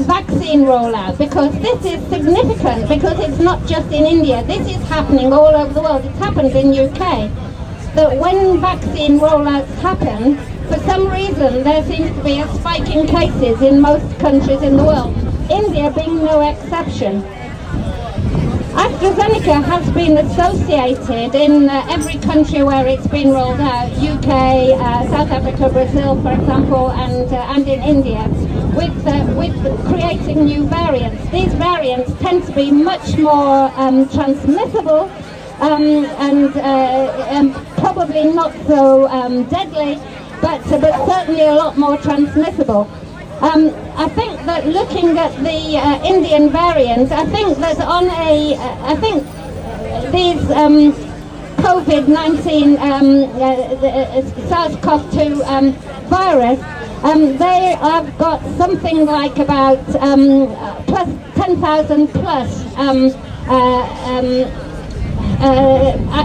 vaccine rollout, because this is significant, because it's not just in India. This is happening all over the world. It happens in UK. That when vaccine rollouts happen, for some reason there seems to be a spike in cases in most countries in the world, India being no exception. AstraZeneca has been associated in every country where it's been rolled out, UK, South Africa, Brazil, for example, and in India, with creating new variants. These variants tend to be much more transmissible and probably not so deadly, but certainly a lot more transmissible. I think that looking at the Indian variant, I think that I think these COVID-19 SARS-CoV-2 virus, they have got something like about plus 10,000 plus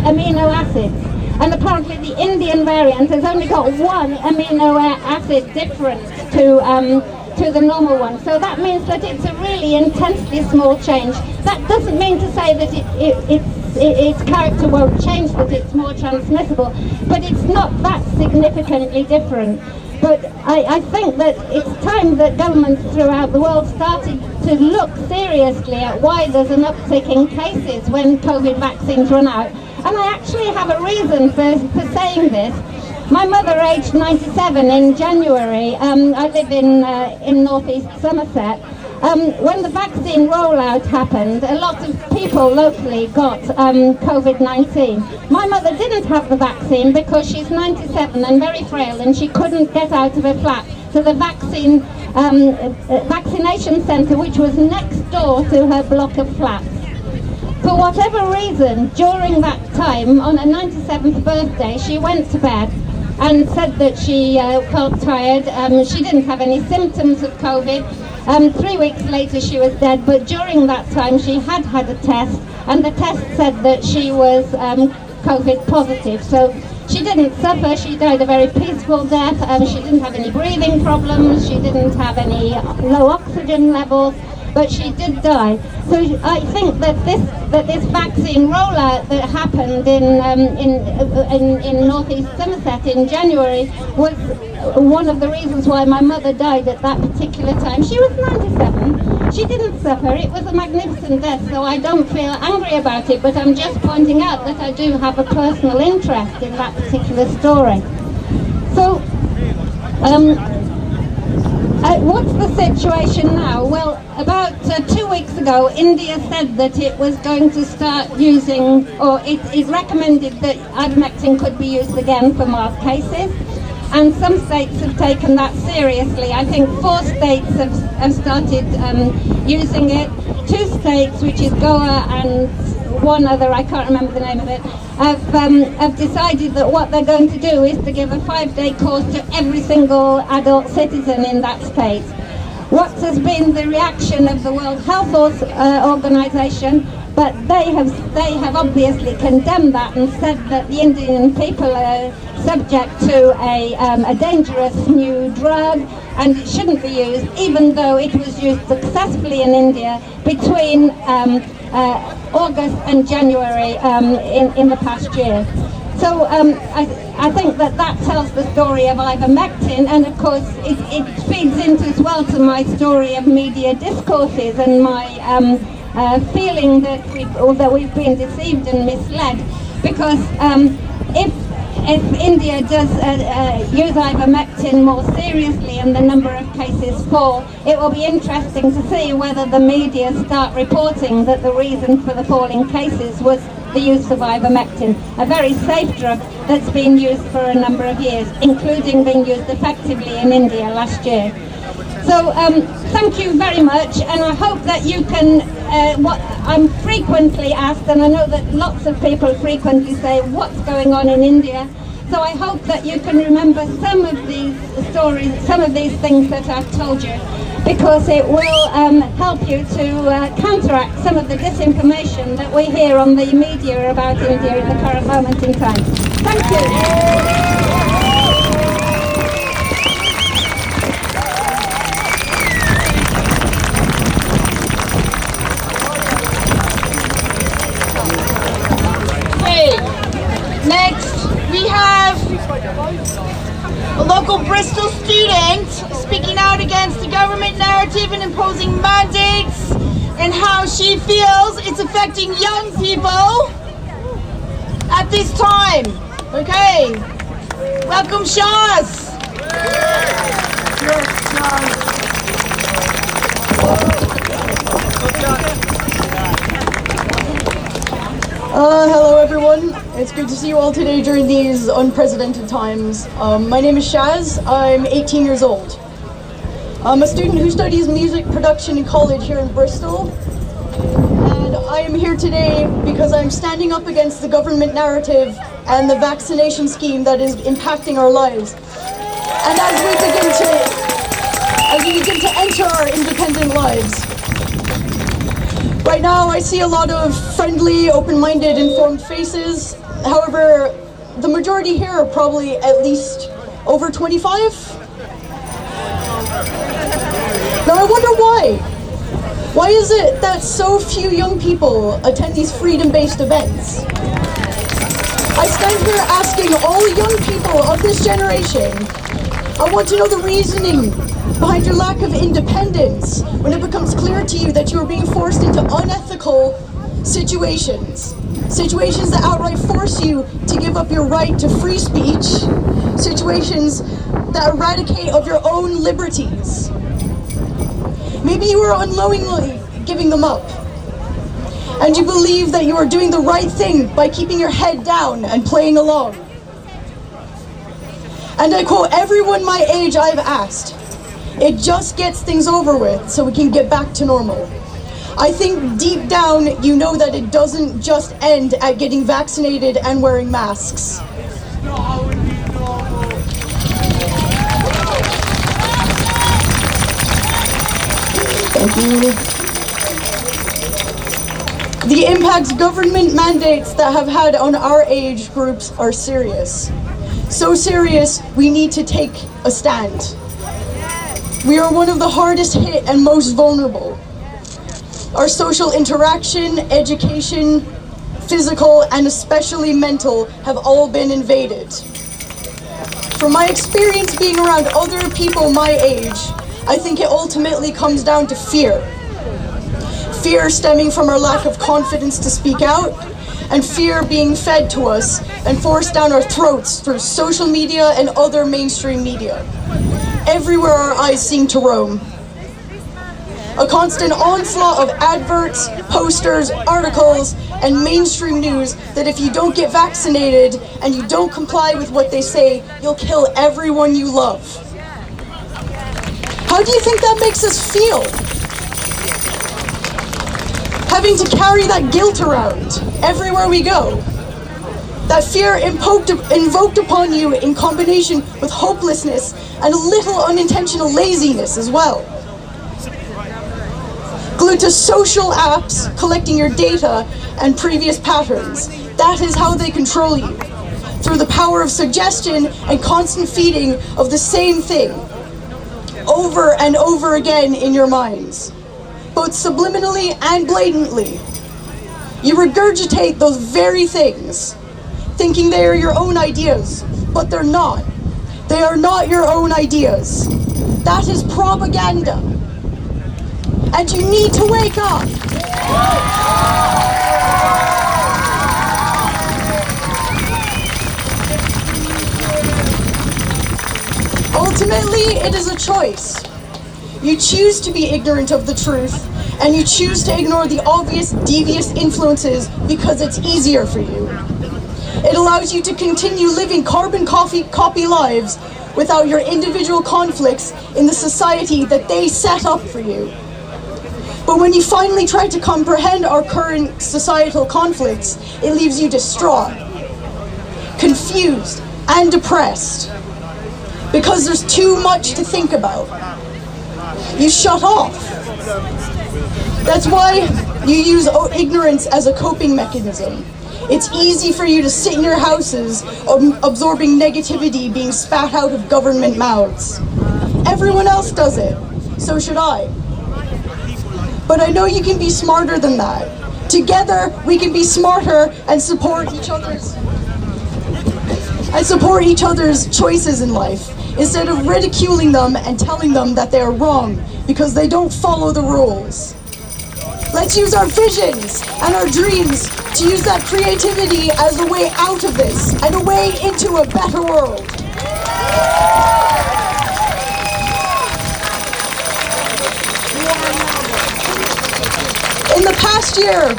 amino acids. And apparently the Indian variant has only got one amino acid difference to the normal one. So that means that it's a really intensely small change. That doesn't mean to say that its character won't change, that it's more transmissible, but it's not that significantly different. But I think that it's time that governments throughout the world started to look seriously at why there's an uptick in cases when COVID vaccines run out. And I actually have a reason for saying this. My mother, aged 97 in January, I live in northeast Somerset. When the vaccine rollout happened, a lot of people locally got COVID-19. My mother didn't have the vaccine because she's 97 and very frail, and she couldn't get out of her flat to the vaccination centre, which was next door to her block of flats. For whatever reason, during that time, on her 97th birthday, she went to bed and said that she felt tired. She didn't have any symptoms of COVID. 3 weeks later she was dead, but during that time she had a test, and the test said that she was COVID positive. So she didn't suffer, she died a very peaceful death. She didn't have any breathing problems, she didn't have any low oxygen levels, but she did die. So I think that this vaccine rollout that happened in northeast Somerset in January was one of the reasons why my mother died at that particular time. She was 97. She didn't suffer. It was a magnificent death, so I don't feel angry about it, but I'm just pointing out that I do have a personal interest in that particular story. So, what's the situation now? Well, about 2 weeks ago, India said that it was going to start using, or it is recommended that Ivermectin could be used again for mild cases. And some states have taken that seriously. I think 4 states have started using it. 2 states, which is Goa and one other, I can't remember the name of it, have decided that what they're going to do is to give a 5-day course to every single adult citizen in that state. What has been the reaction of the World Health Organization? But they have obviously condemned that and said that the Indian people are subject to a dangerous new drug, and it shouldn't be used, even though it was used successfully in India between August and January in the past year. So I think that tells the story of Ivermectin, and of course it feeds into as well to my story of media discourses and my feeling that we've been deceived and misled, because if India does use Ivermectin more seriously and the number of cases fall, it will be interesting to see whether the media start reporting that the reason for the falling cases was the use of Ivermectin, a very safe drug that's been used for a number of years, including being used effectively in India last year. So thank you very much, and I hope that you can, what I'm frequently asked, and I know that lots of people frequently say, what's going on in India? So I hope that you can remember some of these stories, some of these things that I've told you, because it will help you to counteract some of the disinformation that we hear on the media about India at the current moment in time. Thank you. Next, we have a local Bristol student speaking out against the government narrative and imposing mandates and how she feels it's affecting young people at this time. Okay, welcome Shaz. Hello everyone, it's good to see you all today during these unprecedented times. My name is Shaz, I'm 18 years old. I'm a student who studies music production in college here in Bristol, and I am here today because I'm standing up against the government narrative and the vaccination scheme that is impacting our lives. And as we begin to enter our independent lives. Right now I see a lot of friendly, open-minded, informed faces. However, the majority here are probably at least over 25. Now I wonder why. Why is it that so few young people attend these freedom-based events? I stand here asking all young people of this generation, I want to know the reasoning behind your lack of independence when it becomes clear to you that you are being forced into unethical situations. Situations that outright force you to give up your right to free speech. Situations that eradicate of your own liberties. Maybe you are unknowingly giving them up. And you believe that you are doing the right thing by keeping your head down and playing along. And I quote everyone my age I've asked, it just gets things over with so we can get back to normal. I think deep down you know that it doesn't just end at getting vaccinated and wearing masks. Thank you. The impacts government mandates that have had on our age groups are serious. So serious, we need to take a stand. We are one of the hardest hit and most vulnerable. Our social interaction, education, physical, and especially mental have all been invaded. From my experience being around other people my age, I think it ultimately comes down to fear. Fear stemming from our lack of confidence to speak out, and fear being fed to us and forced down our throats through social media and other mainstream media. Everywhere our eyes seem to roam. A constant onslaught of adverts, posters, articles, and mainstream news that if you don't get vaccinated and you don't comply with what they say, you'll kill everyone you love. How do you think that makes us feel? Having to carry that guilt around everywhere we go. That fear invoked upon you in combination with hopelessness and a little unintentional laziness as well. Glued to social apps, collecting your data and previous patterns. That is how they control you. Through the power of suggestion and constant feeding of the same thing. Over and over again in your minds. Both subliminally and blatantly. You regurgitate those very things, thinking they are your own ideas, but they're not. They are not your own ideas. That is propaganda. And you need to wake up. Ultimately, it is a choice. You choose to be ignorant of the truth, and you choose to ignore the obvious devious influences because it's easier for you. It allows you to continue living carbon copy lives without your individual conflicts in the society that they set up for you. But when you finally try to comprehend our current societal conflicts, it leaves you distraught, confused, and depressed. Because there's too much to think about. You shut off. That's why you use ignorance as a coping mechanism. It's easy for you to sit in your houses absorbing negativity being spat out of government mouths. Everyone else does it, so should I. But I know you can be smarter than that. Together, we can be smarter and support each other's choices in life, instead of ridiculing them and telling them that they are wrong because they don't follow the rules. Let's use our visions and our dreams to use that creativity as a way out of this and a way into a better world. In the past year,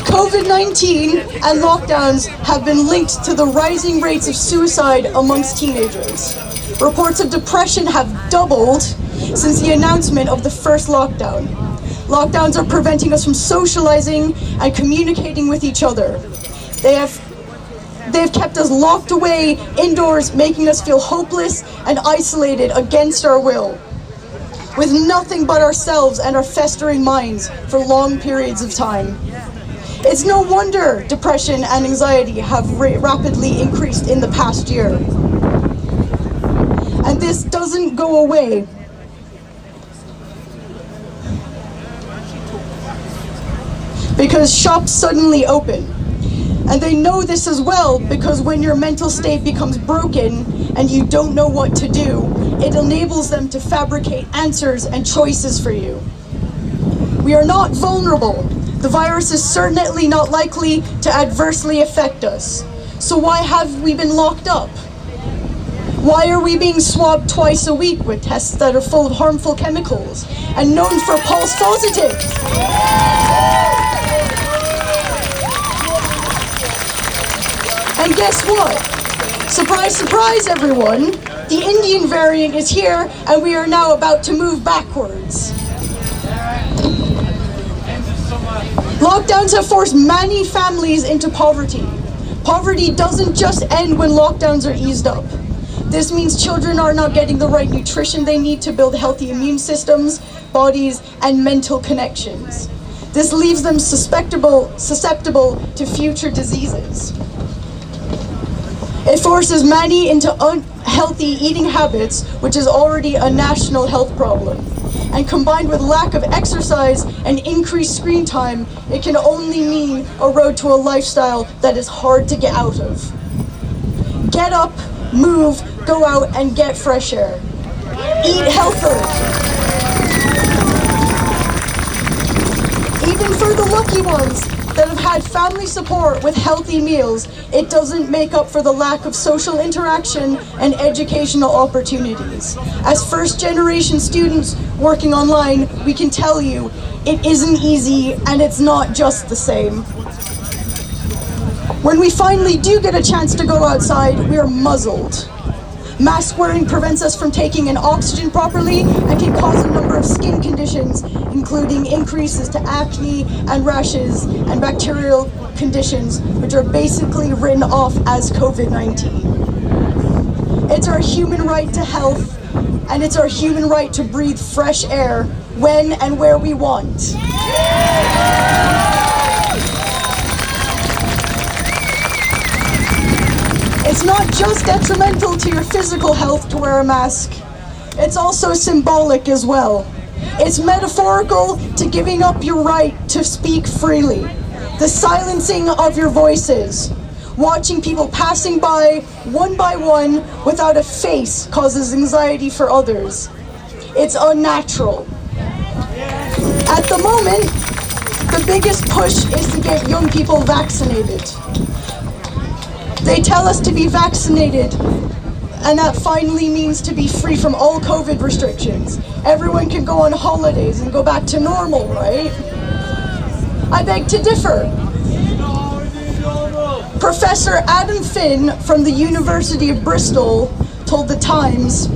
COVID-19 and lockdowns have been linked to the rising rates of suicide amongst teenagers. Reports of depression have doubled since the announcement of the first lockdown. Lockdowns are preventing us from socializing and communicating with each other. They've kept us locked away indoors, making us feel hopeless and isolated against our will, with nothing but ourselves and our festering minds for long periods of time. It's no wonder depression and anxiety have rapidly increased in the past year. And this doesn't go away. Because shops suddenly open. And they know this as well because when your mental state becomes broken and you don't know what to do, it enables them to fabricate answers and choices for you. We are not vulnerable. The virus is certainly not likely to adversely affect us. So why have we been locked up? Why are we being swabbed twice a week with tests that are full of harmful chemicals and known for false positives? And guess what? Surprise, surprise, everyone. The Indian variant is here, and we are now about to move backwards. Lockdowns have forced many families into poverty. Poverty doesn't just end when lockdowns are eased up. This means children are not getting the right nutrition they need to build healthy immune systems, bodies, and mental connections. This leaves them susceptible to future diseases. It forces many into unhealthy eating habits, which is already a national health problem. And combined with lack of exercise and increased screen time, it can only mean a road to a lifestyle that is hard to get out of. Get up, move, go out and get fresh air. Eat healthier. Even for the lucky ones that have had family support with healthy meals, it doesn't make up for the lack of social interaction and educational opportunities. As first-generation students working online, we can tell you it isn't easy and it's not just the same. When we finally do get a chance to go outside, we are muzzled. Mask wearing prevents us from taking in oxygen properly and can cause a number of skin conditions, including increases to acne and rashes and bacterial conditions, which are basically written off as COVID-19. It's our human right to health, and it's our human right to breathe fresh air when and where we want. It's not just detrimental to your physical health to wear a mask, it's also symbolic as well. It's metaphorical to giving up your right to speak freely, the silencing of your voices. Watching people passing by one without a face causes anxiety for others. It's unnatural. At the moment, the biggest push is to get young people vaccinated. They tell us to be vaccinated, and that finally means to be free from all COVID restrictions. Everyone can go on holidays and go back to normal, right? I beg to differ. Professor Adam Finn from the University of Bristol told The Times,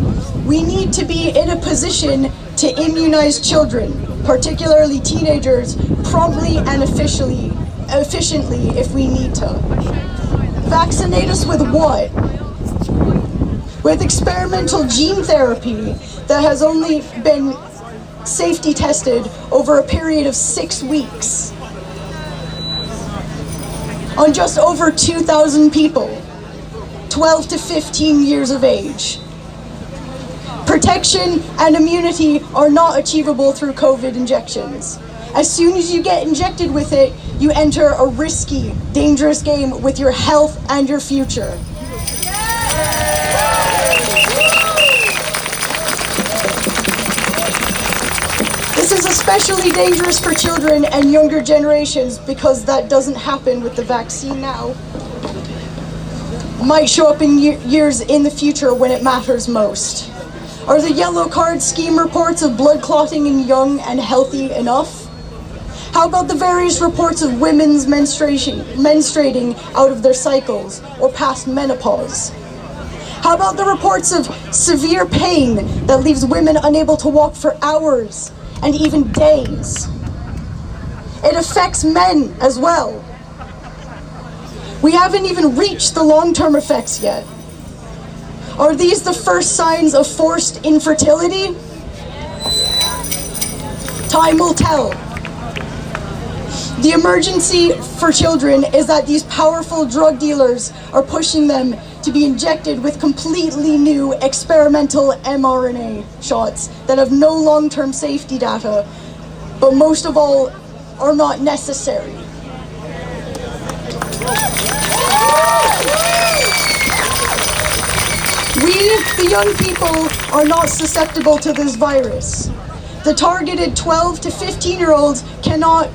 "We need to be in a position to immunize children, particularly teenagers, promptly and efficiently if we need to." Vaccinate us with what? With experimental gene therapy that has only been safety tested over a period of 6 weeks on just over 2,000 people, 12 to 15 years of age. Protection and immunity are not achievable through COVID injections. As soon as you get injected with it, you enter a risky, dangerous game with your health and your future. The This is especially dangerous for children and younger generations because that doesn't happen with the vaccine now. Might show up in years in the future when it matters most. Are the yellow card scheme reports of blood clotting in young and healthy enough? How about the various reports of women's menstruating out of their cycles or past menopause? How about the reports of severe pain that leaves women unable to walk for hours and even days? It affects men as well. We haven't even reached the long-term effects yet. Are these the first signs of forced infertility? Time will tell. The emergency for children is that these powerful drug dealers are pushing them to be injected with completely new experimental mRNA shots that have no long-term safety data, but most of all, are not necessary. We, the young people, are not susceptible to this virus. The targeted 12 to 15-year-olds cannot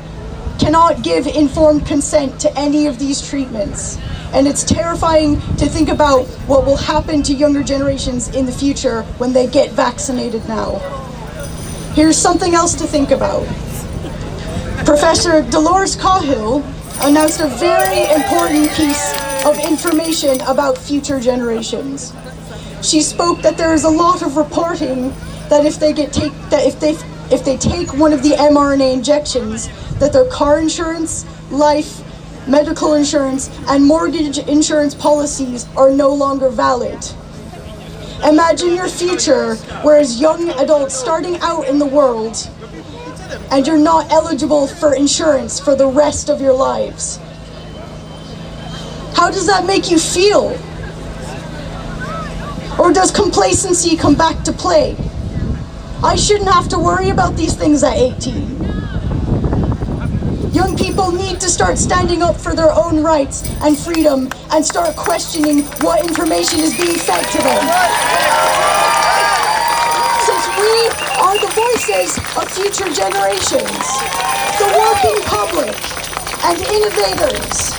give informed consent to any of these treatments. And it's terrifying to think about what will happen to younger generations in the future when they get vaccinated now. Here's something else to think about. Professor Dolores Cahill announced a very important piece of information about future generations. She spoke that there is a lot of reporting that if they take one of the mRNA injections, that their car insurance, life, medical insurance, and mortgage insurance policies are no longer valid. Imagine your future where as young adults starting out in the world and you're not eligible for insurance for the rest of your lives. How does that make you feel? Or does complacency come back to play? I shouldn't have to worry about these things at 18. Young people need to start standing up for their own rights and freedom and start questioning what information is being fed to them. Since we are the voices of future generations, the working public, and innovators,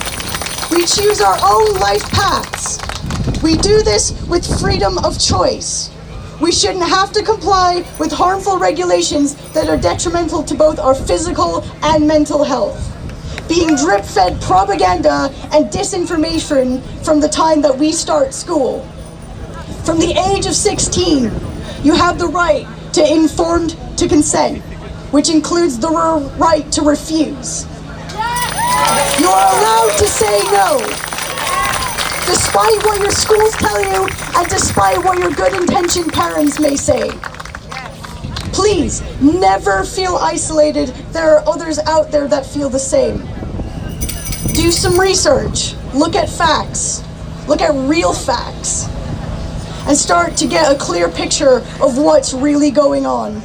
we choose our own life paths. We do this with freedom of choice. We shouldn't have to comply with harmful regulations that are detrimental to both our physical and mental health. Being drip-fed propaganda and disinformation from the time that we start school. From the age of 16, you have the right to informed to consent, which includes the right to refuse. You are allowed to say no, despite what your schools tell you and despite what your good-intentioned parents may say. Please, never feel isolated. There are others out there that feel the same. Do some research, look at facts, look at real facts, and start to get a clear picture of what's really going on.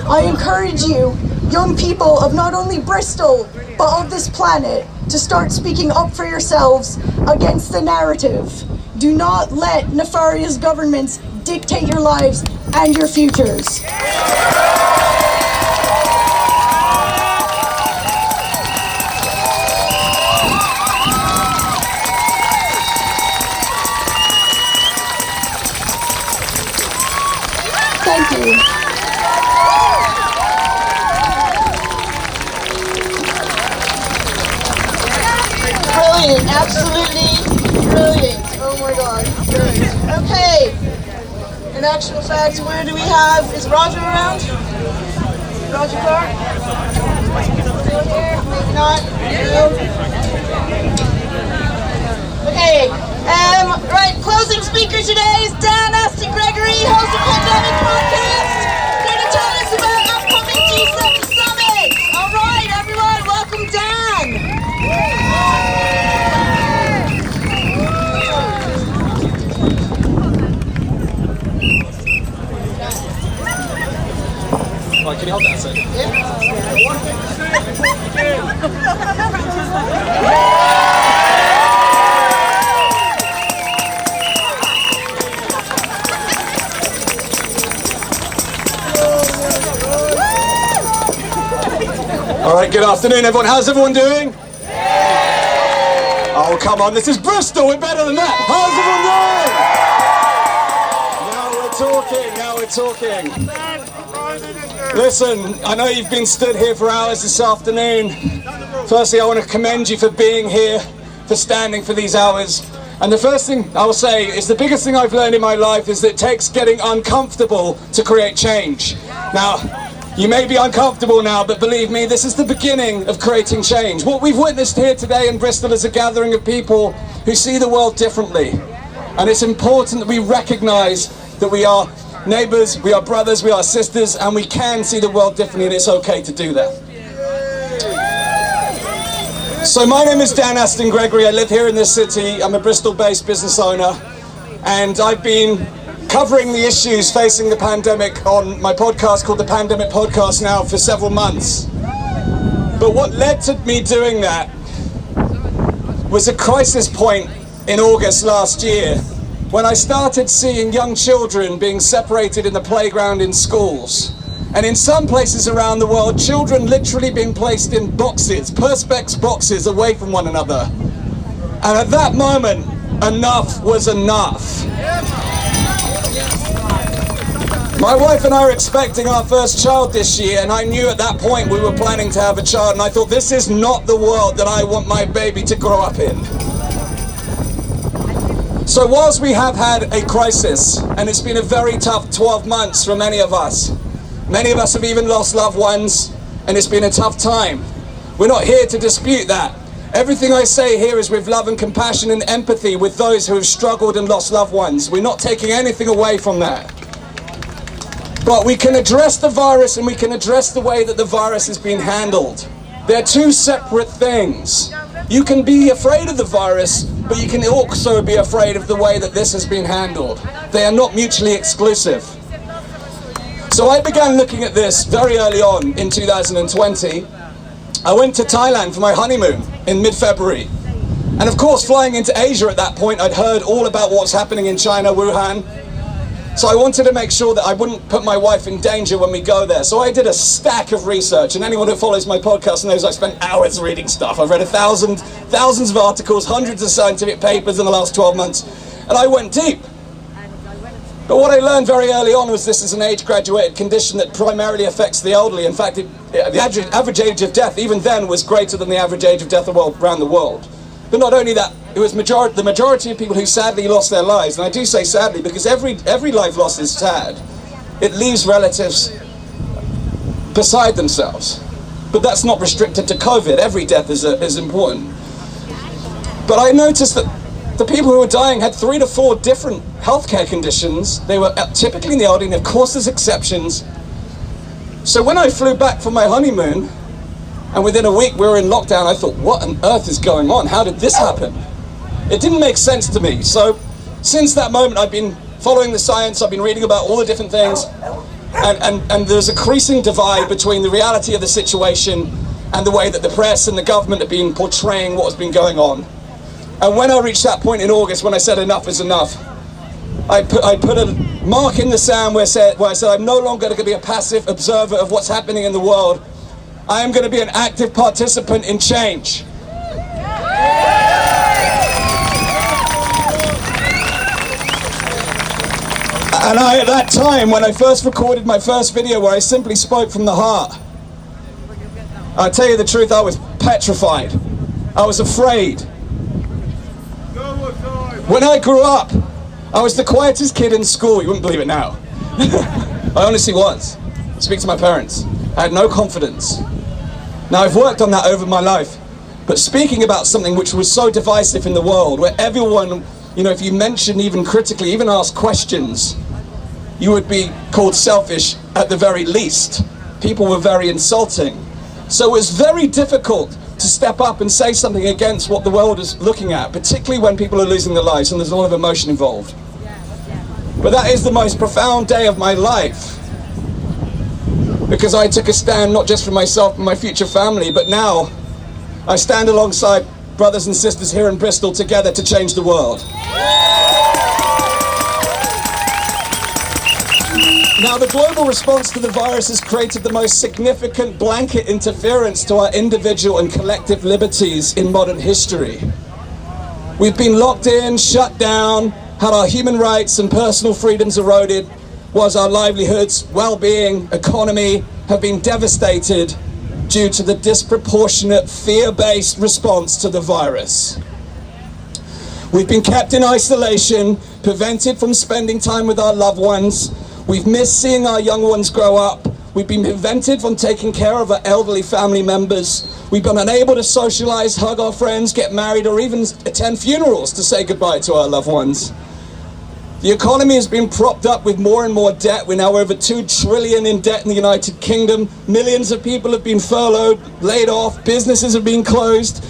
I encourage you, young people of not only Bristol, but of this planet, to start speaking up for yourselves against the narrative. Do not let nefarious governments dictate your lives and your futures. Thank you. Brilliant, absolutely brilliant. Oh my God, brilliant. Okay, in actual fact, where do we have, is Roger around? Roger Clark? Still here? Maybe not? No? Okay, right, closing speaker today is Dan Aston Gregory, host of Pandemic Podcast, here to tell us about upcoming G7 Summit. All right, everyone, welcome Dan. Right, can you hold that a second? All right, good afternoon, everyone. How's everyone doing? Oh, come on, this is Bristol. We're better than that. How's everyone doing? Now we're talking. Listen, I know you've been stood here for hours this afternoon. Firstly, I want to commend you for being here, for standing for these hours. And the first thing I will say is the biggest thing I've learned in my life is that it takes getting uncomfortable to create change. Now, you may be uncomfortable now, but believe me, this is the beginning of creating change. What we've witnessed here today in Bristol is a gathering of people who see the world differently. And it's important that we recognise that we are neighbours, we are brothers, we are sisters, and we can see the world differently, and it's okay to do that. So my name is Dan Aston Gregory. I live here in this city. I'm a Bristol-based business owner, and I've been covering the issues facing the pandemic on my podcast called The Pandemic Podcast now for several months. But what led to me doing that was a crisis point in August last year when I started seeing young children being separated in the playground in schools. And in some places around the world, children literally being placed in boxes, perspex boxes, away from one another. And at that moment, enough was enough. My wife and I were expecting our first child this year, and I knew at that point we were planning to have a child, and I thought, this is not the world that I want my baby to grow up in. So whilst we have had a crisis, and it's been a very tough 12 months for many of us have even lost loved ones, and it's been a tough time. We're not here to dispute that. Everything I say here is with love and compassion and empathy with those who have struggled and lost loved ones. We're not taking anything away from that. But we can address the virus, and we can address the way that the virus is being handled. They're two separate things. You can be afraid of the virus, but you can also be afraid of the way that this has been handled. They are not mutually exclusive. So I began looking at this very early on in 2020. I went to Thailand for my honeymoon in mid-February. And of course, flying into Asia at that point, I'd heard all about what's happening in China, Wuhan. So I wanted to make sure that I wouldn't put my wife in danger when we go there. So I did a stack of research, and anyone who follows my podcast knows I spent hours reading stuff. I've read thousands of articles, hundreds of scientific papers in the last 12 months, and I went deep. But what I learned very early on was this is an age-graduated condition that primarily affects the elderly. In fact, the average age of death, even then, was greater than the average age of death around the world. But not only that, it was the majority of people who sadly lost their lives, and I do say sadly because every life lost is sad. It leaves relatives beside themselves. But that's not restricted to COVID. Every death is important. But I noticed that the people who were dying had 3 to 4 different healthcare conditions. They were typically in the elderly, and of course there's exceptions. So when I flew back from my honeymoon, and within a week we were in lockdown, I thought, what on earth is going on? How did this happen? It didn't make sense to me. So since that moment, I've been following the science, I've been reading about all the different things, and there's a increasing divide between the reality of the situation and the way that the press and the government have been portraying what has been going on. And when I reached that point in August, when I said enough is enough, I put a mark in the sand where I said I'm no longer going to be a passive observer of what's happening in the world. I am going to be an active participant in change. And at that time, when I first recorded my first video where I simply spoke from the heart, I'll tell you the truth, I was petrified. I was afraid. When I grew up, I was the quietest kid in school. You wouldn't believe it now. I honestly was. Speak to my parents. I had no confidence. Now, I've worked on that over my life. But speaking about something which was so divisive in the world, where everyone, if you mention even critically, even ask questions, you would be called selfish at the very least. People were very insulting. So it was very difficult to step up and say something against what the world is looking at, particularly when people are losing their lives and there's a lot of emotion involved. But that is the most profound day of my life, because I took a stand not just for myself and my future family, but now I stand alongside brothers and sisters here in Bristol together to change the world. Now, the global response to the virus has created the most significant blanket interference to our individual and collective liberties in modern history. We've been locked in, shut down, had our human rights and personal freedoms eroded, whilst our livelihoods, well-being, economy have been devastated due to the disproportionate fear-based response to the virus. We've been kept in isolation, prevented from spending time with our loved ones. We've missed seeing our young ones grow up. We've been prevented from taking care of our elderly family members. We've been unable to socialize, hug our friends, get married, or even attend funerals to say goodbye to our loved ones. The economy has been propped up with more and more debt. We're now over $2 trillion in debt in the United Kingdom. Millions of people have been furloughed, laid off, businesses have been closed,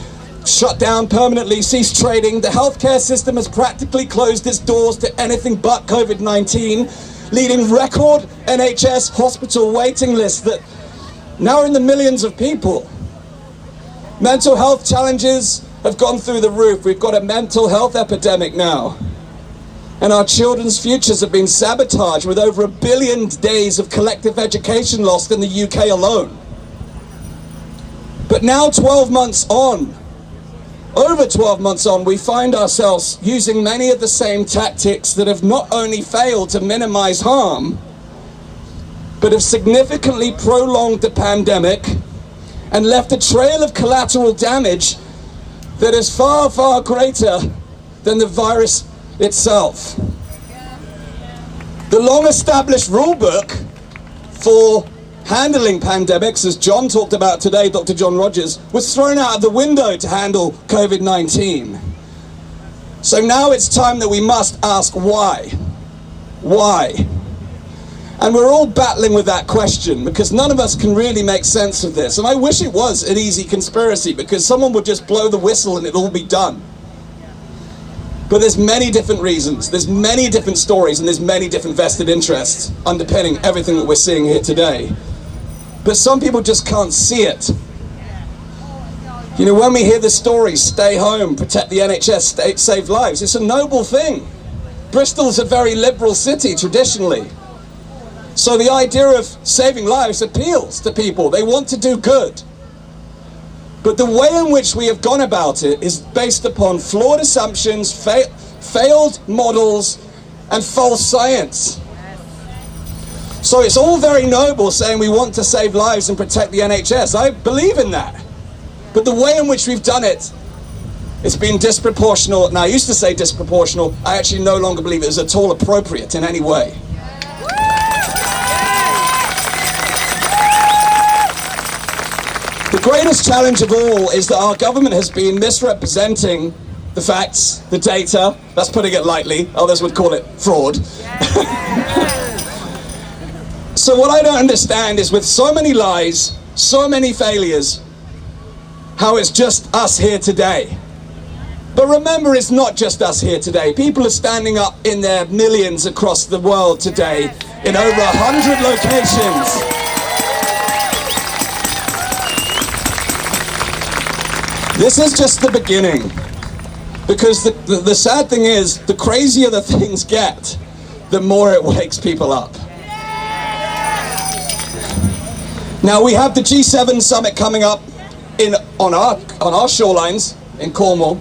shut down permanently, ceased trading. The healthcare system has practically closed its doors to anything but COVID-19, leading record NHS hospital waiting lists that now are in the millions of people. Mental health challenges have gone through the roof. We've got a mental health epidemic now. And our children's futures have been sabotaged with over 1 billion days of collective education lost in the UK alone. But now 12 months on, over 12 months on, we find ourselves using many of the same tactics that have not only failed to minimize harm, but have significantly prolonged the pandemic and left a trail of collateral damage that is far, far greater than the virus itself. The long-established rule book for handling pandemics, as John talked about today, Dr. John Rogers, was thrown out of the window to handle COVID-19. So now it's time that we must ask why. Why? And we're all battling with that question because none of us can really make sense of this. And I wish it was an easy conspiracy because someone would just blow the whistle and it'd all be done. But there's many different reasons, there's many different stories, and there's many different vested interests underpinning everything that we're seeing here today. But some people just can't see it. You know, when we hear the stories, stay home, protect the NHS, save lives, it's a noble thing. Bristol's a very liberal city traditionally. So the idea of saving lives appeals to people. They want to do good. But the way in which we have gone about it is based upon flawed assumptions, failed models, and false science. So it's all very noble saying we want to save lives and protect the NHS. I believe in that. But the way in which we've done it, it's been disproportional. Now, I used to say disproportional. I actually no longer believe it is at all appropriate in any way. The greatest challenge of all is that our government has been misrepresenting the facts, the data, that's putting it lightly, others would call it fraud. So what I don't understand is with so many lies, so many failures, how it's just us here today. But remember, it's not just us here today. People are standing up in their millions across the world today in over 100 locations. This is just the beginning, because the sad thing is, the crazier the things get, the more it wakes people up. Now we have the G7 summit coming up on our shorelines in Cornwall,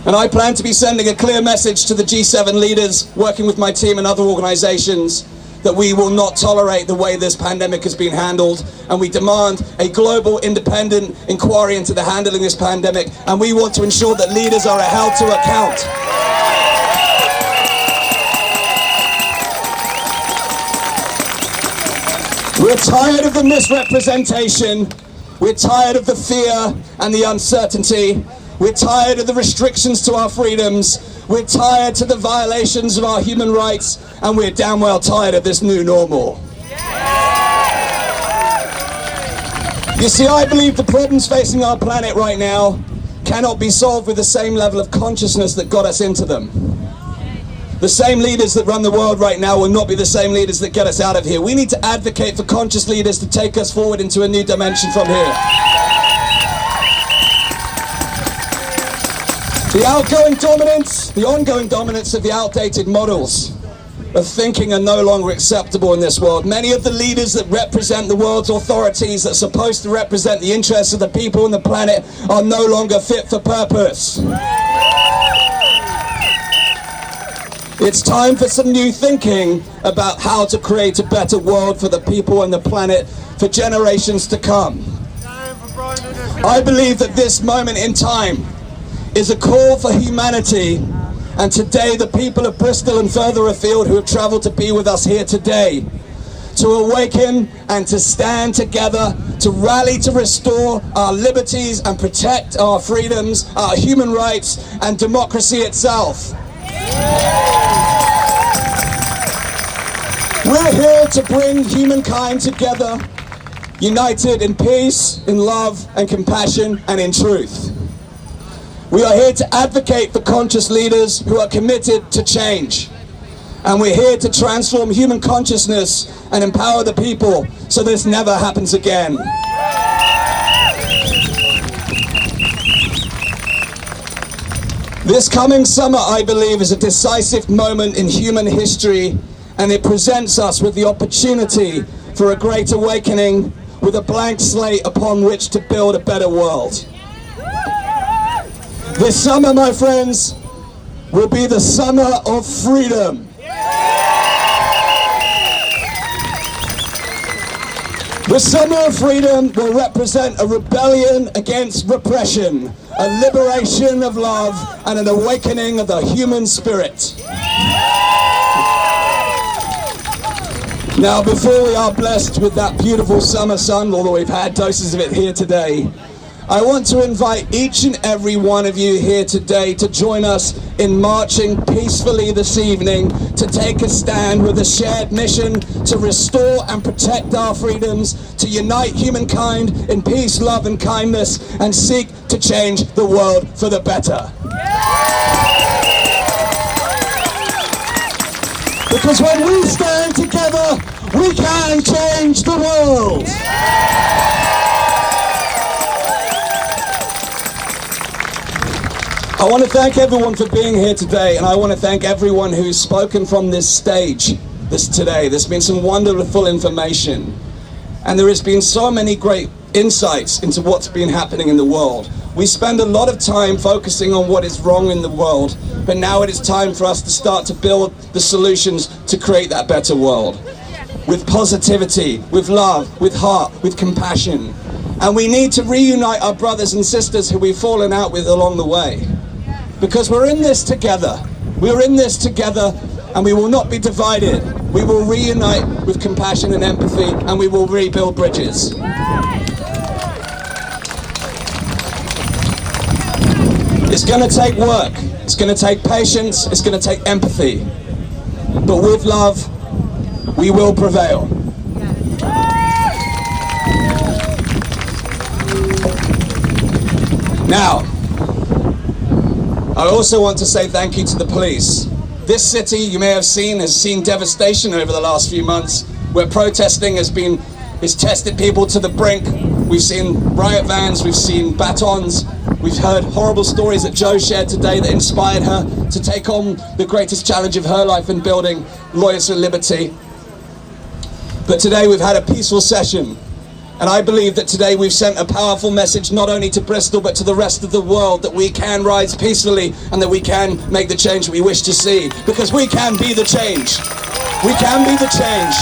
and I plan to be sending a clear message to the G7 leaders, working with my team and other organisations, that we will not tolerate the way this pandemic has been handled, and we demand a global independent inquiry into the handling of this pandemic, and we want to ensure that leaders are held to account. We're tired of the misrepresentation, we're tired of the fear and the uncertainty, we're tired of the restrictions to our freedoms, we're tired of the violations of our human rights, and we're damn well tired of this new normal. You see, I believe the problems facing our planet right now cannot be solved with the same level of consciousness that got us into them. The same leaders that run the world right now will not be the same leaders that get us out of here. We need to advocate for conscious leaders to take us forward into a new dimension from here. The ongoing dominance of the outdated models of thinking are no longer acceptable in this world. Many of the leaders that represent the world's authorities that are supposed to represent the interests of the people on the planet are no longer fit for purpose. It's time for some new thinking about how to create a better world for the people and the planet for generations to come. I believe that this moment in time is a call for humanity, and today the people of Bristol and further afield who have travelled to be with us here today, to awaken and to stand together, to rally to restore our liberties and protect our freedoms, our human rights and democracy itself. We're here to bring humankind together, united in peace, in love and compassion and in truth. We are here to advocate for conscious leaders who are committed to change. And we're here to transform human consciousness and empower the people so this never happens again. This coming summer, I believe, is a decisive moment in human history, and it presents us with the opportunity for a great awakening with a blank slate upon which to build a better world. This summer, my friends, will be the summer of freedom. The summer of freedom will represent a rebellion against repression, a liberation of love, and an awakening of the human spirit. Now, before we are blessed with that beautiful summer sun, although we've had doses of it here today, I want to invite each and every one of you here today to join us in marching peacefully this evening to take a stand with a shared mission to restore and protect our freedoms, to unite humankind in peace, love and kindness, and seek to change the world for the better. Because when we stand together, we can change the world. I want to thank everyone for being here today, and I want to thank everyone who's spoken from this stage today. There's been some wonderful information, and there has been so many great insights into what's been happening in the world. We spend a lot of time focusing on what is wrong in the world, but now it is time for us to start to build the solutions to create that better world. With positivity, with love, with heart, with compassion. And we need to reunite our brothers and sisters who we've fallen out with along the way. Because we're in this together. We're in this together, and we will not be divided. We will reunite with compassion and empathy, and we will rebuild bridges. It's going to take work. It's going to take patience. It's going to take empathy. But with love, we will prevail. Now, I also want to say thank you to the police. This city, you may have seen, has seen devastation over the last few months, where protesting has tested people to the brink. We've seen riot vans, we've seen batons, we've heard horrible stories that Jo shared today that inspired her to take on the greatest challenge of her life in building Lawyers for Liberty. But today we've had a peaceful session. And I believe that today we've sent a powerful message not only to Bristol but to the rest of the world, that we can rise peacefully and that we can make the change we wish to see. Because we can be the change. We can be the change.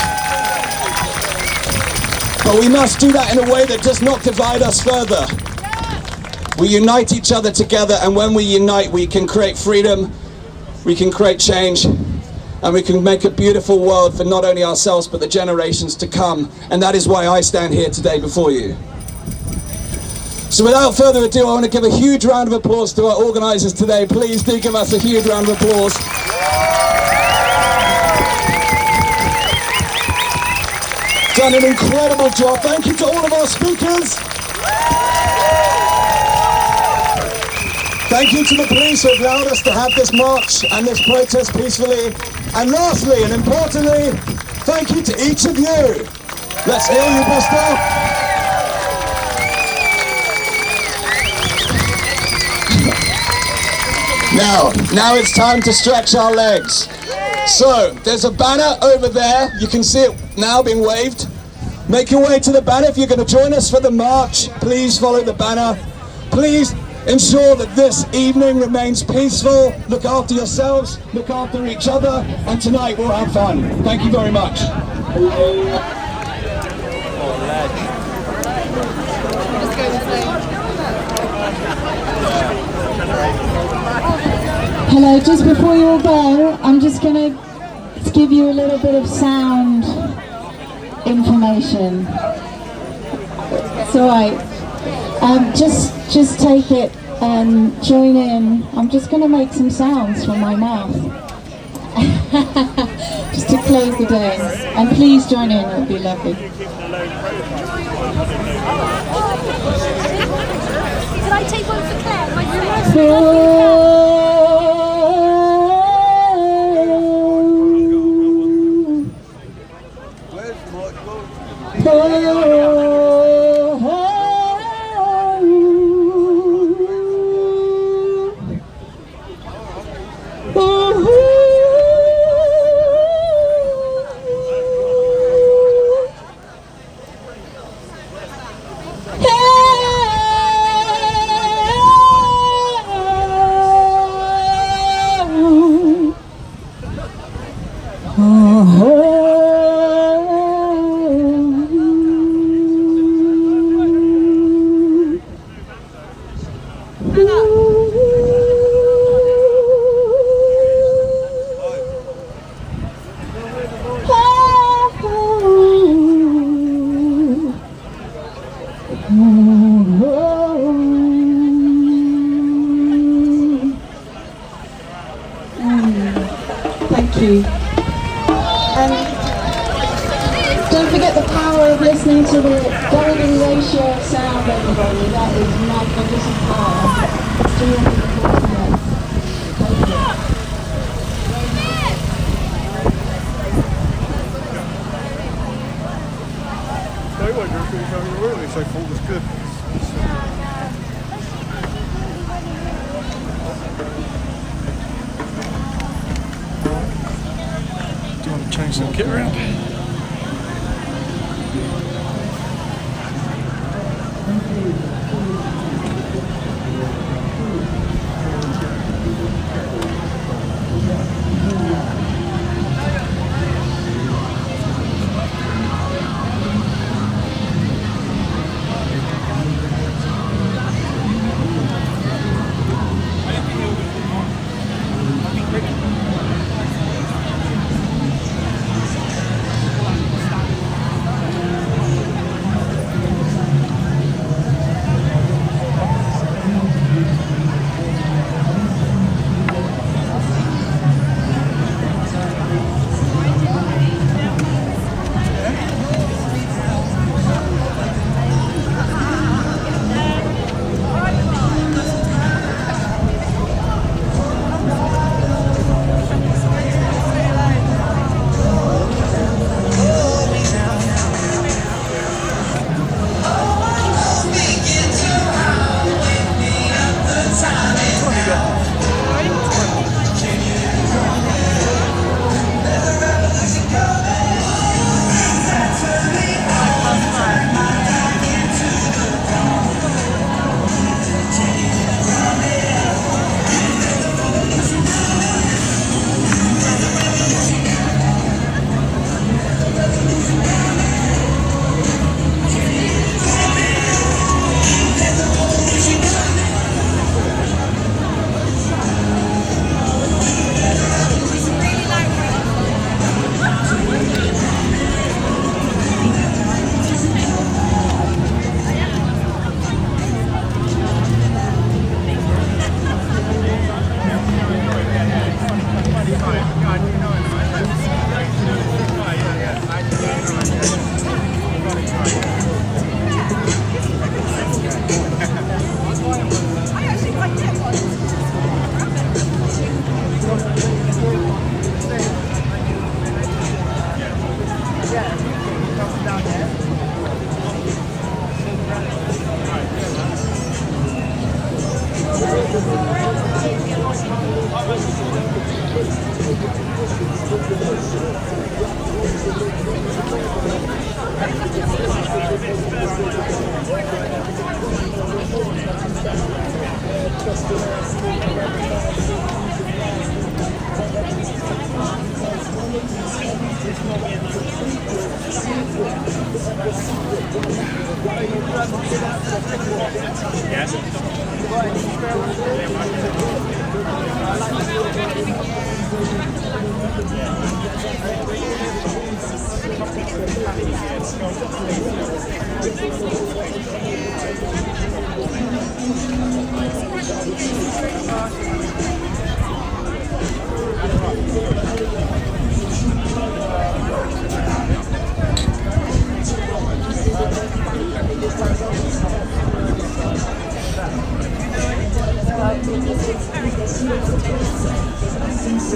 But we must do that in a way that does not divide us further. We unite each other together, and when we unite we can create freedom, we can create change, and we can make a beautiful world for not only ourselves but the generations to come. And that is why I stand here today before you. So without further ado, I want to give a huge round of applause to our organisers today. Please do give us a huge round of applause. Done an incredible job. Thank you to all of our speakers. Thank you to the police who have allowed us to have this march and this protest peacefully. And lastly and importantly, thank you to each of you. Let's hear you, Bristol. Now it's time to stretch our legs. So, there's a banner over there. You can see it now being waved. Make your way to the banner. If you're going to join us for the march, please follow the banner. Please ensure that this evening remains peaceful. Look after yourselves, look after each other, and tonight we'll have fun. Thank you very much. Hello, just before you all go, I'm just going to give you a little bit of sound information. It's alright. Just take it and join in. I'm just going to make some sounds from my mouth. Just to close the day. And please join in, it would be lovely. Can I take one for Claire? My Thank you. Don't forget the power of listening to the golden ratio of sound, everybody. That is magnificent power. Let's do it in the course of it. They weren't going to come early, so I thought it was good. Do you want to change some kit around?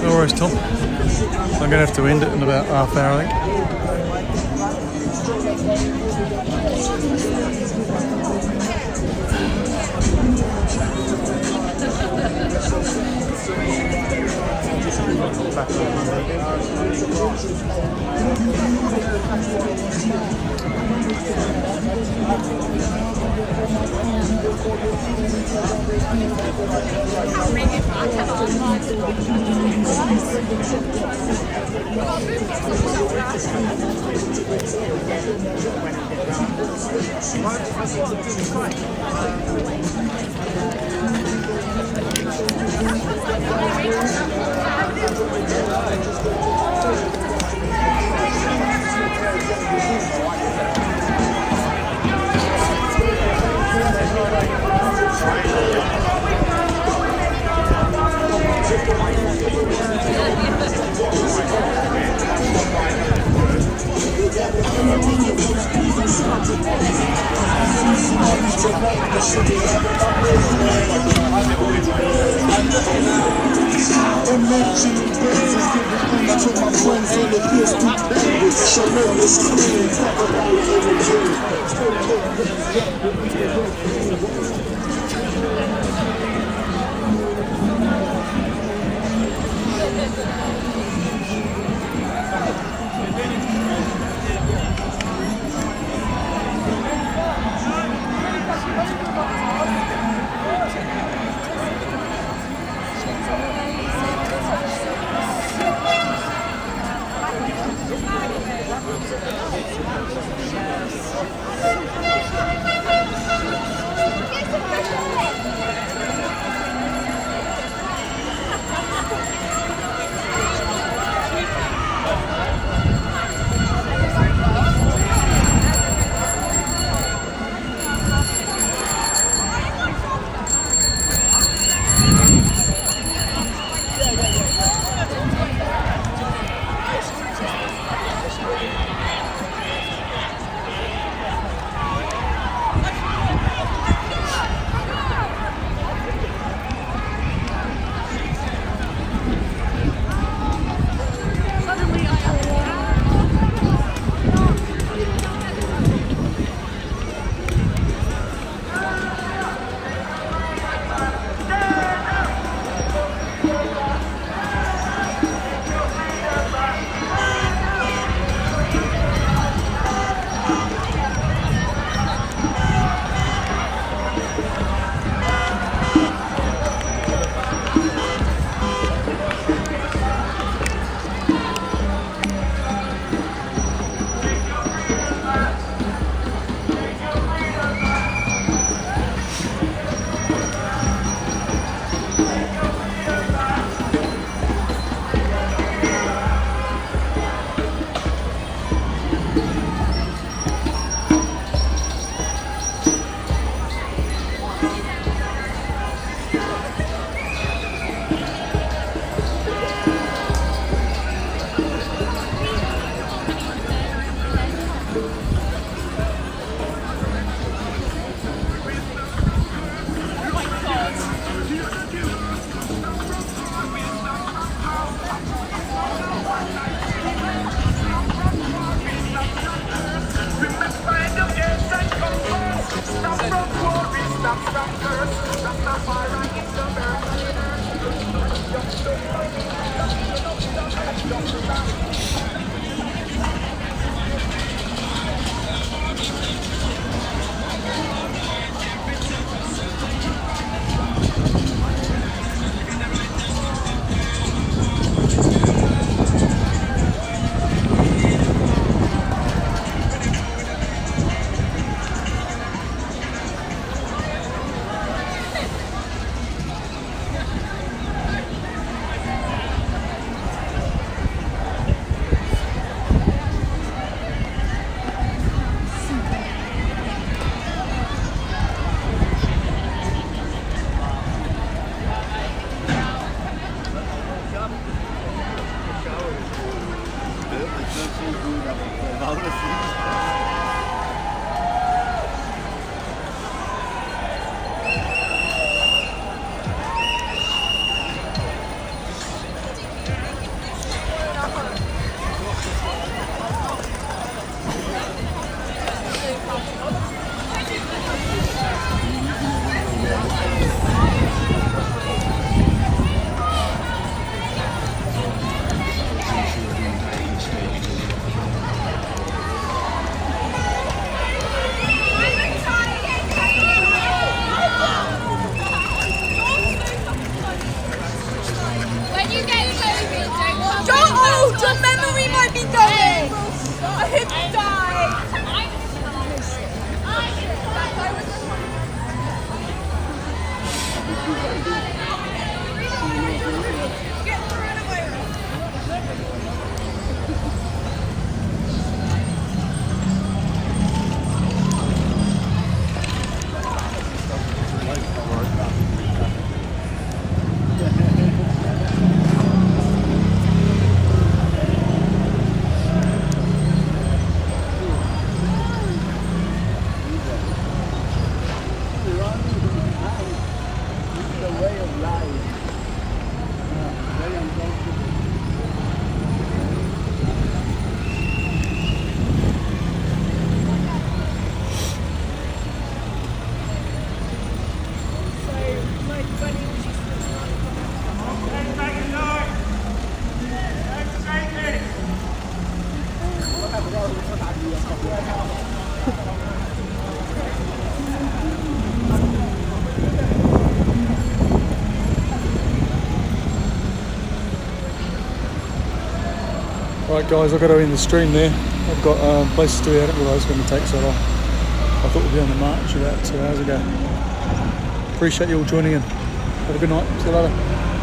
No worries, Tom. I'm going to have to end it in about half an hour, I think. Right guys, I've got to end the stream there. I've got places to be. I didn't realise it was going to take so long. I thought we'd be on the march about 2 hours ago. Appreciate you all joining in. Have a good night. See you later.